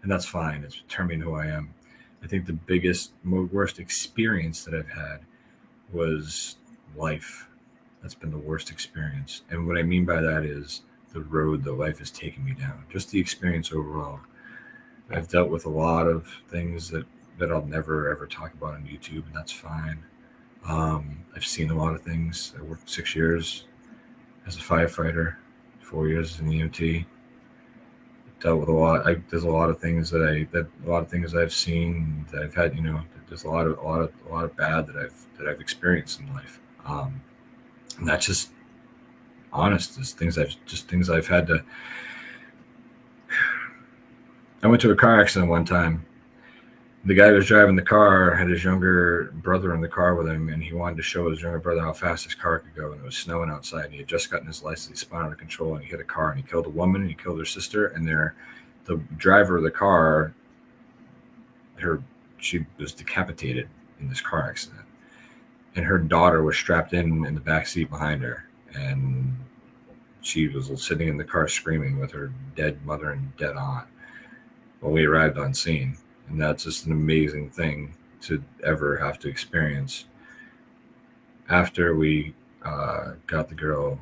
and that's fine. It's determining who I am. I think the biggest, worst experience that I've had was life. That's been the worst experience, and what I mean by that is the road that life has taken me down. Just the experience overall. I've dealt with a lot of things that I'll never ever talk about on YouTube, and that's fine. I've seen a lot of things. I worked 6 years as a firefighter, 4 years as an EMT. Dealt with a lot. There's a lot of things that I've seen that I've had. There's a lot of bad that I've experienced in life. And that's just honest. There's things I've had to. I went to a car accident one time. The guy who was driving the car had his younger brother in the car with him, and he wanted to show his younger brother how fast his car could go. And it was snowing outside, and he had just gotten his license. He spun out of control, and he hit a car, and he killed a woman, and he killed her sister. And the driver of the car, she was decapitated in this car accident. and her daughter was strapped in the back seat behind her, and she was sitting in the car screaming with her dead mother and dead aunt when we arrived on scene. And that's just an amazing thing to ever have to experience. After we got the girl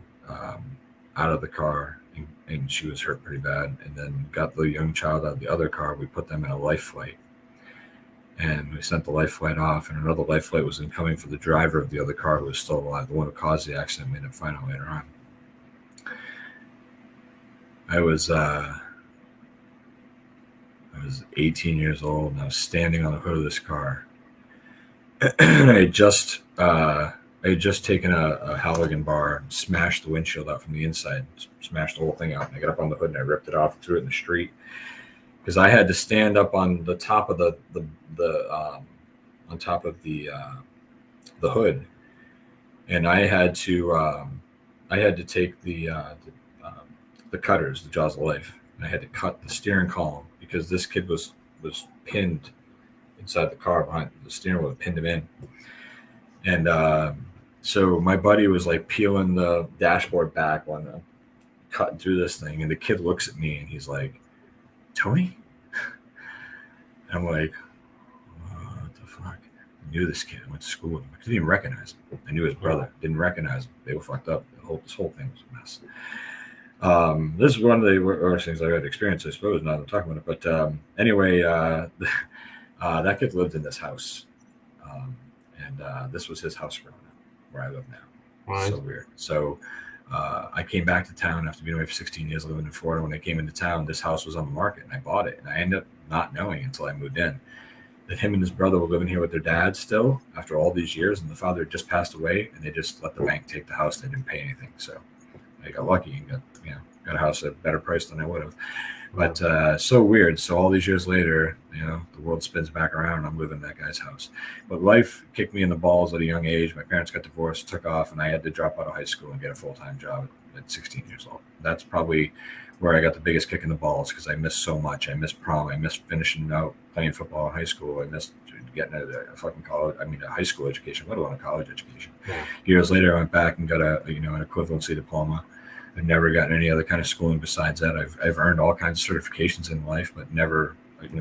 out of the car, and she was hurt pretty bad, and then got the young child out of the other car, we put them in a life flight. And we sent the life flight off, and another life flight was incoming for the driver of the other car who was still alive. The one who caused the accident, made it find out later on. I was 18 years old, and I was standing on the hood of this car. And I had just taken a Halligan bar and smashed the windshield out from the inside, smashed the whole thing out. And I got up on the hood and I ripped it off and threw it in the street because I had to stand up on the top of the hood, and I had to take the cutters, the jaws of life, and I had to cut the steering column because this kid was pinned inside the car behind the steering wheel, pinned him in. And so my buddy was like peeling the dashboard back when I'm cutting through this thing, and the kid looks at me and he's like, "Tony?" And I'm like, "What the fuck?" I knew this kid. I went to school with him. I didn't even recognize him. I knew his brother. Didn't recognize him. They were fucked up. This whole thing was a mess. This is one of the worst things I've had to experience, I suppose, now that I'm talking about it. But anyway, that kid lived in this house. And this was his house growing up, where I live now. Right. So weird. So I came back to town after being away for 16 years, living in Florida. When I came into town, this house was on the market, and I bought it. And I ended up not knowing until I moved in that him and his brother were living here with their dad still after all these years, and the father had just passed away, and they just let the bank take the house. They didn't pay anything. So I got lucky and got a house at a better price than I would have. But so weird. So all these years later, the world spins back around and I'm living in that guy's house. But life kicked me in the balls at a young age. My parents got divorced, took off, and I had to drop out of high school and get a full-time job at 16 years old. That's probably where I got the biggest kick in the balls because I missed so much. I missed prom. I missed finishing out playing football in high school. I missed getting a fucking college. I mean, a high school education, let alone a college education. Yeah. Years later, I went back and got an equivalency diploma. I've never gotten any other kind of schooling besides that. I've earned all kinds of certifications in life, but never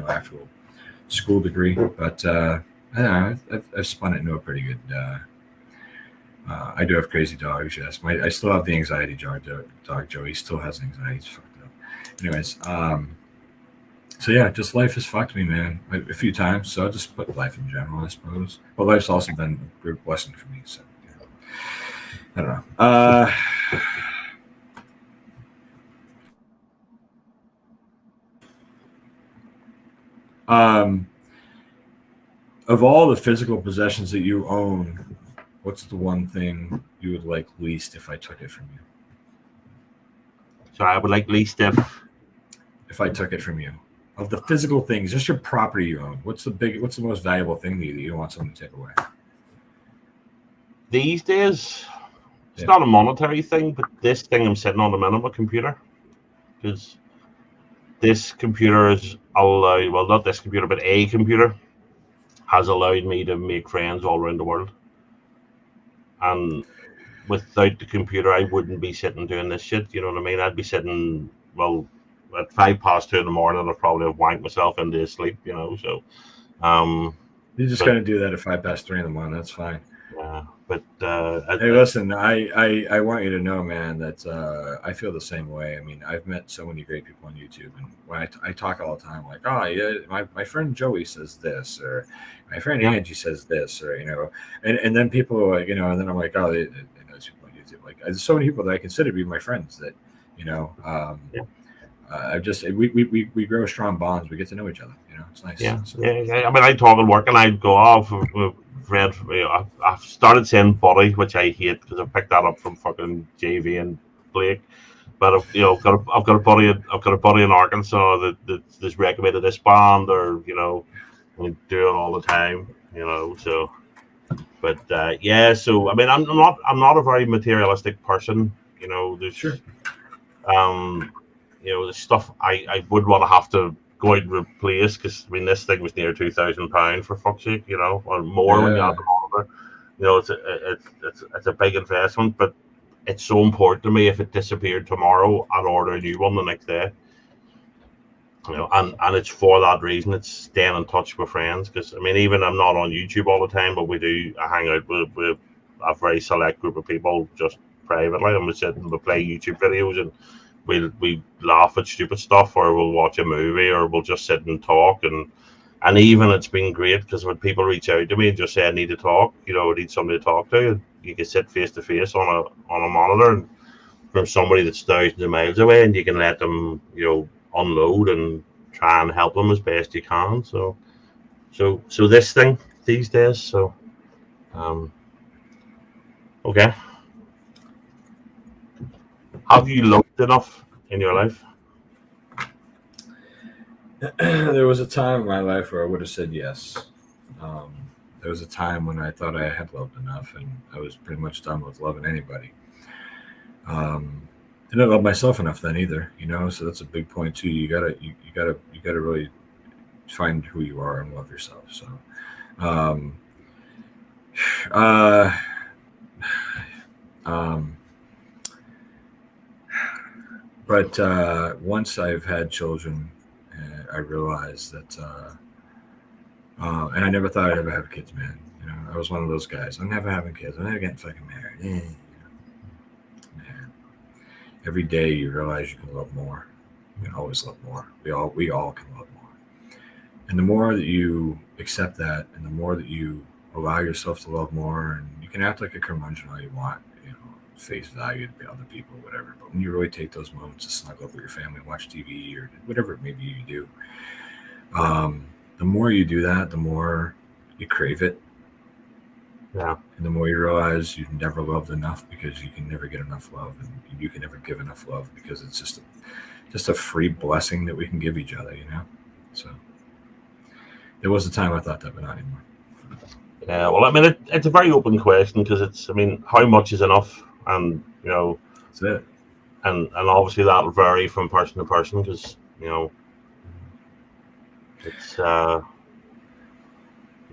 actual school degree. But I've spun it into a pretty good. I do have crazy dogs. Yes, I still have the anxiety dog. Joey still has anxiety. He's fucked up. Anyways, so yeah, just life has fucked me, man, a few times. So I just put life in general, I suppose. But life's also been a great blessing for me. So I don't know. Of all the physical possessions that you own, what's the one thing you would like least if I took it from you? So I would like least if I took it from you. Of the physical things, just your property you own, what's the most valuable thing to you that you don't want someone to take away? These days, it's not a monetary thing, but this thing I'm sitting on the minute, my computer, because this computer is not this computer, but a computer has allowed me to make friends all around the world. And without the computer, I wouldn't be sitting doing this shit. You know what I mean? I'd be sitting, at 2:05 in the morning, I'd probably have wanked myself into sleep, so. You're just going to do that at 3:05 in the morning. That's fine. Yeah. But hey, listen, I want you to know, man, that I feel the same way. I mean, I've met so many great people on YouTube, and when I talk all the time, like, oh yeah, my friend Joey says this, or my friend Angie says this, or and then people are like, and then I'm like, oh, they know people on YouTube. Like, there's so many people that I consider to be my friends that, we grow strong bonds. We get to know each other. It's nice. Yeah. So. Yeah. I mean, I talk and work, and I go off. Fred, I've started saying buddy, which I hate because I picked that up from fucking JV and Blake. But I've got a buddy in Arkansas that's recommended this band, or we do it all the time, So, but so I mean, I'm not a very materialistic person, There's sure. The stuff I would want to have to go out and replace, because I mean this thing was near £2,000 for fuck's sake, or more when you add the monitor, it's a big investment, but it's so important to me. If it disappeared tomorrow, I'd order a new one the next day. And it's for that reason. It's staying in touch with friends, because I mean, even I'm not on YouTube all the time, but I hang out with a very select group of people just privately, and we sit and we play YouTube videos, and we laugh at stupid stuff, or we'll watch a movie, or we'll just sit and talk. And even it's been great, because when people reach out to me and just say I need to talk, I need somebody to talk to, you can sit face to face on a monitor, and from somebody that's thousands of miles away, and you can let them unload and try and help them as best you can. So this thing these days. So okay. Have you looked enough in your life? There was a time in my life where I would have said yes. There was a time when I thought I had loved enough, and I was pretty much done with loving anybody. Didn't love myself enough then either, So that's a big point too. You gotta really find who you are and love yourself. So, but once I've had children, I realized that, and I never thought I'd ever have kids, man. I was one of those guys. I'm never having kids. I'm never getting fucking married. Man. Every day you realize you can love more. You can always love more. We all can love more. And the more that you accept that, and the more that you allow yourself to love more, and you can act like a curmudgeon all you want, face value to other people, whatever. But when you really take those moments to snuggle up with your family, watch TV, or whatever it may be you do, the more you do that, the more you crave it. Yeah. And the more you realize you've never loved enough, because you can never get enough love, and you can never give enough love, because it's just a free blessing that we can give each other, So there was a time I thought that, but not anymore. Yeah, well, I mean, it's a very open question, because how much is enough, and that's it. And obviously that'll vary from person to person, because it's yeah.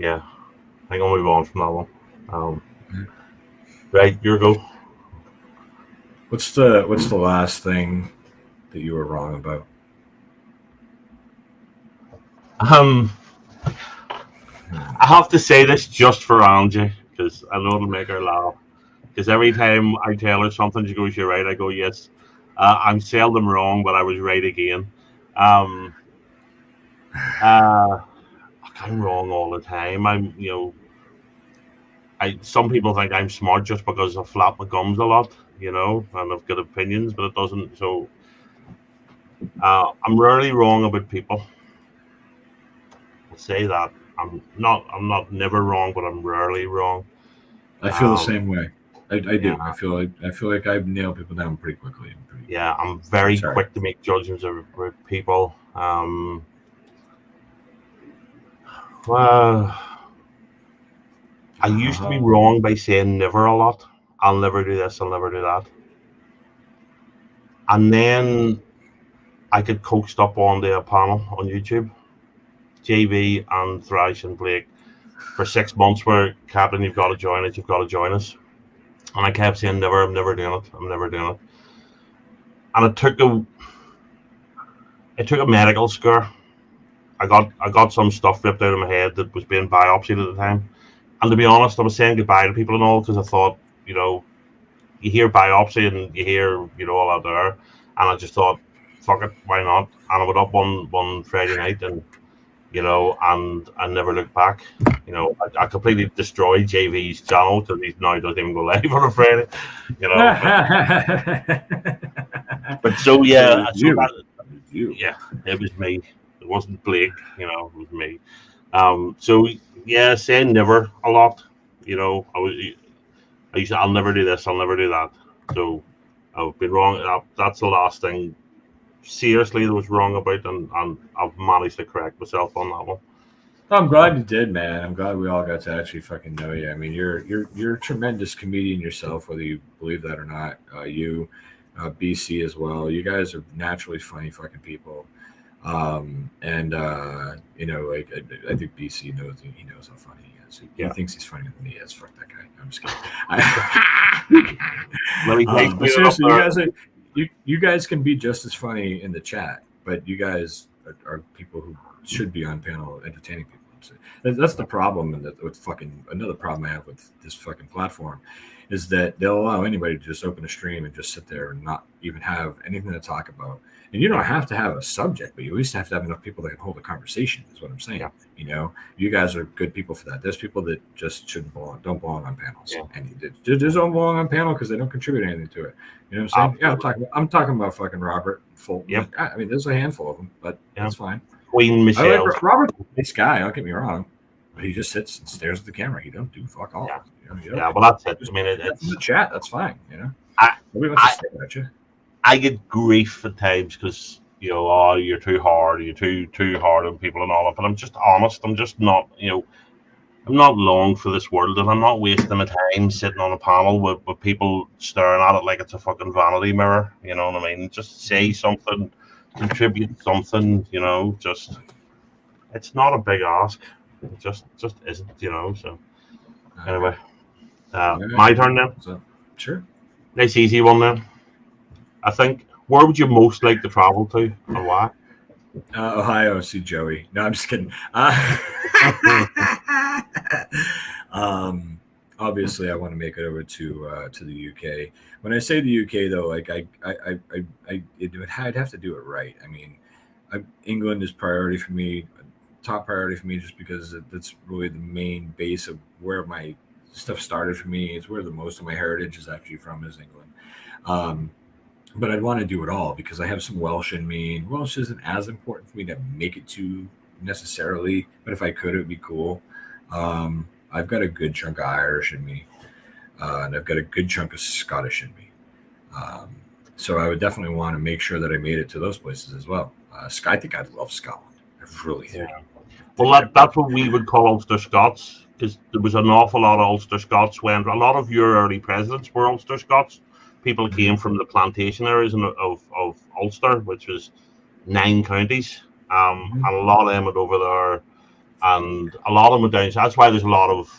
I think I'll move on from that one. Right, your go. What's the last thing that you were wrong about? I have to say this just for Angie, because I know it'll make her laugh. Because every time I tell her something, she goes, "You're right." I go, "Yes." I'm seldom wrong, but I was right again. I'm wrong all the time. Some people think I'm smart just because I flap my gums a lot, and I've got opinions, but it doesn't. So I'm rarely wrong about people. I'll say that I'm not never wrong, but I'm rarely wrong. I feel the same way. I do. Yeah. I feel like I nail people down pretty quickly. Yeah, I'm very quick to make judgments of people. Well, I used to be wrong by saying never a lot. I'll never do this. I'll never do that. And then I get coaxed up onto a panel on YouTube, JV and Thrash and Blake, for 6 months, where, "Captain, you've got to join us. You've got to join us." And I kept saying, "Never. I'm never doing it. I'm never doing it." And it took a medical scare. I got some stuff ripped out of my head that was being biopsied at the time. And to be honest, I was saying goodbye to people and all, because I thought, you hear biopsy and you hear, all that there. And I just thought, fuck it, why not? And I went up one Friday night, and, and I never looked back. I completely destroyed JV's channel, because he now doesn't even go live on a Friday, But so, yeah. Yeah, it was me. It wasn't Blake, it was me. So yeah, saying never a lot. I used to, "I'll never do this. I'll never do that." So I've been wrong. That's the last thing seriously that was wrong about, and I've managed to correct myself on that one. I'm glad you did, man. I'm glad we all got to actually fucking know you. I mean, you're a tremendous comedian yourself, whether you believe that or not. BC as well. You guys are naturally funny fucking people. And I think BC knows how funny he is. He thinks he's funnier than he is. Fuck that guy. I'm just kidding. But seriously, you guys can be just as funny in the chat, but you guys are people who should be on panel entertaining people. So that's the problem, and with fucking another problem I have with this fucking platform is that they'll allow anybody to just open a stream and just sit there and not even have anything to talk about. And you don't have to have a subject, but you at least have to have enough people that can hold a conversation, is what I'm saying. Yeah. You know, you guys are good people for that. There's people that just don't belong on panels. Yeah. And they just don't belong on panel because they don't contribute anything to it. You know what I'm saying? Yeah, I'm talking about fucking Robert Fulton. Yep. I mean, there's a handful of them, but that's fine. Queen Michelle. Like Robert, this guy, don't get me wrong, but he just sits and stares at the camera. He don't do fuck all. Yeah, well, that's it. I mean, it's in the chat. That's fine. You know, nobody wants to stare at you. I get grief at times because you're too hard, you're too hard on people and all that. But I'm just honest. I'm just not. I'm not long for this world, and I'm not wasting my time sitting on a panel with people staring at it like it's a fucking vanity mirror. You know what I mean? Just say something, contribute something. Just it's not a big ask. It just isn't. So anyway, my turn then. Sure. Nice easy one then. I think. Where would you most like to travel to, and why? Ohio, see Joey. No, I'm just kidding. Obviously, I want to make it over to the UK. When I say the UK, though, like I'd have to do it right. I mean, England is priority for me, top priority for me, just because that's really the main base of where my stuff started for me. It's where the most of my heritage is actually from, is England. But I'd want to do it all because I have some Welsh in me. And Welsh isn't as important for me to make it to necessarily, but if I could, it would be cool. I've got a good chunk of Irish in me, and I've got a good chunk of Scottish in me. So I would definitely want to make sure that I made it to those places as well. I think I'd love Scotland. I really do. Yeah. Well, that's what we would call Ulster Scots, because there was an awful lot of Ulster Scots when a lot of your early presidents were Ulster Scots. People came from the plantation areas of Ulster, which was 9 counties, and a lot of them went over there, and a lot of them went down. So that's why there's a lot of,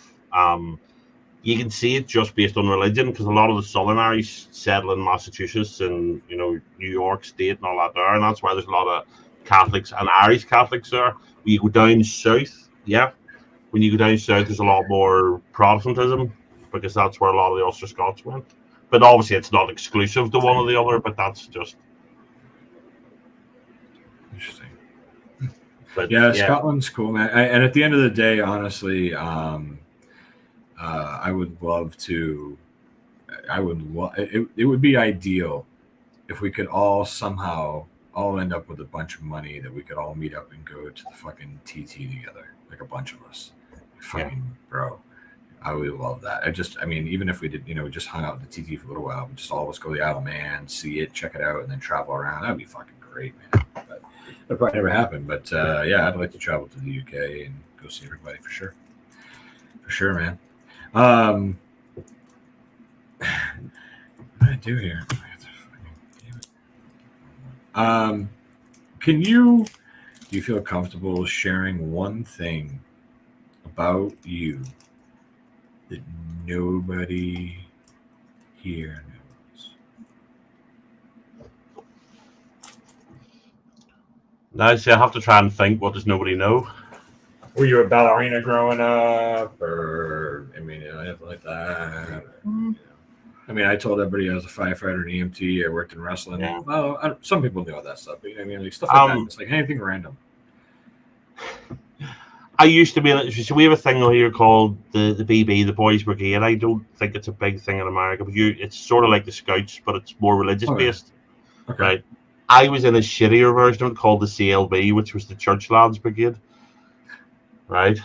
you can see it just based on religion, because a lot of the Southern Irish settle in Massachusetts and New York State and all that there, and that's why there's a lot of Catholics and Irish Catholics there. When you go down south, when you go down south, there's a lot more Protestantism, because that's where a lot of the Ulster Scots went. But obviously, it's not exclusive to one or the other. But that's just interesting. But Scotland's cool, man. And at the end of the day, honestly, I would love to. It would be ideal if we could all somehow end up with a bunch of money that we could all meet up and go to the fucking TT together, like a bunch of us. Fucking bro. I would love that. Even if we did, just hung out at the TT for a little while, we just all of us go to the Isle of Man, see it, check it out, and then travel around. That'd be fucking great, man. But that probably never happened. But I'd like to travel to the UK and go see everybody for sure. For sure, man. What do I do here? Do you feel comfortable sharing one thing about you that nobody here knows? Now, see, I have to try and think. What does nobody know? Were you a ballerina growing up, or anything like that? I told everybody I was a firefighter and EMT. I worked in wrestling. Yeah. Well, some people knew all that stuff, but like stuff like that. It's like anything random. I used to be. So we have a thing here called the BB, the Boys Brigade. I don't think it's a big thing in America, but it's sort of like the Scouts, but it's more religious based. Okay. Right. I was in a shittier version of it called the CLB, which was the Church Lads Brigade. Right,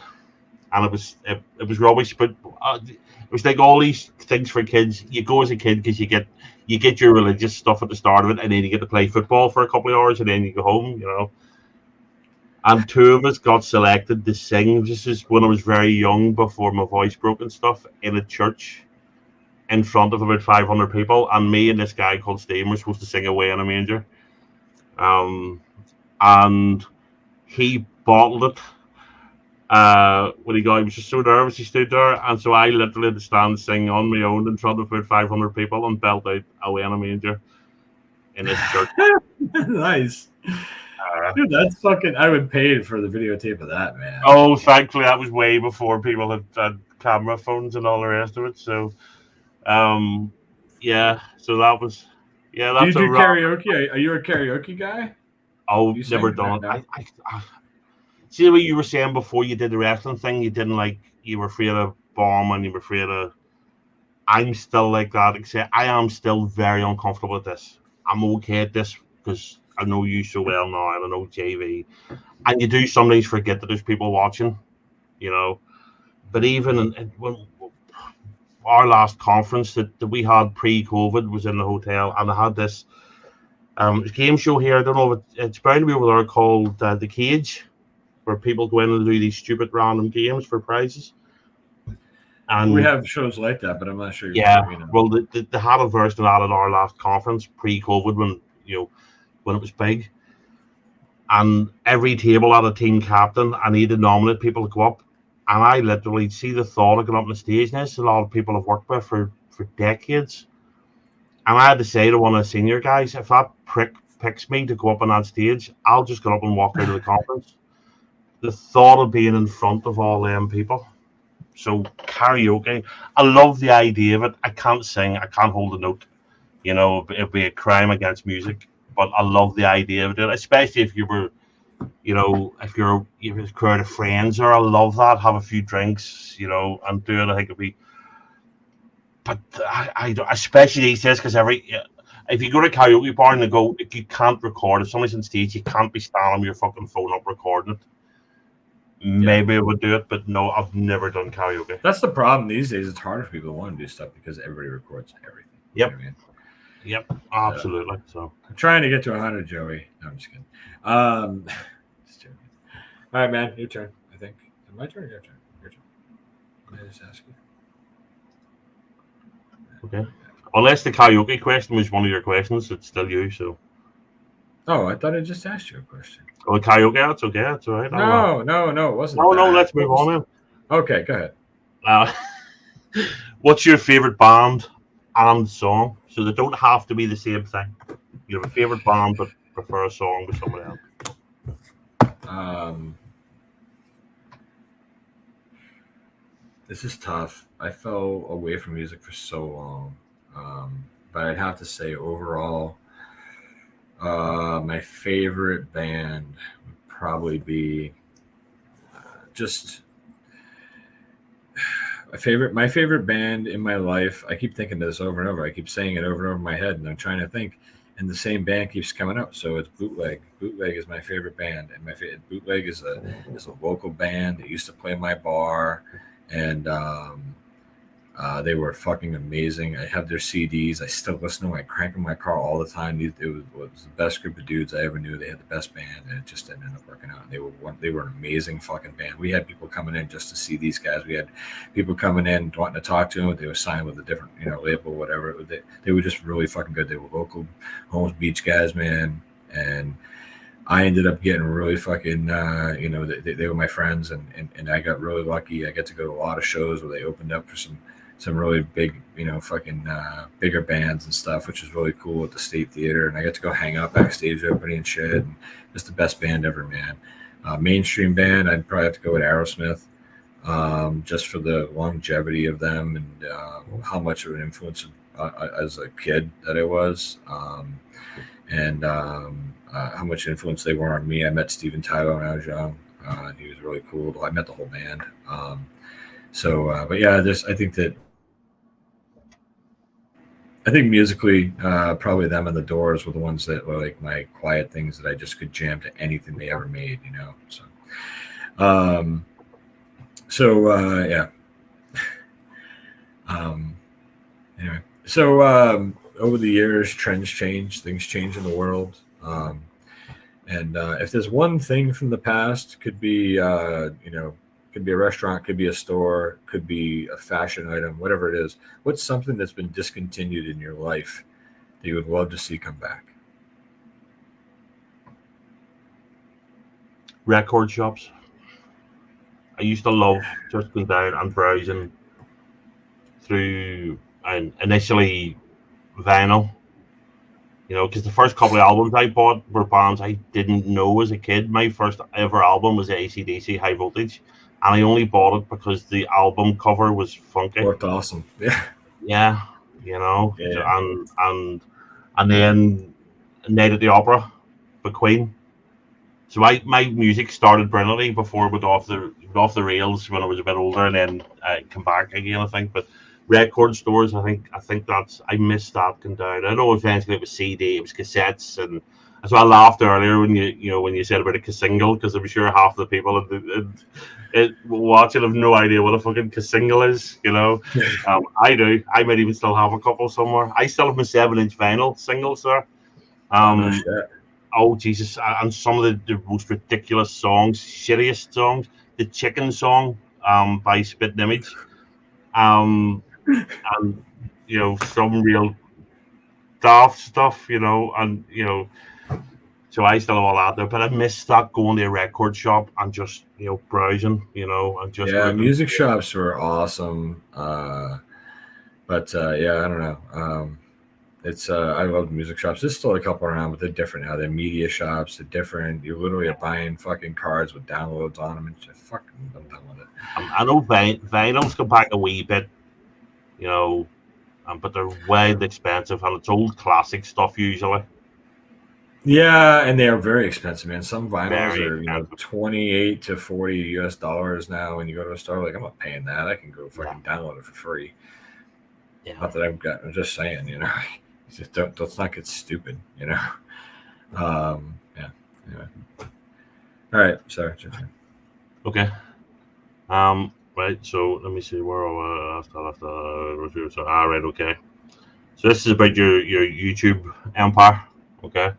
and it was rubbish, but it was like all these things for kids. You go as a kid because you get your religious stuff at the start of it, and then you get to play football for a couple of hours, and then you go home. And 2 of us got selected to sing. This is when I was very young, before my voice broke and stuff, in a church in front of about 500 people. And me and this guy called Steve were supposed to sing Away in a Manger. And he bottled it. When he was just so nervous, he stood there, and so I literally had to stand and sing on my own in front of about 500 people and belt out "Away in a Manger" in this church. Nice. Dude, that's fucking. I would pay for the videotape of that, man. Oh, thankfully that was way before people had camera phones and all the rest of it. So, yeah. So that was, yeah. Do you That's a do wrap. karaoke? Are you a karaoke guy? Oh, You never sing? done it. No. I see the way you were saying before you did the wrestling thing. You didn't like. You were afraid of bomb and you were afraid of. I'm still like that. Except I am still very uncomfortable with this. I'm okay at this because I know you so well now. I don't know JV, and you do sometimes forget that there's people watching. You know, but even when our last conference that we had pre-COVID was in the hotel, and I had this game show here. I don't know if it's bound to be over there called The Cage, where people go in and do these stupid random games for prizes. And we have shows like that, but I'm not sure. Yeah, You know. well, they had a version of that at our last conference pre-COVID when it was big, and every table had a team captain, and he did nominate people to go up. And I literally see the thought of going up on the stage. And this a lot of people I've worked with for decades. And I had to say to one of the senior guys, if that prick picks me to go up on that stage, I'll just get up and walk out of the conference. The thought of being in front of all them people. So karaoke, I love the idea of it. I can't sing, I can't hold a note. It'd be a crime against music. But I love the idea of it, especially if you were, if you're a crowd of friends, or I love that. Have a few drinks, and do it. I think it'd be. But I especially these days, because if you go to a karaoke bar and they go, if you can't record, if somebody's on stage, you can't be standing with your fucking phone up recording it. Maybe I would do it, but no, I've never done karaoke. That's the problem these days. It's harder for people to want to do stuff because everybody records everything. Yep. You know what I mean? Yep, absolutely. So I'm trying to get to 100, Joey. No, I'm just kidding. Just joking. All right, man, your turn. I think. Is it my turn or your turn? Your turn. Can I just ask you? Okay. Unless the karaoke question was one of your questions, it's still you. So. Oh, I thought I just asked you a question. Oh, karaoke, that's okay. That's all right. No, it wasn't. No, let's move on then. Okay, go ahead. What's your favorite band and song? So they don't have to be the same thing. You have a favorite band, but prefer a song with someone else. This is tough. I fell away from music for so long, but I'd have to say overall, my favorite band would probably be just my favorite band in my life. I keep thinking this over and over. I keep saying it over and over in my head, and I'm trying to think. And the same band keeps coming up. So it's Bootleg. Bootleg is my favorite band, and my favorite Bootleg is a local band that used to play in my bar, and they were fucking amazing. I have their CDs. I still listen to them. I crank in my car all the time. It was the best group of dudes I ever knew. They had the best band, and it just didn't end up working out. And they were an amazing fucking band. We had people coming in just to see these guys. We had people coming in wanting to talk to them. They were signed with a different label, whatever. They were just really fucking good. They were local Holmes Beach guys, man, and I ended up getting really fucking, they were my friends, and I got really lucky. I got to go to a lot of shows where they opened up for some really big, bigger bands and stuff, which was really cool at the State Theater. And I got to go hang out backstage opening and shit. And just the best band ever, man. Mainstream band, I'd probably have to go with Aerosmith, just for the longevity of them and how much of an influence as a kid that I was. And how much influence they were on me. I met Steven Tyler when I was young. And he was really cool. I met the whole band. But yeah, I think musically, probably them and the Doors were the ones that were like my quiet things that I just could jam to anything they ever made, So, yeah. Anyway, so over the years, trends change, things change in the world. And if there's one thing from the past, could be, could be a restaurant, could be a store, could be a fashion item, whatever it is. What's something that's been discontinued in your life that you would love to see come back? Record shops. I used to love just going down and browsing through and initially vinyl. Because the first couple of albums I bought were bands I didn't know as a kid. My first ever album was AC/DC High Voltage, and I only bought it because the album cover was funky. Looked awesome. Yeah. Yeah, Yeah. and then Night at the Opera for Queen. So my music started brilliantly before it went off the rails when I was a bit older, and then come back again. I think, but record stores, I think I missed that going down. I know eventually it was CD, it was cassettes, and that's why I laughed earlier when you said about a single, because I'm sure half the people watching have no idea what a fucking single is. I do. I might even still have a couple somewhere. I still have my 7-inch vinyl singles there. Oh, no Um, shit. Oh Jesus! And some of the most ridiculous songs, shittiest songs. The Chicken Song, by Spit Image, and some real daft stuff, and So I still have all that there, but I miss that going to a record shop and just browsing, and just Yeah, looking. music shops were awesome. But yeah, I don't know. It's I love music shops. There's still a couple around, but they're different now. They're media shops. They're different. You literally are buying fucking cards with downloads on them, and just fucking I'm done with it. I know vinyl's come back a wee bit, you know, but they're wildly expensive, and it's old classic stuff usually. Yeah, and they are very expensive, man. Some vinyls Very are, expensive. 28 to 40 US dollars now. When you go to a store, like I'm not paying that. I can go Yeah, fucking download it for free. yeah. Not that I've got. I'm just saying, it's just let's not get stupid, Yeah. Anyway. All right. Sorry. Okay. Right. So let me see where after. So, right. Okay. So this is about your YouTube empire. Okay.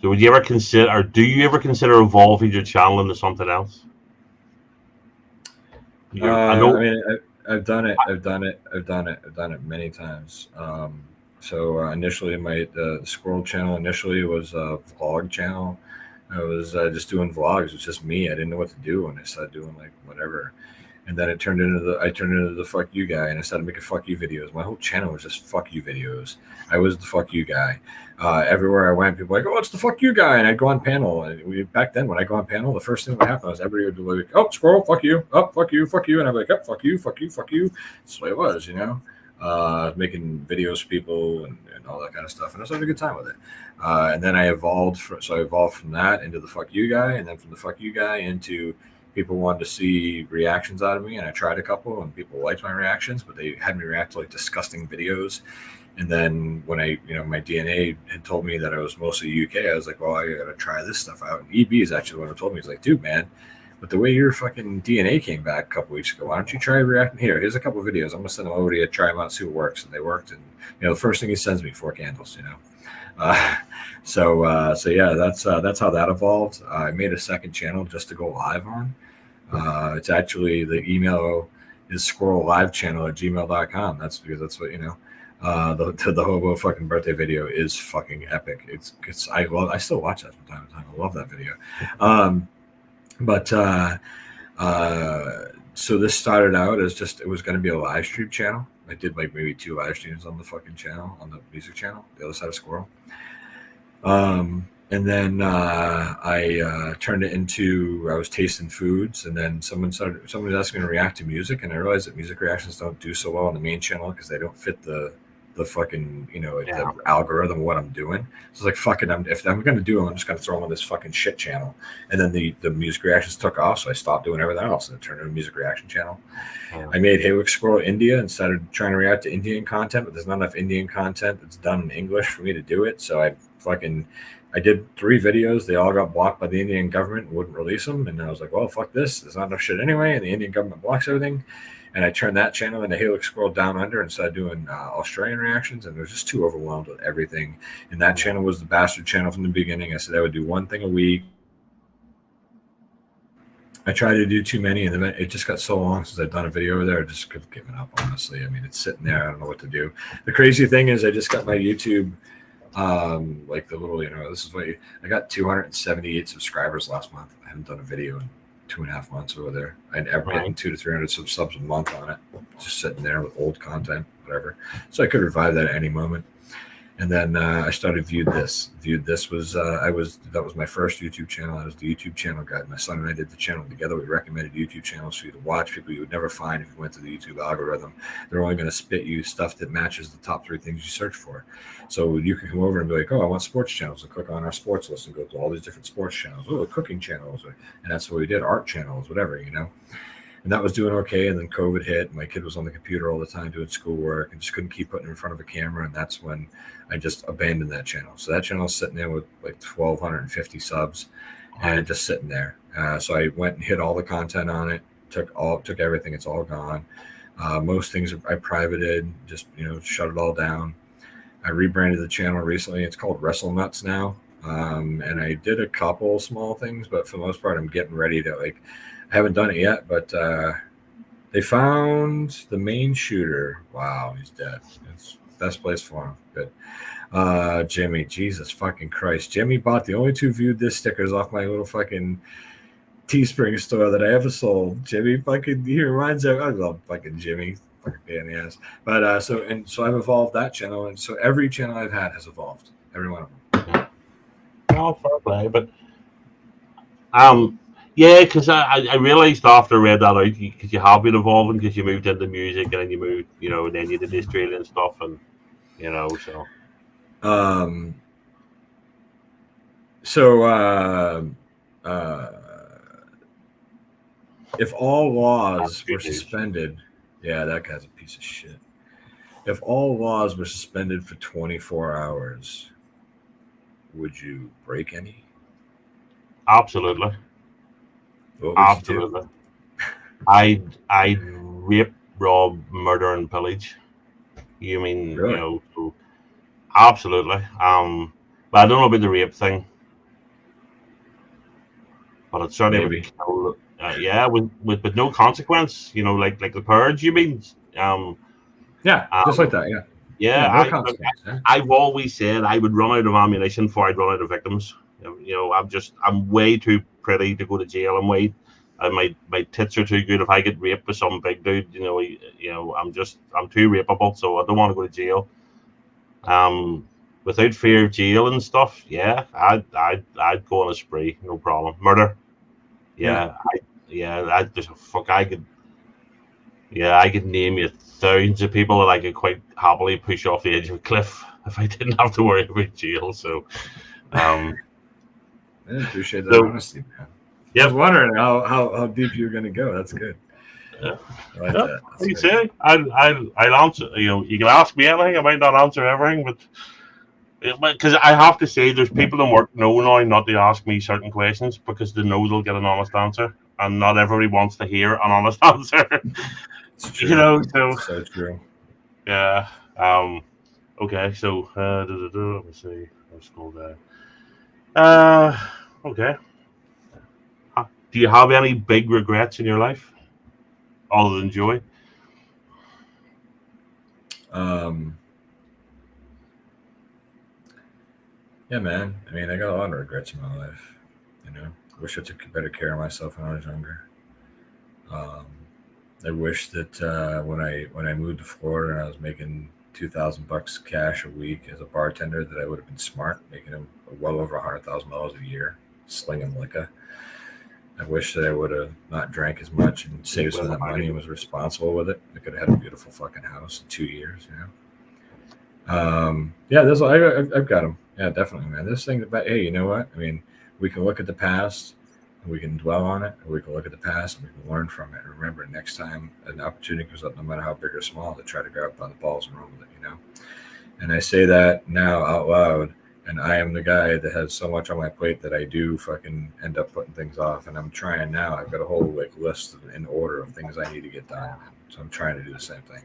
So would you ever consider, or do you ever consider evolving your channel into something else? I I know. mean, I've done it. I've done it. I've done it. I've done it many times. So initially, the Squirrel channel initially was a vlog channel. I was just doing vlogs. It was just me. I didn't know what to do, and I started doing like whatever. And then I turned into the fuck you guy, and I started making fuck you videos. My whole channel was just fuck you videos. I was the fuck you guy. Everywhere I went, people were like, "Oh, it's the fuck you guy," and I'd go on panel. And back then, when I go on panel, the first thing that would happen was everybody would be like, "Oh, Squirrel, fuck you, oh, fuck you," and I'd be like, "Oh, fuck you, fuck you, fuck you." That's the way it was. Making videos for people and all that kind of stuff, and I was having a good time with it. And then I evolved, so I evolved from that into the fuck you guy, and then from the fuck you guy into people wanted to see reactions out of me, and I tried a couple, and people liked my reactions, but they had me react to like disgusting videos. And then when my DNA had told me that I was mostly UK, I was like, well, I gotta try this stuff out. And EB is actually the one who told me. He's like, dude, man, but the way your fucking DNA came back a couple weeks ago, why don't you try reacting? Here's a couple of videos. I'm gonna send them over to you, try them out, see what works. And they worked. And the first thing he sends me 4 candles. So yeah, that's how that evolved. I made a second channel just to go live on. It's actually the email is squirrellivechannel@gmail.com. That's because that's what the hobo fucking birthday video is fucking epic. I still watch that from time to time. I love that video. But so this started out as it was going to be a live stream channel. I did like maybe 2 live streams on the fucking channel, on the music channel, the other side of Squirrel. And then I turned it into I was tasting foods, and then someone was asking me to react to music, and I realized that music reactions don't do so well on the main channel because they don't fit the fucking the algorithm of what I'm doing. So it's like fuck it, if I'm gonna do them, I'm just gonna throw them on this fucking shit channel. And then the music reactions took off, so I stopped doing everything else and turned it into a music reaction channel. I made Hey Look Squirrel India and started trying to react to Indian content, but there's not enough Indian content that's done in English for me to do it. So I did 3 videos. They all got blocked by the Indian government and wouldn't release them. And I was like, well, fuck this. There's not enough shit anyway. And the Indian government blocks everything. And I turned that channel into Hey Look Squirrel Down Under and started doing Australian reactions. And I was just too overwhelmed with everything. And that channel was the bastard channel from the beginning. I said I would do one thing a week. I tried to do too many, and then it just got so long since I'd done a video over there. I just could have given up, honestly. I mean, it's sitting there. I don't know what to do. The crazy thing is I just got my YouTube like the little, this is what I got 278 subscribers last month. I haven't done a video in 2.5 months over there. I'd ever getting 200 to 300 subs a month on it, just sitting there with old content, whatever. So I could revive that at any moment. And then I started Viewed This. Viewed This was that was my first YouTube channel. I was the YouTube channel guy. My son and I did the channel together. We recommended YouTube channels for you to watch, people you would never find if you went to the YouTube algorithm. They're only going to spit you stuff that matches the top 3 things you search for. So you can come over and be like, oh, I want sports channels, and click on our sports list and go to all these different sports channels. Oh, cooking channels, and that's what we did. Art channels, whatever, And that was doing okay, and then COVID hit. My kid was on the computer all the time doing schoolwork and just couldn't keep putting it in front of a camera, and that's when I just abandoned that channel. So that channel is sitting there with like 1,250 subs and just sitting there. So I went and hit all the content on it, took everything. It's all gone. Most things I privated, just, shut it all down. I rebranded the channel recently. It's called Wrestle Nuts now. And I did a couple small things, but for the most part, I'm getting ready to I haven't done it yet, but they found the main shooter. Wow, he's dead. It's the best place for him. But Jimmy, Jesus fucking Christ. Jimmy bought the only 2 Viewed This stickers off my little fucking Teespring store that I ever sold. Jimmy fucking, he reminds me, I love fucking Jimmy. Fucking pain in the ass. But so I've evolved that channel, and so every channel I've had has evolved. Every one of them. Oh, fair play. But yeah, because I realized after I read that out, because you have been evolving, because you moved into music, and then you moved, and then you did the Australian stuff, and so. If all laws were suspended, yeah, that guy's a piece of shit. If all laws were suspended for 24 hours, would you break any? Absolutely. Absolutely. I'd rape, rob, murder, and pillage. You mean, really? So absolutely. But I don't know about the rape thing. But it certainly would kill. Yeah, with no consequence. Like the Purge. You mean? Yeah, just like that. Yeah. Yeah, no I've always said I would run out of ammunition before I'd run out of victims. I'm way too pretty to go to jail. My tits are too good. If I get raped by some big dude, I'm too rapeable, so I don't want to go to jail. Without fear of jail and stuff, yeah, I'd go on a spree, no problem. Murder, yeah. I could name you thousands of people that I could quite happily push off the edge of a cliff if I didn't have to worry about jail. So, I appreciate that honesty, man. Yeah, I was wondering how deep you're going to go. That's good. Yeah. I like that. What do you say? I'll answer. You can ask me anything. I might not answer everything, but because I have to say, there's people in work know now not to ask me certain questions because they know they'll get an honest answer, and not everybody wants to hear an honest answer. It's true. So true. Yeah. Okay. So let me see. Let's scroll down. Okay. Do you have any big regrets in your life, other than joy? Yeah, man. I mean, I got a lot of regrets in my life. I wish I took better care of myself when I was younger. I wish that when I moved to Florida and I was making $2,000 cash a week as a bartender, that I would have been smart, making well over $100,000 a year, slinging liquor. I wish that I would have not drank as much and saved some of that money and was responsible with it. I could have had a beautiful fucking house in 2 years, Yeah, I've got them. Yeah, definitely, man. This thing about, hey, you know what? I mean, we can look at the past and we can dwell on it, or we can look at the past and we can learn from it. And remember, next time an opportunity comes up, no matter how big or small, to try to grab by the balls and run with it, And I say that now out loud, and I am the guy that has so much on my plate that I do fucking end up putting things off. And I'm trying now. I've got a whole list in order of things I need to get done. So I'm trying to do the same thing,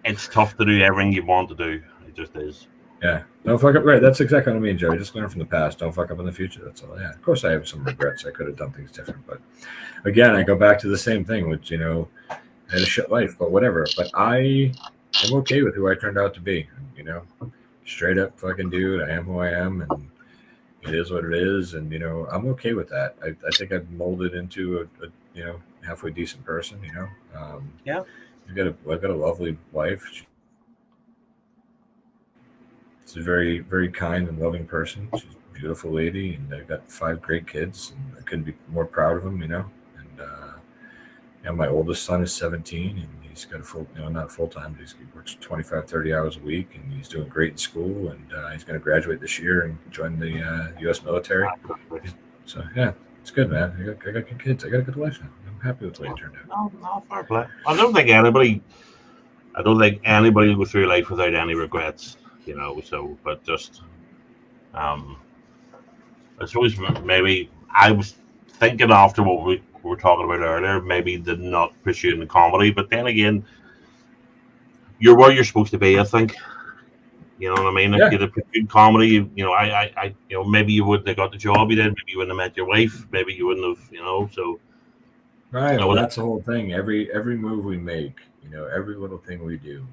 It's tough to do everything you want to do. It just is. Yeah. Don't fuck up. Right. That's exactly what I mean, Joey. Just learn from the past. Don't fuck up in the future. That's all. Yeah. Of course, I have some regrets. I could have done things different. But again, I go back to the same thing, which, I had a shit life, but whatever. But I am okay with who I turned out to be, Straight up fucking dude. I am who I am. And, it is what it is, and I'm okay with that. I think I've molded into a halfway decent person. Yeah. I've got a lovely wife. She's a very very kind and loving person. She's a beautiful lady, and I've got 5 great kids, and I couldn't be more proud of them. And my oldest son is 17, and he's got a full, not full time, but he works 25, 30 hours a week, and he's doing great in school, and he's going to graduate this year and join the U.S. military. So yeah, it's good, man. I got good kids. I got a good life now. I'm happy with the way it turned out. No, fair play. I don't think anybody will go through life without any regrets. So, but just, um, I suppose maybe I was thinking after what we were talking about earlier, maybe did not pursue in the comedy, but then again, you're where you're supposed to be. I think. You know what I mean? If Yeah. you'd have pursued comedy, maybe you wouldn't have got the job you did. Maybe you wouldn't have met your wife. Maybe you wouldn't have. So. Right. Well, that's the whole thing. Every move we make, every little thing we do,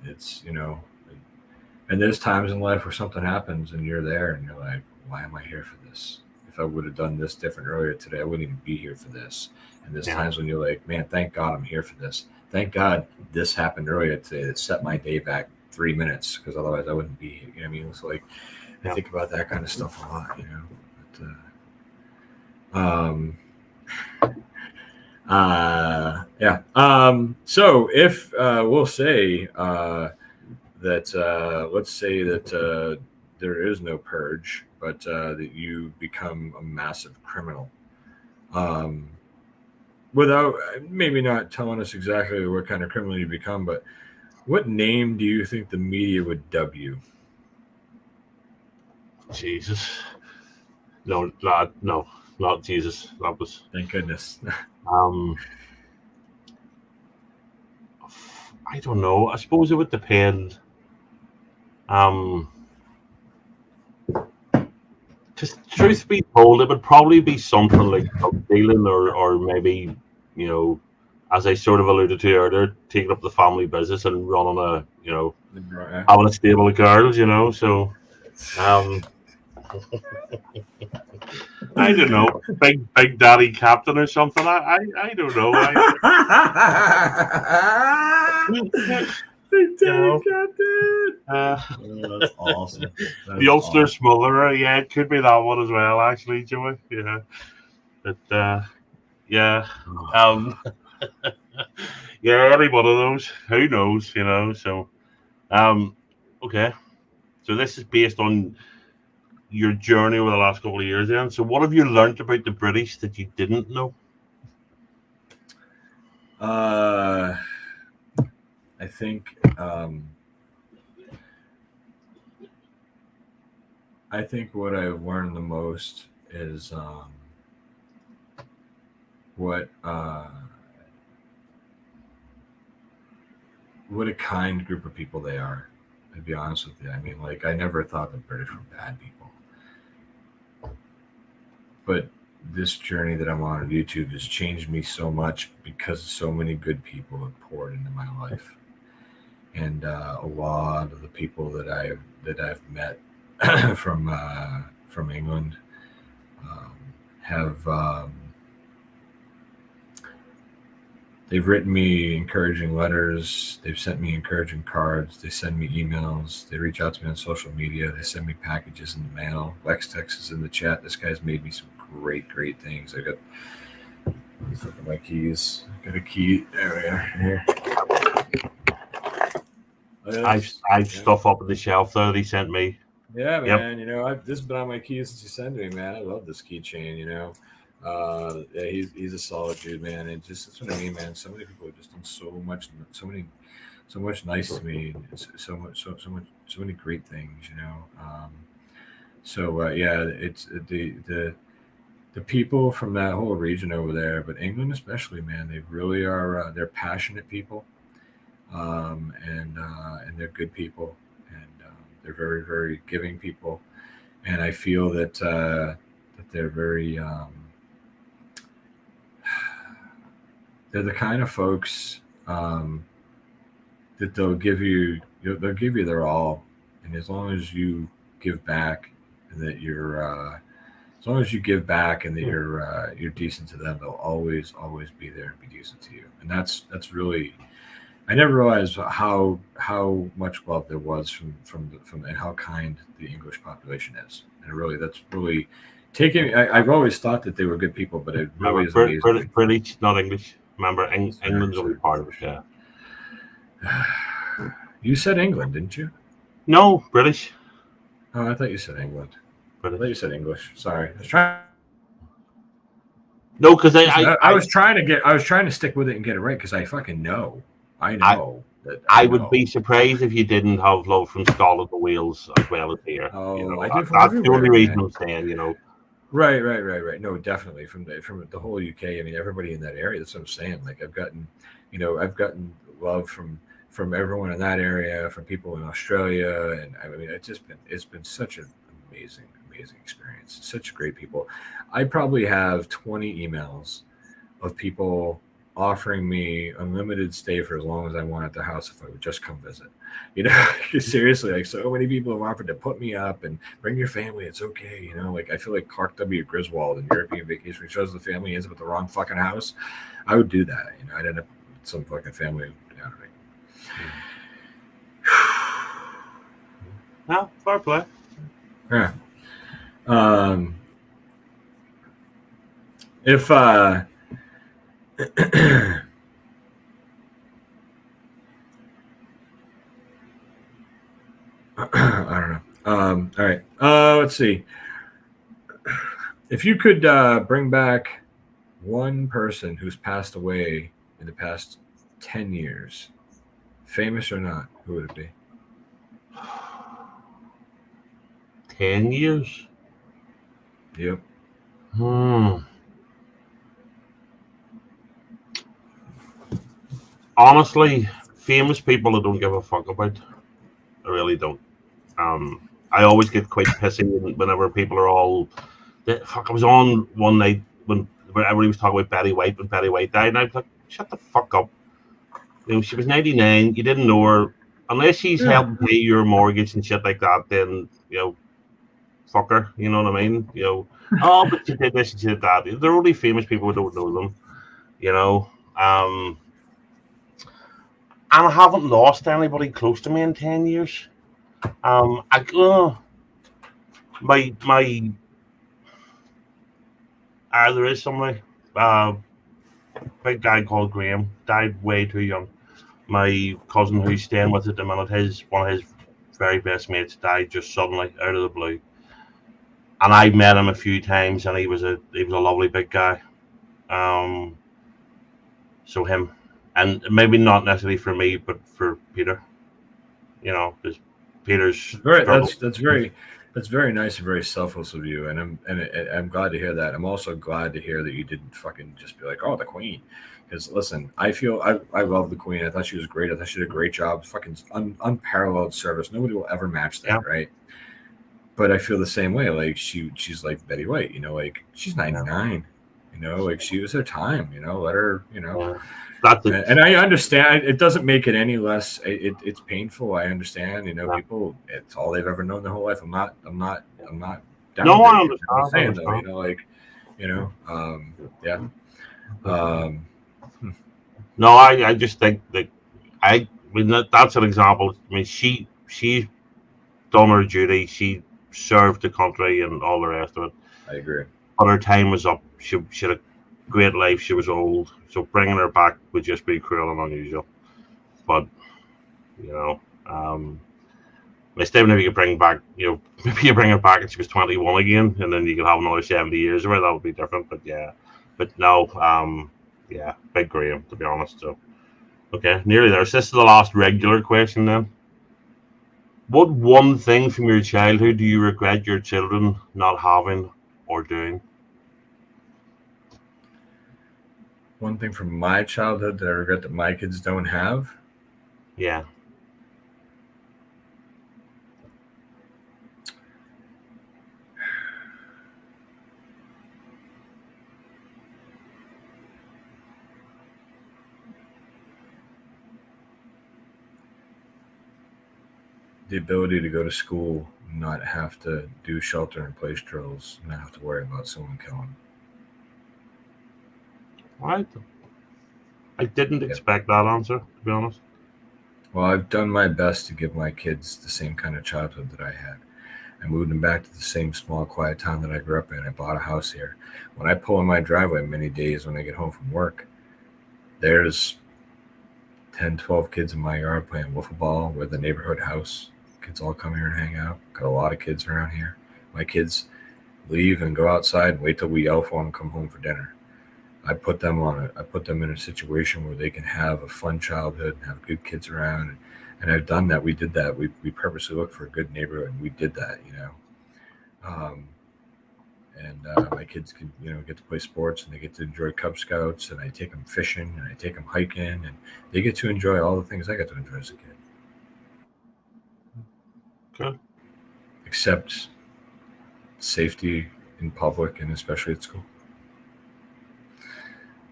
it's and there's times in life where something happens and you're there and you're like, why am I here for this? If I would have done this different earlier today, I wouldn't even be here for this. And there's times when you're like, man, thank God I'm here for this. Thank God this happened earlier today that set my day back 3 minutes, because otherwise I wouldn't be here. You know what I mean? So I think about that kind of stuff a lot, But, yeah. So if we'll say that let's say that there is no purge, but that you become a massive criminal, without maybe not telling us exactly what kind of criminal you become, but what name do you think the media would dub you? Jesus. No, not Jesus. That was. Thank goodness. I don't know. I suppose it would depend. Just truth be told, it would probably be something like dealing, or maybe, as I sort of alluded to earlier, taking up the family business and running having a stable of girls. So, I don't know, big daddy captain or something. I don't know. Big daddy captain. That's awesome. The Ulster smotherer. Yeah, it could be that one as well. Actually, Joey. Yeah, but yeah. Yeah, any one of those. Who knows? So, okay. So this is based on your journey over the last couple of years, then. So, what have you learned about the British that you didn't know? I think what I've learned the most is what a kind group of people they are. To be honest with you, I mean, I never thought the British were bad people, but this journey that I'm on YouTube has changed me so much because so many good people have poured into my life, and a lot of the people that I've met from England have they've written me encouraging letters. They've sent me encouraging cards. They send me emails. They reach out to me on social media. They send me packages in the mail. Lex Tex is in the chat. This guy's made me some great things. I got my keys. I got a key. There we are. Here. I've stuff up on the shelf though. They sent me. Yeah, man. Yep. This has been on my keys since you sent me, man. I love this keychain. Yeah, he's a solid dude, man. And that's what I mean, man. So many people have just done so much nice to me, so many great things, Yeah, it's the people from that whole region over there, but England especially, man. They really are. They're passionate people, and they're good people, and they're very very giving people, and I feel that they're very. They're the kind of folks that they'll give you their all, and as long as you give back, and that you're as long as you give back and that you're decent to them, they'll always be there and be decent to you. And that's really, I never realized how much love there was from and how kind the English population is. And really, that's really taking. I've always thought that they were good people, but it really is amazing. British, not English. Remember, England's Sorry. only part of it. Yeah. You said England, didn't you? No, British. Oh, I thought you said England. British. I thought you said English. Sorry, I was trying. No, because I was trying to stick with it and get it right because I fucking know. I know. I would be surprised if you didn't have love from Scotland to Wales as well as here. Oh, I do from that's everywhere. the only reason I'm saying, you know. Right. No, definitely from the whole UK. I mean, everybody in that area. That's what I'm saying. Like I've gotten love from everyone in that area, from people in Australia, and I mean, it's been such an amazing experience. Such great people. I probably have 20 emails of people offering me unlimited stay for as long as I want at the house if I would just come visit. You know, seriously, like so many people have offered to put me up and bring your family. It's okay. You know, like I feel like Clark W. Griswold in European Vacation, who shows the family ends up at the wrong fucking house. I would do that. You know, I'd end up with some fucking family. No, fair play. Yeah. If I don't know. All right. Let's see. If you could bring back one person who's passed away in the past 10 years, famous or not, who would it be? 10 years? Yep. Honestly, famous people I don't give a fuck about. I really don't. I always get quite pissy whenever people are all. Fuck, I was on one night when everybody was talking about Betty White when Betty White died, and I was like, shut the fuck up. You know, she was 99. You didn't know her. Unless she's helping pay your mortgage and shit like that, then, you know, fuck her. You know what I mean? You know, oh, but she did this and she did that. They're only famous people who don't know them. You know? And I haven't lost anybody close to me in 10 years. There is somebody. Big guy called Graham died way too young. My cousin who's staying with at the minute, one of his very best mates died just suddenly out of the blue. And I met him a few times, and he was a lovely big guy. So him, and maybe not necessarily for me, but for Peter. You know, because Peter's that's very nice and very selfless of you, and I'm glad to hear that. I'm also glad to hear that you didn't fucking just be like, oh, the Queen. Because listen, I love the Queen. I thought she was great. I thought she did a great job. Fucking unparalleled service. Nobody will ever match that, right? But I feel the same way. Like she's like Betty White. You know, like she's 99. You know, like she was her time. You know, let her. You know. Yeah. And I understand. It doesn't make it any less. It's painful. I understand. You know, people. It's all they've ever known their whole life. I'm not. Down no, I understand. I'm saying though. You know, like. You know. Yeah. No, I just think that I mean that's an example. I mean she's done her duty. She served the country and all the rest of it. I agree. But her time was up. She had a great life. She was old, so bringing her back would just be cruel and unusual. But you know, even if you could bring back, you know, maybe you bring her back and she was 21 again, and then you could have another 70 years of her. That would be different. But yeah, but no, yeah, big Graham, to be honest. So, okay, nearly there. So this is the last regular question then. What one thing from your childhood do you regret your children not having or doing? One thing from my childhood that I regret that my kids don't have? Yeah. The ability to go to school not have to do shelter-in-place drills, not have to worry about someone killing. I didn't expect that answer, to be honest. Well, I've done my best to give my kids the same kind of childhood that I had. I moved them back to the same small, quiet town that I grew up in. I bought a house here. When I pull in my driveway many days when I get home from work, there's 10, 12 kids in my yard playing wiffle ball. We're the neighborhood house. Kids all come here and hang out. Got a lot of kids around here. My kids leave and go outside and wait till we yell for them and come home for dinner. I put them in a situation where they can have a fun childhood and have good kids around. And I've done that. We did that. We purposely looked for a good neighborhood, and we did that, my kids can, get to play sports, and they get to enjoy Cub Scouts, and I take them fishing, and I take them hiking, and they get to enjoy all the things I got to enjoy as a kid. Good. Except safety in public and especially at school.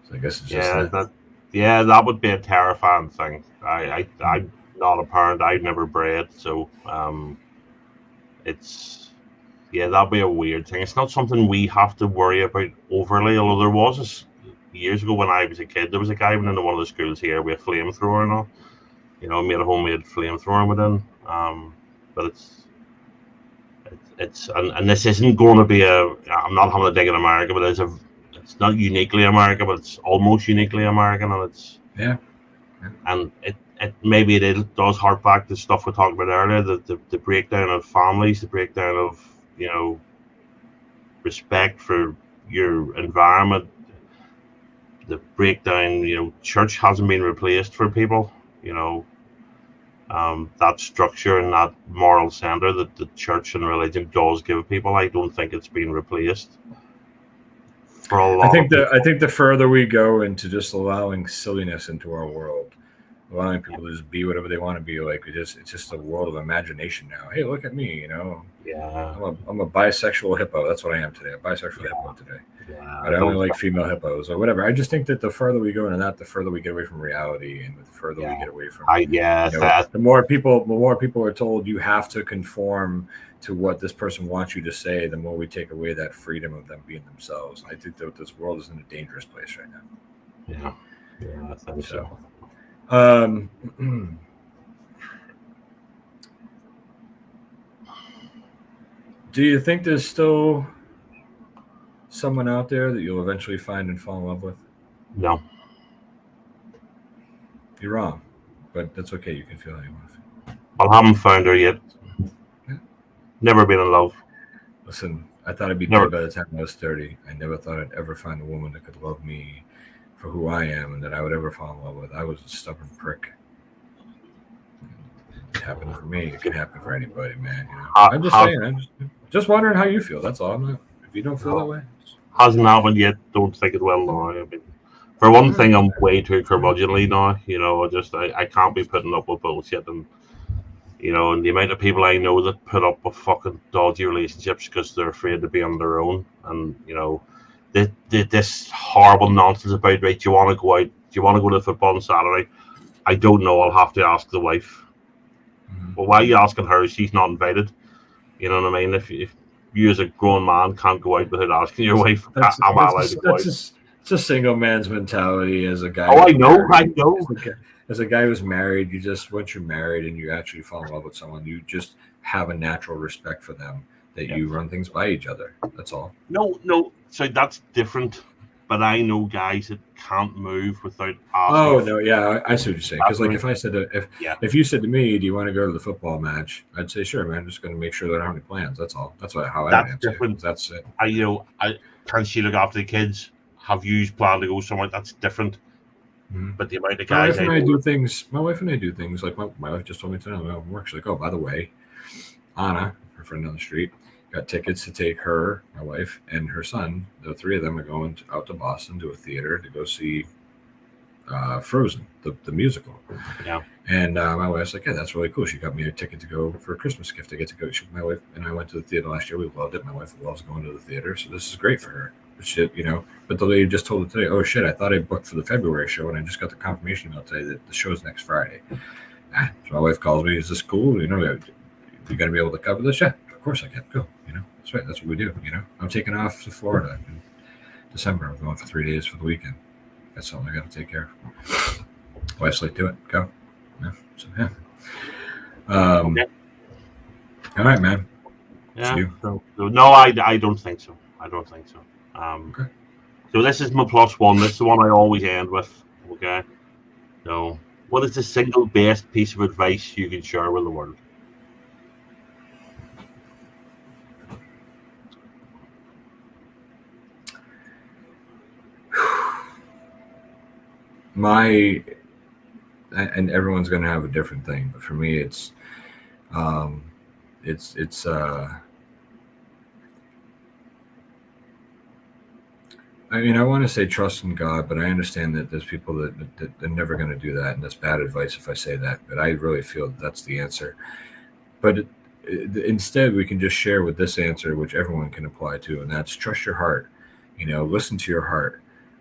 So I guess it's just that would be a terrifying thing. I'm not a parent. I've never bred, so that'd be a weird thing. It's not something we have to worry about overly. Although there was years ago when I was a kid, there was a guy went into one of the schools here with a flamethrower and all. Made a homemade flamethrower within. But it's and this isn't going to be I'm not having a dig in America, but it's not uniquely American, but it's almost uniquely American, and it's and it maybe it does hark back to stuff we talked about earlier, the breakdown of families, the breakdown of respect for your environment, the breakdown. Church hasn't been replaced for people. That structure and that moral center that the church and religion does give people, I don't think it's been replaced. For a lot I think the further we go into just allowing silliness into our world, allowing people to just be whatever they want to be, it's just a world of imagination now. Hey, look at me, Yeah. I'm a bisexual hippo. That's what I am today. A bisexual hippo today. Yeah, but I only like female hippos or whatever. I just think that the further we go into that, the further we get away from reality, and the further we get away from the more people are told you have to conform to what this person wants you to say, the more we take away that freedom of them being themselves. I think that this world is in a dangerous place right now. Yeah, I think so. Do you think there's still someone out there that you'll eventually find and fall in love with? No. You're wrong, but that's okay. You can feel how you want to feel. I haven't found her yet. Yeah. Never been in love. Listen, I thought I'd be dead by the time I was 30. I never thought I'd ever find a woman that could love me for who I am and that I would ever fall in love with. I was a stubborn prick. It happened for me. It can happen for anybody, man. I'm just saying. I'm just wondering how you feel. That's all. If you don't feel that way. Hasn't happened yet. Don't think it will now. I mean, for one thing, I'm way too curmudgeonly now. I can't be putting up with bullshit, and and the amount of people I know that put up with fucking dodgy relationships because they're afraid to be on their own, and this horrible nonsense about, right, do you want to go out? Do you want to go to football on Saturday? I don't know. I'll have to ask the wife. Well, why are you asking her? She's not invited. You know what I mean? If you as a grown man can't go out without asking your wife, am I allowed to go out? It's a single man's mentality as a guy. Oh, I know. As a guy who's married, once you're married and you actually fall in love with someone, you just have a natural respect for them that you run things by each other. That's all. No. So that's different. But I know guys that can't move without asking. Oh no, yeah, I see what you're saying. Because if I said if you said to me, "Do you want to go to the football match?" I'd say, "Sure, man. I'm just going to make sure that I don't have any plans." That's all. That's how I would answer. Different. That's it. Can she look after the kids? Have you planned to go somewhere? That's different. Mm-hmm. But the amount of guys my wife and I do things like my wife just told me tonight when work. She's like, "Oh, by the way, Anna, her friend on the street, got tickets to take her, my wife, and her son. The three of them are going out to Boston to a theater to go see Frozen, the musical." Yeah. And my wife's like, "Yeah, that's really cool. She got me a ticket to go for a Christmas gift. I get to go." My wife and I went to the theater last year. We loved it. My wife loves going to the theater, so this is great for her. But the lady just told her today, "Oh shit, I thought I booked for the February show, and I just got the confirmation email today that the show's next Friday." So my wife calls me, "Is this cool? You got to be able to cover this?" "Yeah, of course I can. Go. That's right. That's what we do. I'm taking off to Florida in December. I'm going for 3 days for the weekend. That's something I got to take care of. Wife's like, do it. Go. Yeah. So yeah. Okay. All right, man. Yeah. So, no, I don't think so. I don't think so. Okay. So this is my plus one. This is the one I always end with. Okay. So, what is the single best piece of advice you can share with the world? And everyone's going to have a different thing, but for me, it's I mean, I want to say trust in God, but I understand that there's people that are never going to do that, and that's bad advice if I say that. But I really feel that's the answer. But instead, we can just share with this answer, which everyone can apply to, and that's trust your heart. Listen to your heart.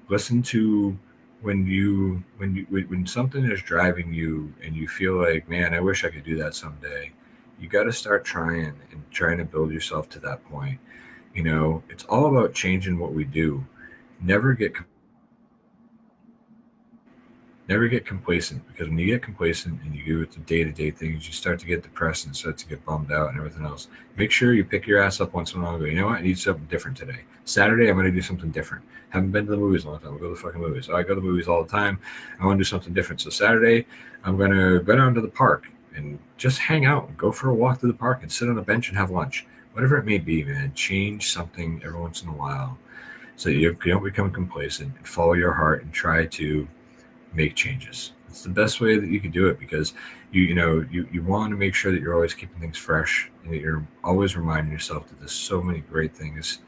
Listen to when something is driving you, and you feel like, man, I wish I could do that someday. You got to start trying to build yourself to that point. It's all about changing what we do. Never get complacent, because when you get complacent and you do it to day-to-day things, you start to get depressed and start to get bummed out and everything else. Make sure you pick your ass up once in a while and go, you know what, I need something different today. Saturday, I'm going to do something different. Haven't been to the movies in a long time. I'll go to the fucking movies. So I go to the movies all the time. I want to do something different. So Saturday, I'm going to go down to the park and just hang out and go for a walk to the park and sit on a bench and have lunch. Whatever it may be, man, change something every once in a while so you don't become complacent, and follow your heart and try to make changes. It's the best way that you can do it, because you want to make sure that you're always keeping things fresh and that you're always reminding yourself that there's so many great things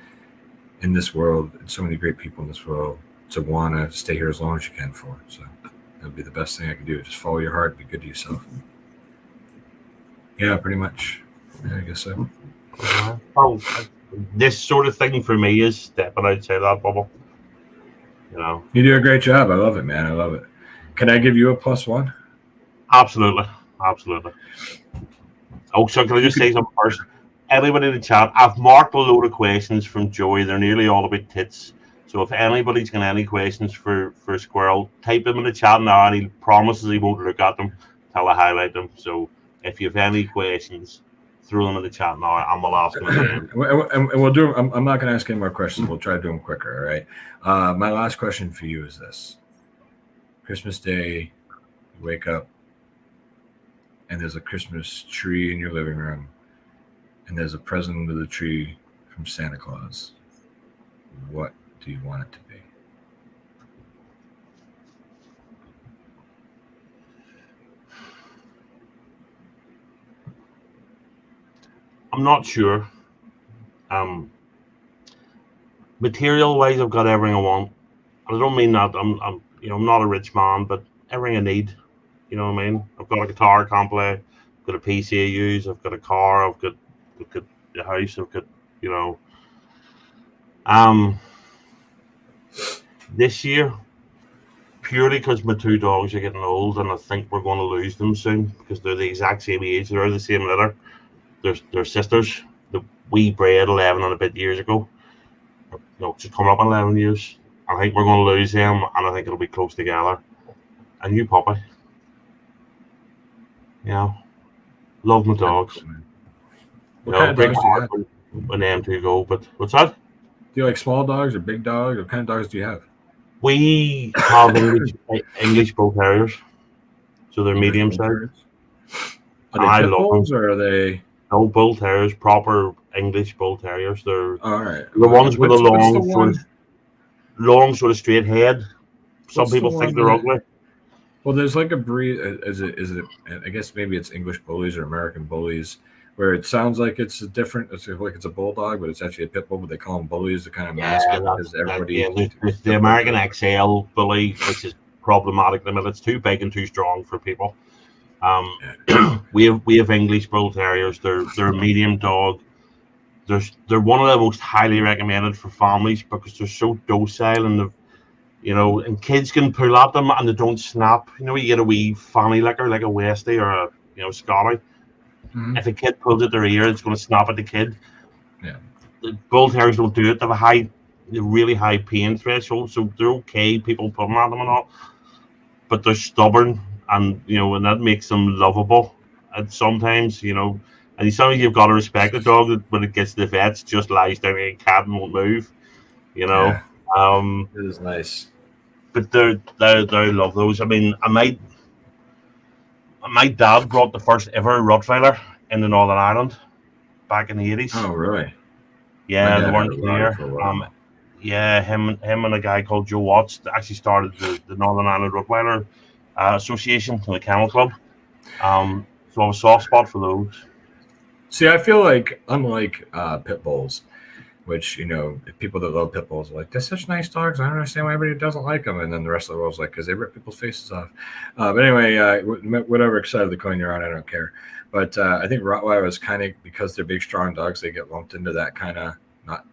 in this world and so many great people in this world to want to stay here as long as you can for. So that would be the best thing I can do. Just follow your heart, be good to yourself. Yeah, pretty much. Yeah, I guess so. Well, this sort of thing for me is stepping outside that bubble. You do a great job. I love it, man. I love it. Can I give you a +1? Absolutely. Oh, so can I just say something first? Anybody in the chat, I've marked a load of questions from Joey. They're nearly all about tits. So if anybody's got any questions for Squirrel, type them in the chat now, and he promises he won't look at them until I highlight them. So if you have any questions, throw them in the chat now, and we'll ask them again. And we'll do. I'm not going to ask any more questions. We'll try to do them quicker. All right. My last question for you is this: Christmas Day, you wake up, and there's a Christmas tree in your living room, and there's a present under the tree from Santa Claus. What do you want it to be? I'm not sure. Material wise, I've got everything I want. I don't mean that I'm not a rich man, but everything I need. You know what I mean? I've got a guitar I can't play. I've got a PC I use. I've got a car. I've got a house. I've got this year, purely because my two dogs are getting old, and I think we're going to lose them soon because they're the exact same age. They're the same litter. They're sisters. We bred 11 and a bit years ago. Just coming up on 11 years. I think we're going to lose them, and I think it'll be close together. A new puppy. Yeah. Love my dogs. What kind of dogs do you have? When them two go, but what's that? Do you like small dogs or big dogs? What kind of dogs do you have? We have English Bull Terriers. So they're medium size. Are they pit bulls or are they? No, Bull Terriers, proper English Bull Terriers. They're all right. The ones with a long sort of straight head. Some people think they're ugly. Well, there's like a breed. Is it? I guess maybe it's English Bullies or American Bullies, where it sounds like it's different. It's like it's a bulldog, but it's actually a pit bull. But they call them bullies to kind of mask it because everybody. The American XL Bully, which is problematic. I mean, it's too big and too strong for people. We have English Bull Terriers. They're a medium dog. They're one of the most highly recommended for families because they're so docile and and kids can pull at them and they don't snap. You get a wee fanny licker like a Westie or a Scotty. Mm-hmm. If a kid pulls at their ear, it's going to snap at the kid. Yeah. The bull terriers don't do it. They have a really high pain threshold, so they're okay. People pulling at them and all, but they're stubborn, and and that makes them lovable. And sometimes, and sometimes you've got to respect the dog that when it gets to the vets, just lies down like a cat and won't move. You know, Yeah. um, It is nice. but they love those. I mean, my dad brought the first ever Rottweiler into Northern Ireland back in the 80s. Oh, really? My Yeah, they dad had weren't a Rottweiler here. for a while. Yeah, him and a guy called Joe Watts actually started the Northern Ireland Rottweiler Association, the Kennel Club. So I have a soft spot for those. See, I feel like unlike pit bulls, which people that love pit bulls are like, they're such nice dogs. I don't understand why everybody doesn't like them. And then the rest of the world's like, because they rip people's faces off. But anyway, whatever side of the coin you're on, I don't care. But I think Rottweiler is kind of, because they're big, strong dogs, they get lumped into that kind of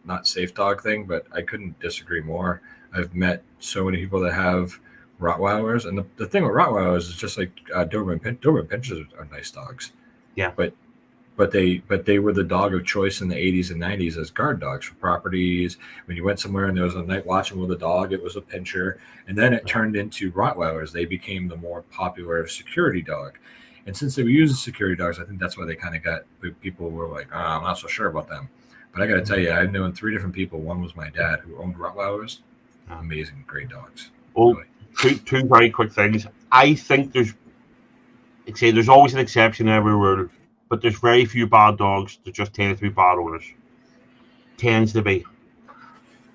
not safe dog thing. But I couldn't disagree more. I've met so many people that have Rottweilers, and the thing with Rottweilers is just like Doberman Pinschers are nice dogs. Yeah. But they were the dog of choice in the 80s and 90s as guard dogs for properties. When you went somewhere and there was a night watchman with a dog, it was a pinscher. And then it turned into Rottweilers. They became the more popular security dog. And since they were using security dogs, I think that's why they kind of got, people were like, oh, I'm not so sure about them. But I got to tell you, I've known 3 different people. One was my dad who owned Rottweilers. Amazing, great dogs. Well, really. Two very quick things. I think there's always an exception everywhere, but there's very few bad dogs that just tend to be bad owners. Tends to be.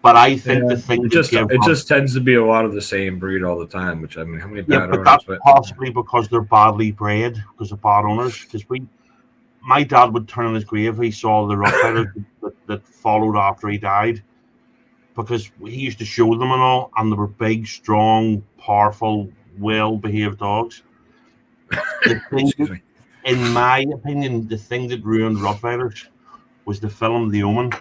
But I think the thing it just tends to be a lot of the same breed all the time. Which, I mean, how many bad owners? That's possibly because they're badly bred because of bad owners. Because my dad would turn on his grave if he saw the Rottweilers that followed after he died, because he used to show them and all, and they were big, strong, powerful, well-behaved dogs. In my opinion, the thing that ruined Rottweilers was the film The Omen.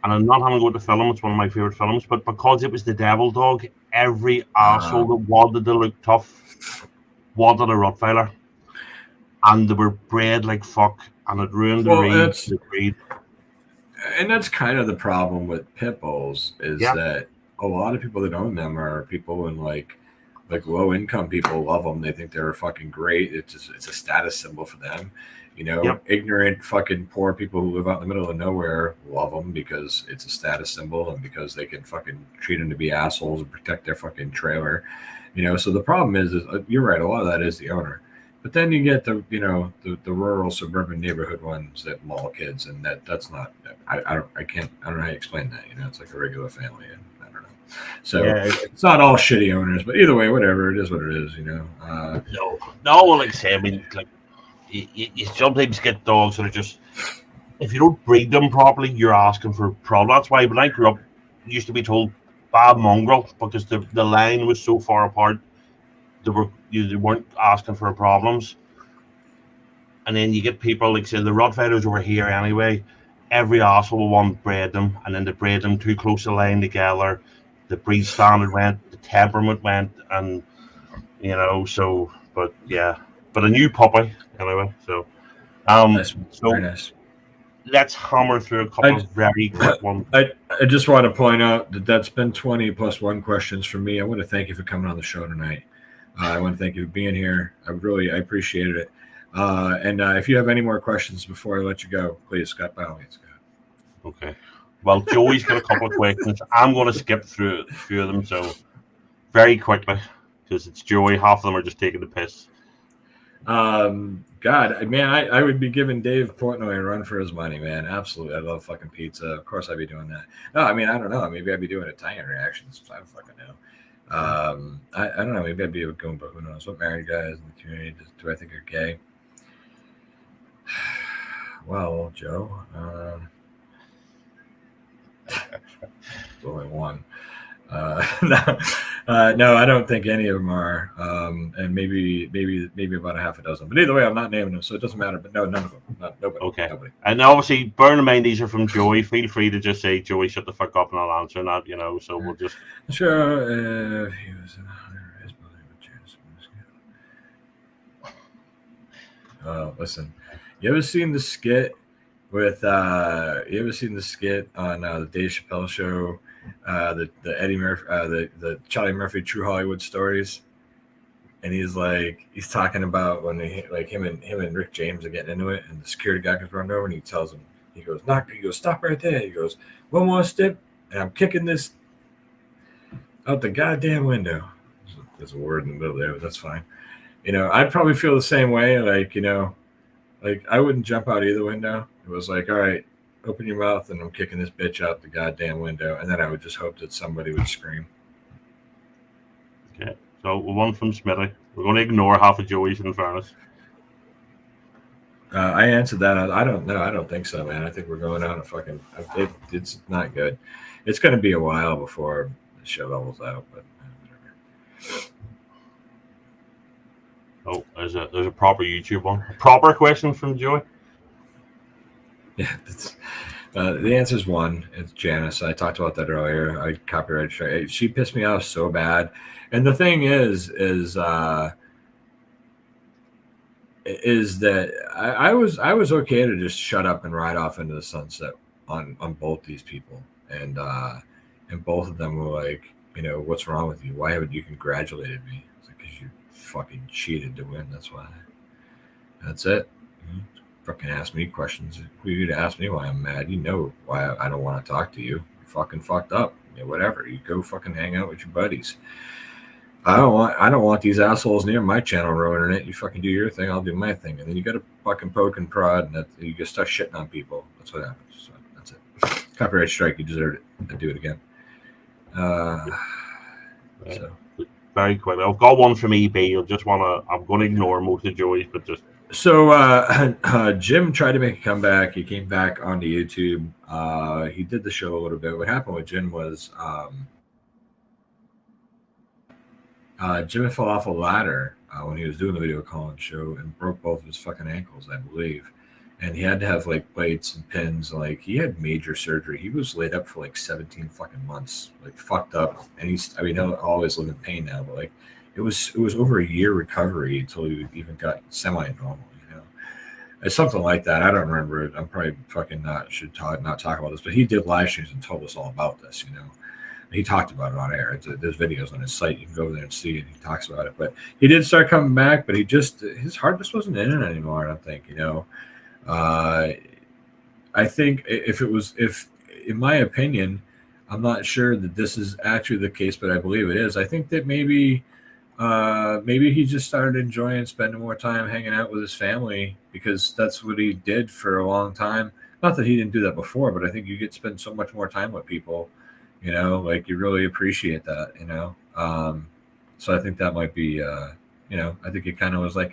And I'm not having to go to the film, it's one of my favourite films, but because it was the devil dog, every asshole that wanted to look tough wanted a Rottweiler. And they were bred like fuck, and it ruined the breed. And that's kind of the problem with pit bulls, is that a lot of people that own them are people in like low income people love them. They think they're fucking great. It's a status symbol for them. Ignorant fucking poor people who live out in the middle of nowhere love them because it's a status symbol and because they can fucking treat them to be assholes and protect their fucking trailer. So the problem is you're right. A lot of that is the owner. But then you get the rural suburban neighborhood ones that maul kids, and that's not. I don't know how you explain that. It's like a regular family, and I don't know. So it's not all shitty owners, but either way, whatever, it is what it is. No. Like I say, I mean, like you sometimes get dogs that are just, if you don't breed them properly, you're asking for problems. That's why when I grew up, I used to be told bad mongrel because the line was so far apart. They weren't asking for problems, and then you get people like, say, the Rottweilers over here anyway. Every asshole one bred them, and then they bred them too close a line together. The breed standard went, the temperament went, and so. But a new puppy anyway. So, very nice. Let's hammer through a couple of very quick ones. I just want to point out that's been 20 plus 1 questions from me. I want to thank you for coming on the show tonight. I want to thank you for being here. I appreciated it. And if you have any more questions before I let you go, please, Scott, by all means, go. Okay. Well, Joey's got a couple of questions. I'm going to skip through a few of them, so very quickly, because it's Joey. Half of them are just taking the piss. God, man, I would be giving Dave Portnoy a run for his money, man. Absolutely. I love fucking pizza. Of course I'd be doing that. No, I mean, I don't know. Maybe I'd be doing Italian reactions. I don't fucking know. I don't know. Maybe I'd be a Goomba. Who knows? What married guys in the community do I think are gay? Well, Joe, there's only one. No, I don't think any of them are. And maybe about a half a dozen. But either way, I'm not naming them, so it doesn't matter. But no, none of them. Nobody. Okay. Nobody. And obviously, bear in mind these are from Joey. Feel free to just say, Joey, shut the fuck up, and I'll answer that. So we'll just. Sure. He was in a high-rise building with Janice. Listen. You ever seen the skit with? You ever seen the skit on the Dave Chappelle show? The Eddie Murphy, the Charlie Murphy True Hollywood Stories, and he's talking about when him and Rick James are getting into it, and the security guy comes running over and he tells him, he goes, "Knock," he goes, "Stop right there." He goes, "One more step, and I'm kicking this out the goddamn window." There's a word in the middle there, but that's fine. I'd probably feel the same way. Like I wouldn't jump out either window. It was like, all right, open your mouth, and I'm kicking this bitch out the goddamn window, and then I would just hope that somebody would scream. Okay, so one from Smitty. We're going to ignore half of Joey's, in fairness. I answered that. I don't know. I don't think so, man. I think we're going on a fucking. It's not good. It's going to be a while before the show levels out, but whatever. Oh, there's a proper YouTube one. A proper question from Joey. Yeah, the answer is one. It's Janice. I talked about that earlier. I copyright strike. She pissed me off so bad. And the thing is that I was okay to just shut up and ride off into the sunset on both these people, and both of them were like, what's wrong with you? Why haven't you congratulated me? It's like, because you fucking cheated to win. That's why. That's it. Fucking ask me questions. If you to ask me why I'm mad, you know why I don't want to talk to you. You're fucking fucked up. Whatever. You go fucking hang out with your buddies. I don't want these assholes near my channel ruining it. You fucking do your thing, I'll do my thing. And then you got to fucking poke and prod, and you just start shitting on people. That's what happens. So that's it. Copyright strike. You deserved it. I'd do it again. So very quickly, I've got one from EB. I'm going to ignore most of Joey's, but just. So Jim tried to make a comeback. He came back onto YouTube. He did the show a little bit. What happened with Jim was Jim fell off a ladder when he was doing the video calling show and broke both of his fucking ankles, I believe. And he had to have like plates and pins. Like he had major surgery. He was laid up for like 17 fucking months, like fucked up. And he'll always live in pain now, but like it was over a year recovery until he even got semi-normal. It's something like that. I don't remember it. I'm probably fucking not talk about this, but he did live streams and told us all about this. He talked about it on air. There's videos on his site. You can go over there and see it. He talks about it. But he did start coming back, but his heart just wasn't in it anymore, I don't think, I think if in my opinion, I'm not sure that this is actually the case, but I believe it is. I think that maybe he just started enjoying spending more time hanging out with his family because that's what he did for a long time. Not that he didn't do that before, but I think you get to spend so much more time with people. Like you really appreciate that, so I think that might be, I think it kind of was like,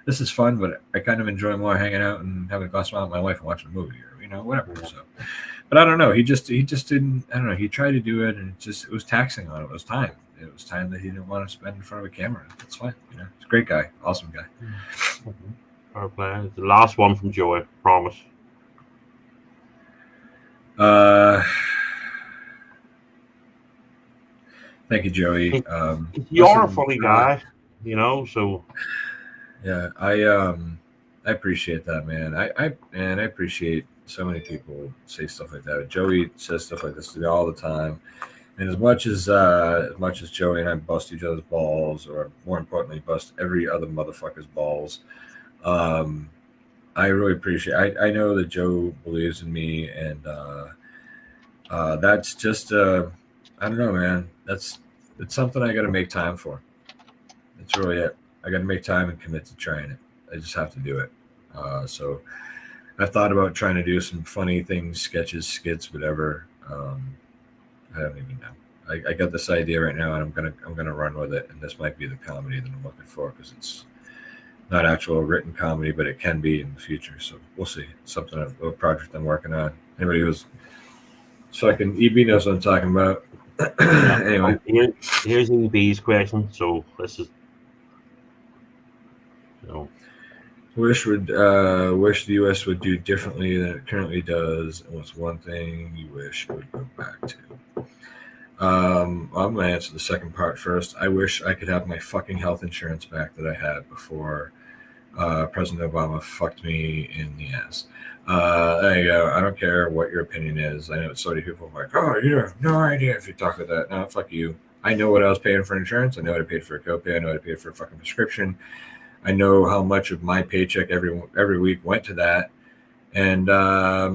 this is fun, but I kind of enjoy more hanging out and having a glass of wine with my wife and watching a movie or, whatever. So, but I don't know. He just didn't, I don't know. He tried to do it and it was taxing on him. It was time. It was time that he didn't want to spend in front of a camera. That's fine. He's a great guy. Awesome guy. The last one from Joey, promise. Thank you, Joey. You are a funny guy, so. Yeah, I appreciate that, man. I appreciate so many people say stuff like that. Joey says stuff like this to me all the time. And as much as Joey and I bust each other's balls, or more importantly, bust every other motherfucker's balls, I really appreciate. I know that Joe believes in me, and that's just I don't know, man. It's something I got to make time for. That's really it. I got to make time and commit to trying it. I just have to do it. So I've thought about trying to do some funny things, sketches, skits, whatever. I don't even know. I got this idea right now, and I'm gonna run with it. And this might be the comedy that I'm looking for because it's not actual written comedy, but it can be in the future. So we'll see. It's a project I'm working on. Anybody who's fucking EB knows what I'm talking about. Anyway, here's EB's question. So this is. Wish the U.S. would do differently than it currently does, and what's one thing you wish it would go back to? I'm going to answer the second part first. I wish I could have my fucking health insurance back that I had before President Obama fucked me in the ass. There you go. I don't care what your opinion is. I know so many people are like, oh, you have no idea if you talk about that. No, fuck you. I know what I was paying for insurance. I know what I paid for a copay. I know what I paid for a fucking prescription. I know how much of my paycheck every week went to that, and a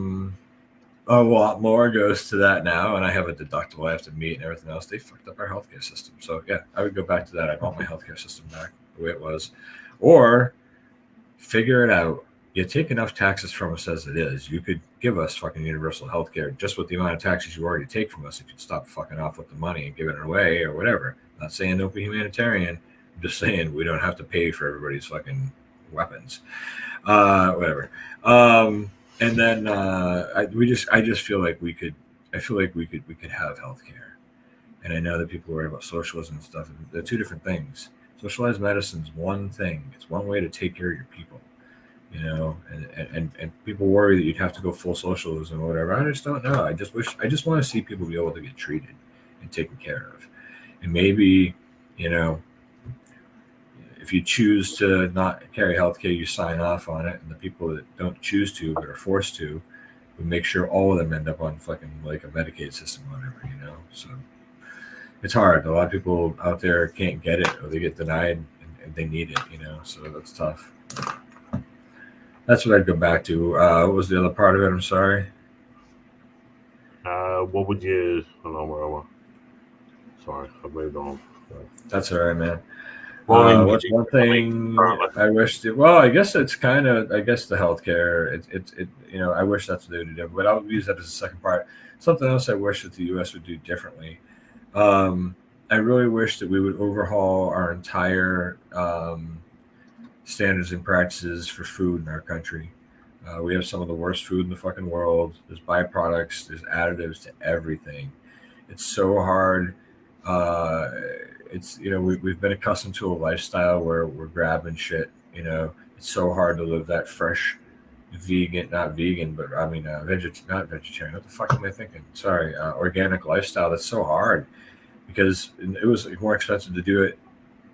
lot more goes to that now. And I have a deductible I have to meet and everything else. They fucked up our healthcare system. So yeah, I would go back to that. I want my healthcare system back the way it was, or figure it out. You take enough taxes from us as it is. You could give us fucking universal health care just with the amount of taxes you already take from us if you'd stop fucking off with the money and giving it away or whatever. I'm not saying don't be humanitarian. I'm just saying we don't have to pay for everybody's fucking weapons. Whatever. And then I just feel like we could have health care. And I know that people worry about socialism and stuff. They're two different things. Socialized medicine is one thing. It's one way to take care of your people, you know, and people worry that you'd have to go full socialism or whatever. I just don't know. I just want to see people be able to get treated and taken care of. And maybe, you know, if you choose to not carry healthcare, you sign off on it. And the people that don't choose to, but are forced to, we make sure all of them end up on fucking like a Medicaid system or whatever, you know? So it's hard. A lot of people out there can't get it or they get denied and they need it, you know? So that's tough. That's what I'd go back to. What was the other part of it? I'm sorry. What would you? I don't know where I was. Sorry, I moved on. That's all right, man. What's one thing I wish? Well, I guess it's kind of. I guess the healthcare. It. You know, I wish that's what they would do, but I'll use that as a second part. Something else I wish that the U.S. would do differently. I really wish that we would overhaul our entire standards and practices for food in our country. We have some of the worst food in the fucking world. There's byproducts. There's additives to everything. It's so hard. It's, you know, we've been accustomed to a lifestyle where we're grabbing shit. You know, it's so hard to live that fresh, not vegan, but I mean, not vegetarian. What the fuck am I thinking? Sorry, organic lifestyle. That's so hard because it was more expensive to do it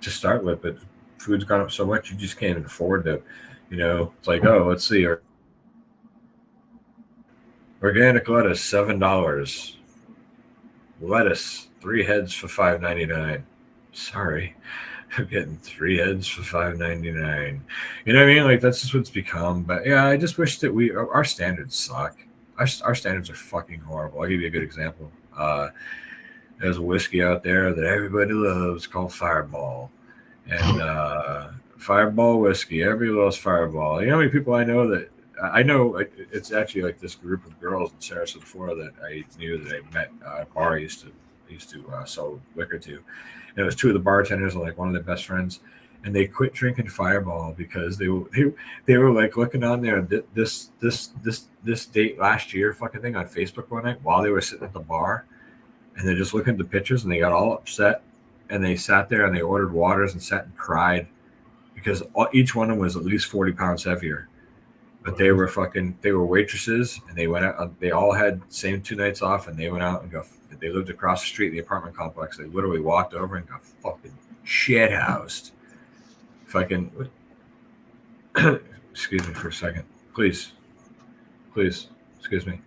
to start with, but food's gone up so much you just can't even afford to. You know, it's like, oh, let's see, organic lettuce $7, lettuce 3 heads for $5.99. Sorry, I'm getting 3 heads for $5.99. You know what I mean? Like that's just what it's become. But yeah, I just wish that our standards suck. Our standards are fucking horrible. I'll give you a good example. There's a whiskey out there that everybody loves called Fireball, and Fireball whiskey. Everybody loves Fireball. You know how many people I know that I know? Like, it's actually like this group of girls in Sarasota, Florida that I knew that I met at a bar I used to sell liquor to. And it was two of the bartenders and like one of their best friends, and they quit drinking Fireball because they were like looking on their this date last year fucking thing on Facebook one night while they were sitting at the bar, and they're just looking at the pictures and they got all upset, and they sat there and they ordered waters and sat and cried because each one of them was at least 40 pounds heavier. But they were waitresses, and they went out. They all had the same 2 nights off, and they went out and they lived across the street in the apartment complex. They literally walked over and got fucking shit housed. Fucking, excuse me for a second, please, excuse me.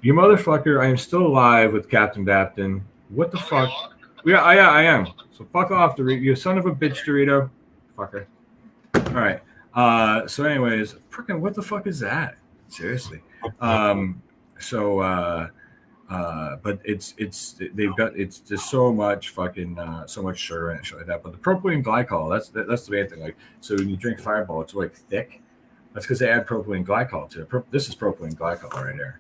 You motherfucker! I am still alive with Captain Bapton. What the fuck? Yeah, I am. So fuck off, Dorito. You son of a bitch, Dorito. Fucker. All right. So anyways, freaking what the fuck is that? Seriously. But it's just so much fucking so much sugar and shit like that. But the propylene glycol, that's the main thing. Like, so when you drink Fireball, it's like thick. That's because they add propylene glycol to it. This is propylene glycol right here,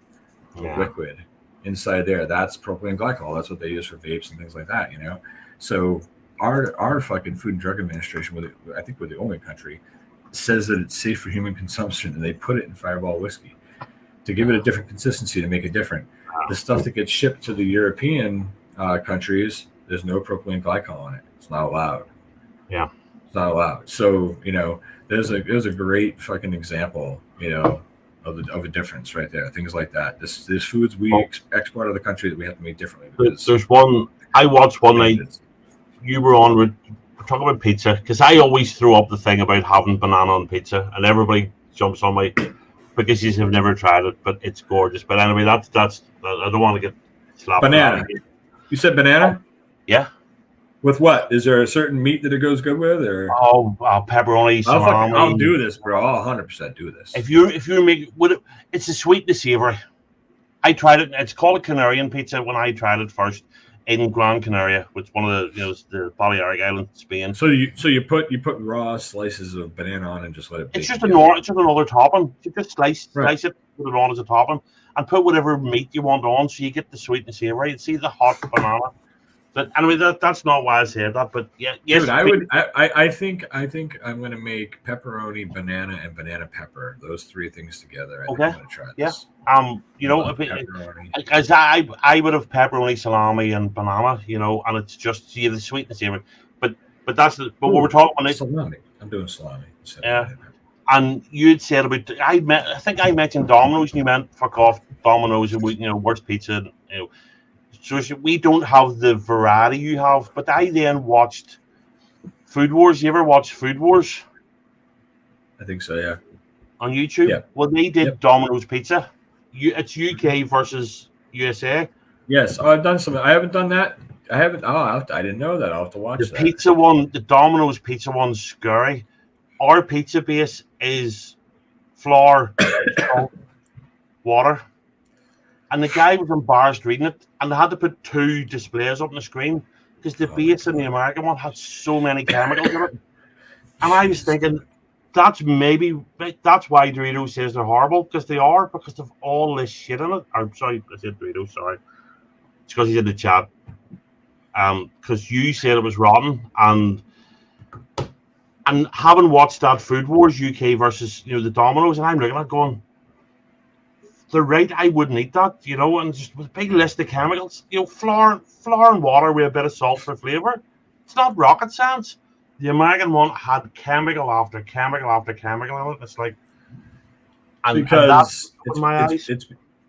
liquid inside there. That's propylene glycol. That's what they use for vapes and things like that. You know, so our fucking Food and Drug Administration, I think we're the only country, says that it's safe for human consumption, and they put it in Fireball whiskey to give it a different consistency, to make it different. The stuff that gets shipped to the European countries, there's no propylene glycol in it. It's not allowed. Yeah, it's not allowed. So you know, there's a great fucking example, you know, of a difference right there. Things like that. There's foods we export out of the country that we have to make differently. There's one I watched one night. You were on with talk about pizza, because I always throw up the thing about having banana on pizza, and everybody jumps on me because you have never tried it, but it's gorgeous. But anyway, that's I don't want to get slapped for Banana. that. You said banana? Yeah. With what? Is there a certain meat that it goes good with, or? Pepperoni, salami. I'll do this, bro. I'll 100% do this. If you're making, it's a sweet and savory. I tried it. It's called a Canarian pizza. When I tried it first in Gran Canaria, which is one of the Balearic Islands, Spain. So you put raw slices of banana on and just let it. It's just another topping. You just slice it, put it on as a topping, and put whatever meat you want on, so you get the sweet and savory. See the hot banana. But anyway, that's not why I said that. But yeah, yes, dude, I think I'm gonna make pepperoni, banana, and banana pepper. Those three things together. I think I'm gonna try this. As I would have pepperoni, salami, and banana. And it's just the sweet and savory. But what we're talking about. Salami. I'm doing salami. Yeah. And you'd said about I think I mentioned Domino's, and you meant fuck off Domino's. Worst pizza. So we don't have the variety you have. But I then watched Food Wars. You ever watch Food Wars? I think so, yeah. On YouTube? Yeah. Well, they did Domino's Pizza. It's UK versus USA. Yes. I've done some. I haven't done that. I haven't. I didn't know that. I'll have to watch that. Pizza one, the Domino's Pizza one's scary. Our pizza base is flour, salt, water. And the guy was embarrassed reading it, and they had to put two displays up on the screen because the base in the American one had so many chemicals in it. And I was thinking, that's why Doritos says they're horrible, because they are, because of all this shit in it. I'm sorry, I said Doritos, sorry. It's because he's in the chat. Because you said it was rotten, and having watched that Food Wars UK versus the Domino's, and I'm looking at it going, they're right, I wouldn't eat that, and just with a big list of chemicals, flour and water with a bit of salt for flavor. It's not rocket science. The American one had chemical after chemical after chemical in it. It's like,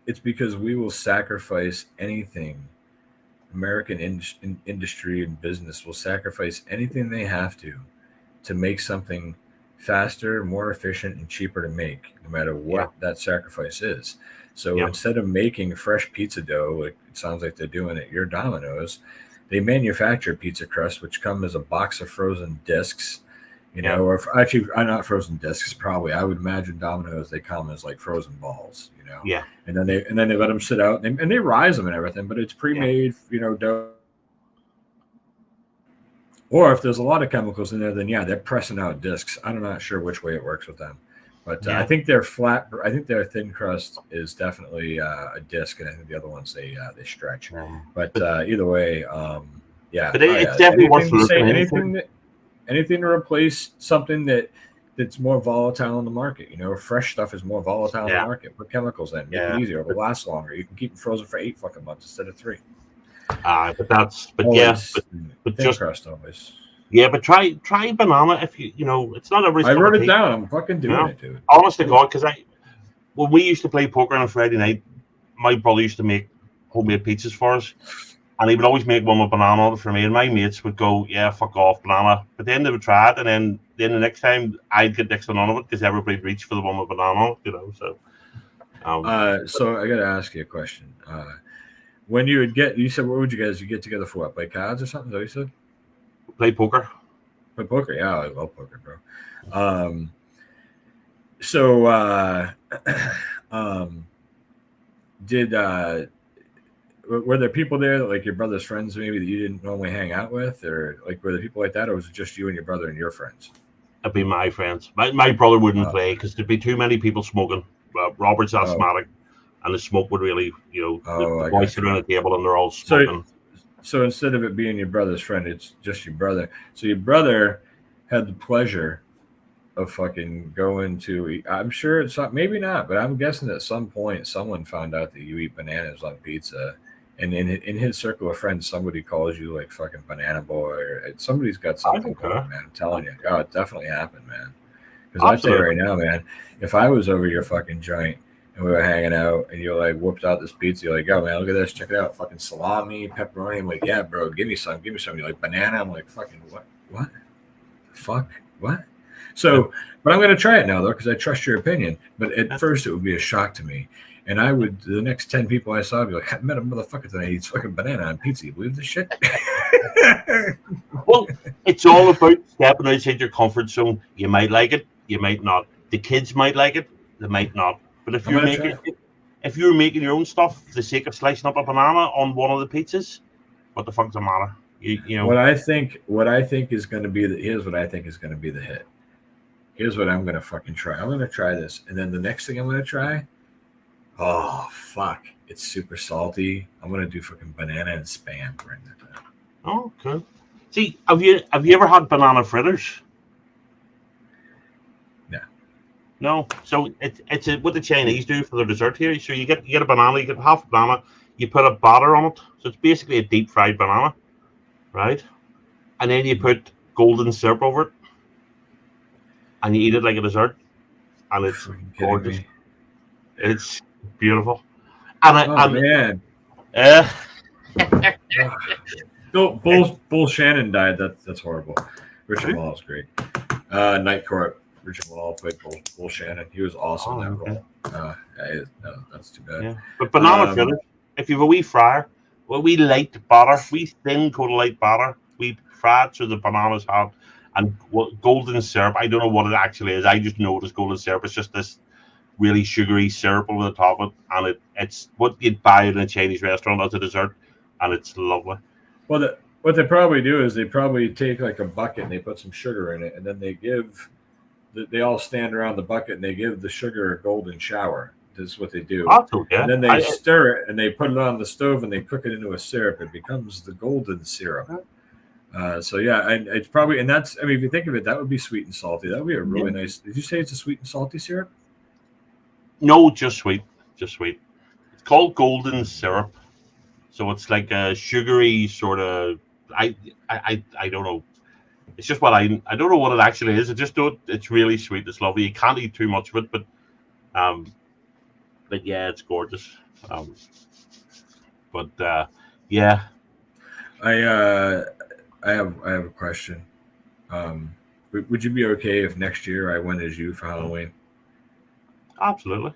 it's because we will sacrifice anything. American industry and business will sacrifice anything they have to make something faster, more efficient, and cheaper to make, no matter what that sacrifice is. So instead of making fresh pizza dough, like it sounds like they're doing at your Domino's, they manufacture pizza crust, which come as a box of frozen discs, or actually, not frozen discs. Probably, I would imagine Domino's, they come as like frozen balls, Yeah. And then they let them sit out, and they rise them and everything, but it's pre-made, dough. Or if there's a lot of chemicals in there, then they're pressing out discs. I'm not sure which way it works with them, but I think they're flat. I think their thin crust is definitely a disc, and I think the other ones they stretch. But either way, But it's definitely worth looking at. Anything to replace something that's more volatile in the market. Fresh stuff is more volatile in the market. Put chemicals in, make it easier. It'll last longer. You can keep it frozen for 8 fucking months instead of 3. But just crust always. Yeah, but try banana if it's not every. I wrote it down. I'm fucking doing it, dude. Honest to God, because when we used to play poker on a Friday night, my brother used to make homemade pizzas for us, and he would always make one with banana on it for me, and my mates would go, "Yeah, fuck off, banana." But then they would try it, and then the next time I'd get next to none of it because everybody would reach for the one with banana on it, So. So I got to ask you a question. When you said, what would you get together for? What, play cards or something? Is that what you said? Play poker. Play poker, yeah, I love poker, bro. Were there people there, like your brother's friends, maybe that you didn't normally hang out with, or like were there people like that, or was it just you and your brother and your friends? It'd be my friends. My brother wouldn't play because there'd be too many people smoking. Robert's asthmatic. And the smoke would really, the boys sit around the table and they're all smoking. So instead of it being your brother's friend, it's just your brother. So your brother had the pleasure of fucking going to, I'm sure it's not, maybe not, but I'm guessing at some point someone found out that you eat bananas on pizza. And in his circle of friends, somebody calls you like fucking banana boy, or somebody's got something going, man. I'm telling you. Oh, it definitely happened, man. Because I tell you right now, man, if I was over your fucking joint, and we were hanging out, and you like whooped out this pizza. You're like, "Oh man, look at this! Check it out! Fucking salami, pepperoni." I'm like, "Yeah, bro, give me some." You're like, "Banana." I'm like, "Fucking what?" fuck? What? So, but I'm going to try it now, though, because I trust your opinion. But at first, it would be a shock to me. And I would, the next 10 people I saw, I'd be like, I met a motherfucker today. He eats fucking banana on pizza. You believe this shit? Well, it's all about stepping outside your comfort zone. You might like it, you might not. The kids might like it, they might not. But if you're making your own stuff for the sake of slicing up a banana on one of the pizzas, what the fuck does it matter? You know what I think is going to be here's what I think is going to be the hit. Here's what I'm going to fucking try. I'm going to try this, and then the next thing I'm going to try. Oh fuck! It's super salty. I'm going to do fucking banana and spam right now. Oh, cool. See, have you ever had banana fritters? No. So it's what the Chinese do for their dessert here. So you get a banana, you get half a banana, you put a batter on it. So it's basically a deep fried banana, right? And then you put golden syrup over it, and you eat it like a dessert, and it's gorgeous. It's beautiful. Man. Bull Shannon died. That's horrible. Richard Hall is great. Night Court. Richard Hall played Bull Shannon. He was awesome in that role. That's too bad. Yeah. But banana fritters, if you have a wee fryer, we light batter, we thin coat of light batter, we fry it so the bananas have, and golden syrup. I don't know what it actually is. I just know it is golden syrup. It's just this really sugary syrup over the top of it, and it's what you'd buy in a Chinese restaurant as a dessert, and it's lovely. Well, what they probably do is they probably take like a bucket and they put some sugar in it, and then they all stand around the bucket and they give the sugar a golden shower. This is what they do. Okay. And then they stir it and they put it on the stove and they cook it into a syrup. It becomes the golden syrup. So yeah, and it's probably, and that's, I mean, if you think of it, that would be sweet and salty. That would be a really nice. Did you say it's a sweet and salty syrup? No, just sweet. Just sweet. It's called golden syrup. So it's like a sugary sort of, I don't know. It's just what I don't know what it actually is. It's really sweet. It's lovely. You can't eat too much of it, but yeah, it's gorgeous. Yeah. I have a question. Would you be okay if next year I went as you for Halloween? Absolutely.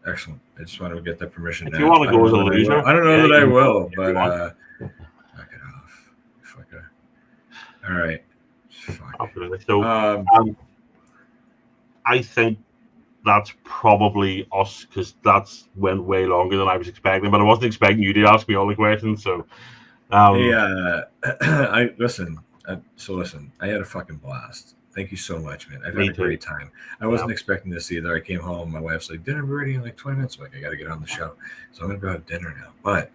Excellent. I just want to get that permission. If you want to go as a loser, I don't know that I will, but knock it off. Fucker. All right. Fuck. Absolutely. So I think that's probably us, because that's went way longer than I was expecting. But I wasn't expecting you to ask me all the questions. So listen. I had a fucking blast. Thank you so much, man. I've had a great time. I wasn't expecting this either. I came home. My wife's like, dinner ready in like 20 minutes. I'm like, I got to get on the show. So I'm going to go have dinner now. But,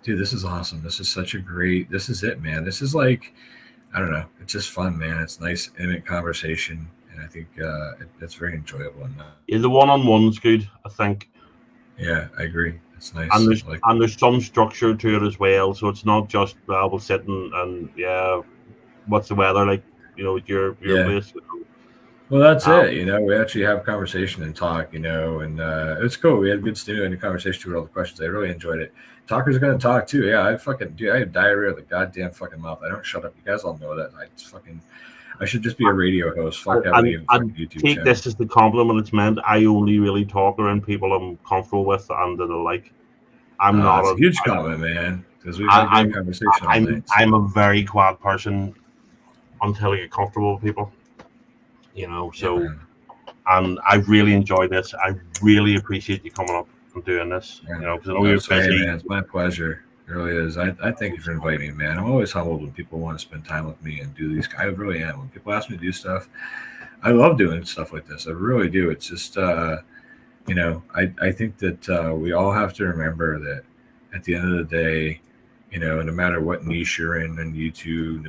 dude, this is awesome. This is it, man. This is like, I don't know. It's just fun, man. It's nice, intimate conversation. And I think it's very enjoyable. And the one-on-one's good, I think. Yeah, I agree. It's nice. And there's some structure to it as well. So it's not just, we'll sit and what's the weather like? Your place. Well, that's it. We actually have conversation and talk, and it's cool. We had a good stimulating conversation through all the questions. I really enjoyed it. Talkers are going to talk too. Yeah, I have diarrhea of the goddamn fucking mouth. I don't shut up. You guys all know that. I should just be a radio host. Fuck having a fucking YouTube channel. Take this as the compliment it's meant. I only really talk around people I'm comfortable with and that I like. I'm not a huge compliment, man. Because we've had a good conversation. I'm a very quiet person until I get comfortable with people, so, and I've really enjoyed this. I really appreciate you coming up and doing this, because I know you're busy. Man, it's my pleasure. It really is. I thank you for inviting me, man. I'm always humbled when people want to spend time with me and do these. I really am. When people ask me to do stuff, I love doing stuff like this. I really do. It's just, I think that we all have to remember that at the end of the day, no matter what niche you're in on YouTube,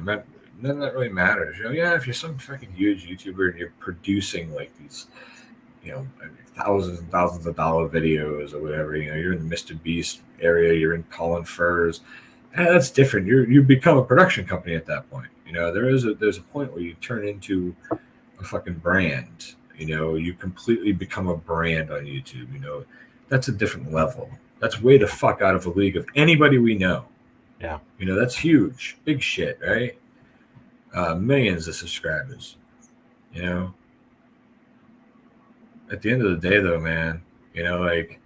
none of that really matters. If you're some fucking huge YouTuber and you're producing like these, thousands and thousands of dollar videos or whatever, you're in the Mr. Beast area, you're in Colin Furs, that's different. You become a production company at that point. There's a point where you turn into a fucking brand. You completely become a brand on YouTube. That's a different level. That's way the fuck out of a league of anybody we know. Yeah. That's huge, big shit, right? millions of subscribers. You know, at the end of the day, though, man, like,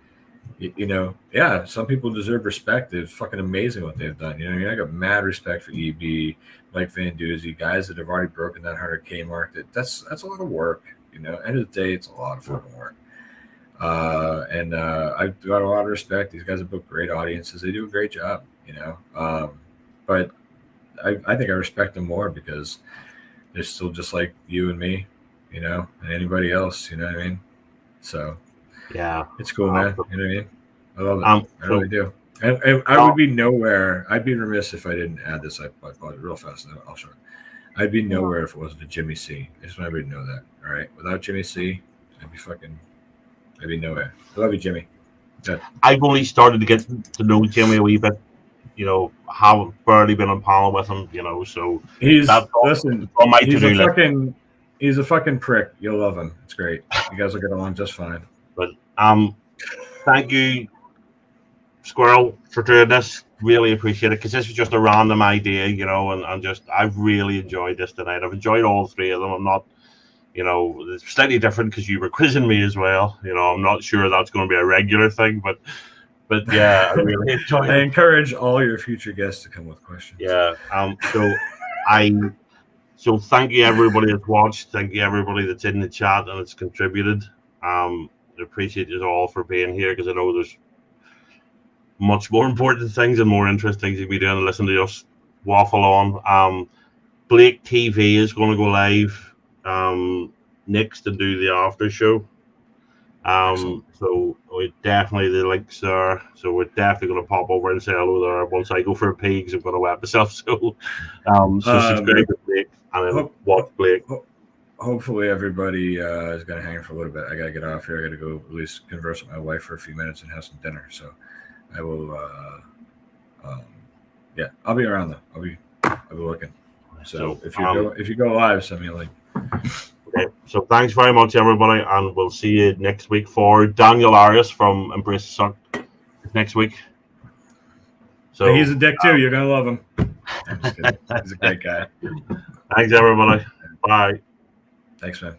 yeah, some people deserve respect. It's fucking amazing what they've done. I got mad respect for EB, Mike Van Doozy, guys that have already broken that 100K mark. That's a lot of work. End of the day, it's a lot of fucking work. And I've got a lot of respect. These guys have built great audiences. They do a great job. But I think I respect them more because they're still just like you and me, and anybody else. You know what I mean? So yeah, it's cool, man. You know what I mean? I love it. I really do. And I would be nowhere. I'd be remiss if I didn't add this. I apologize real fast. I'll show it. I'd be nowhere if it wasn't a Jimmy C. I just want everybody to know that. All right. Without Jimmy C, I'd be nowhere. I love you, Jimmy. Good. I've only started to get to know Jimmy a wee bit. Haven't barely been on panel with him. So He's that's listen. on my He's to-do a list. fucking. He's a fucking prick. You'll love him. It's great. You guys will get along just fine. But thank you, Squirrel, for doing this. Really appreciate it because this was just a random idea, and just I've really enjoyed this tonight. I've enjoyed all three of them. I'm not, it's slightly different because you were quizzing me as well. I'm not sure that's going to be a regular thing, but yeah, I really enjoyed it. I encourage all your future guests to come with questions. Yeah. So thank you everybody that's watched. Thank you everybody that's in the chat and that's contributed. I appreciate you all for being here because I know there's much more important things and more interesting things you'll be doing and listen to us waffle on. Blake TV is going to go live next and do the after show. So we definitely the links there. So we're definitely going to pop over and say hello there once I go for a pee because I'm going to wet myself. So subscribe to Blake and then watch Blake. Hopefully everybody is going to hang for a little bit. I got to get off here. I got to go at least converse with my wife for a few minutes and have some dinner. So I will. Yeah, I'll be around though. I'll be looking. So if you go live, send me a link. Okay, so thanks very much, everybody, and we'll see you next week for Daniel Arias from Embrace the Suck next week. So he's a dick too. You're gonna love him. I'm just kidding. He's a great guy. Thanks, everybody. Bye. Thanks, man.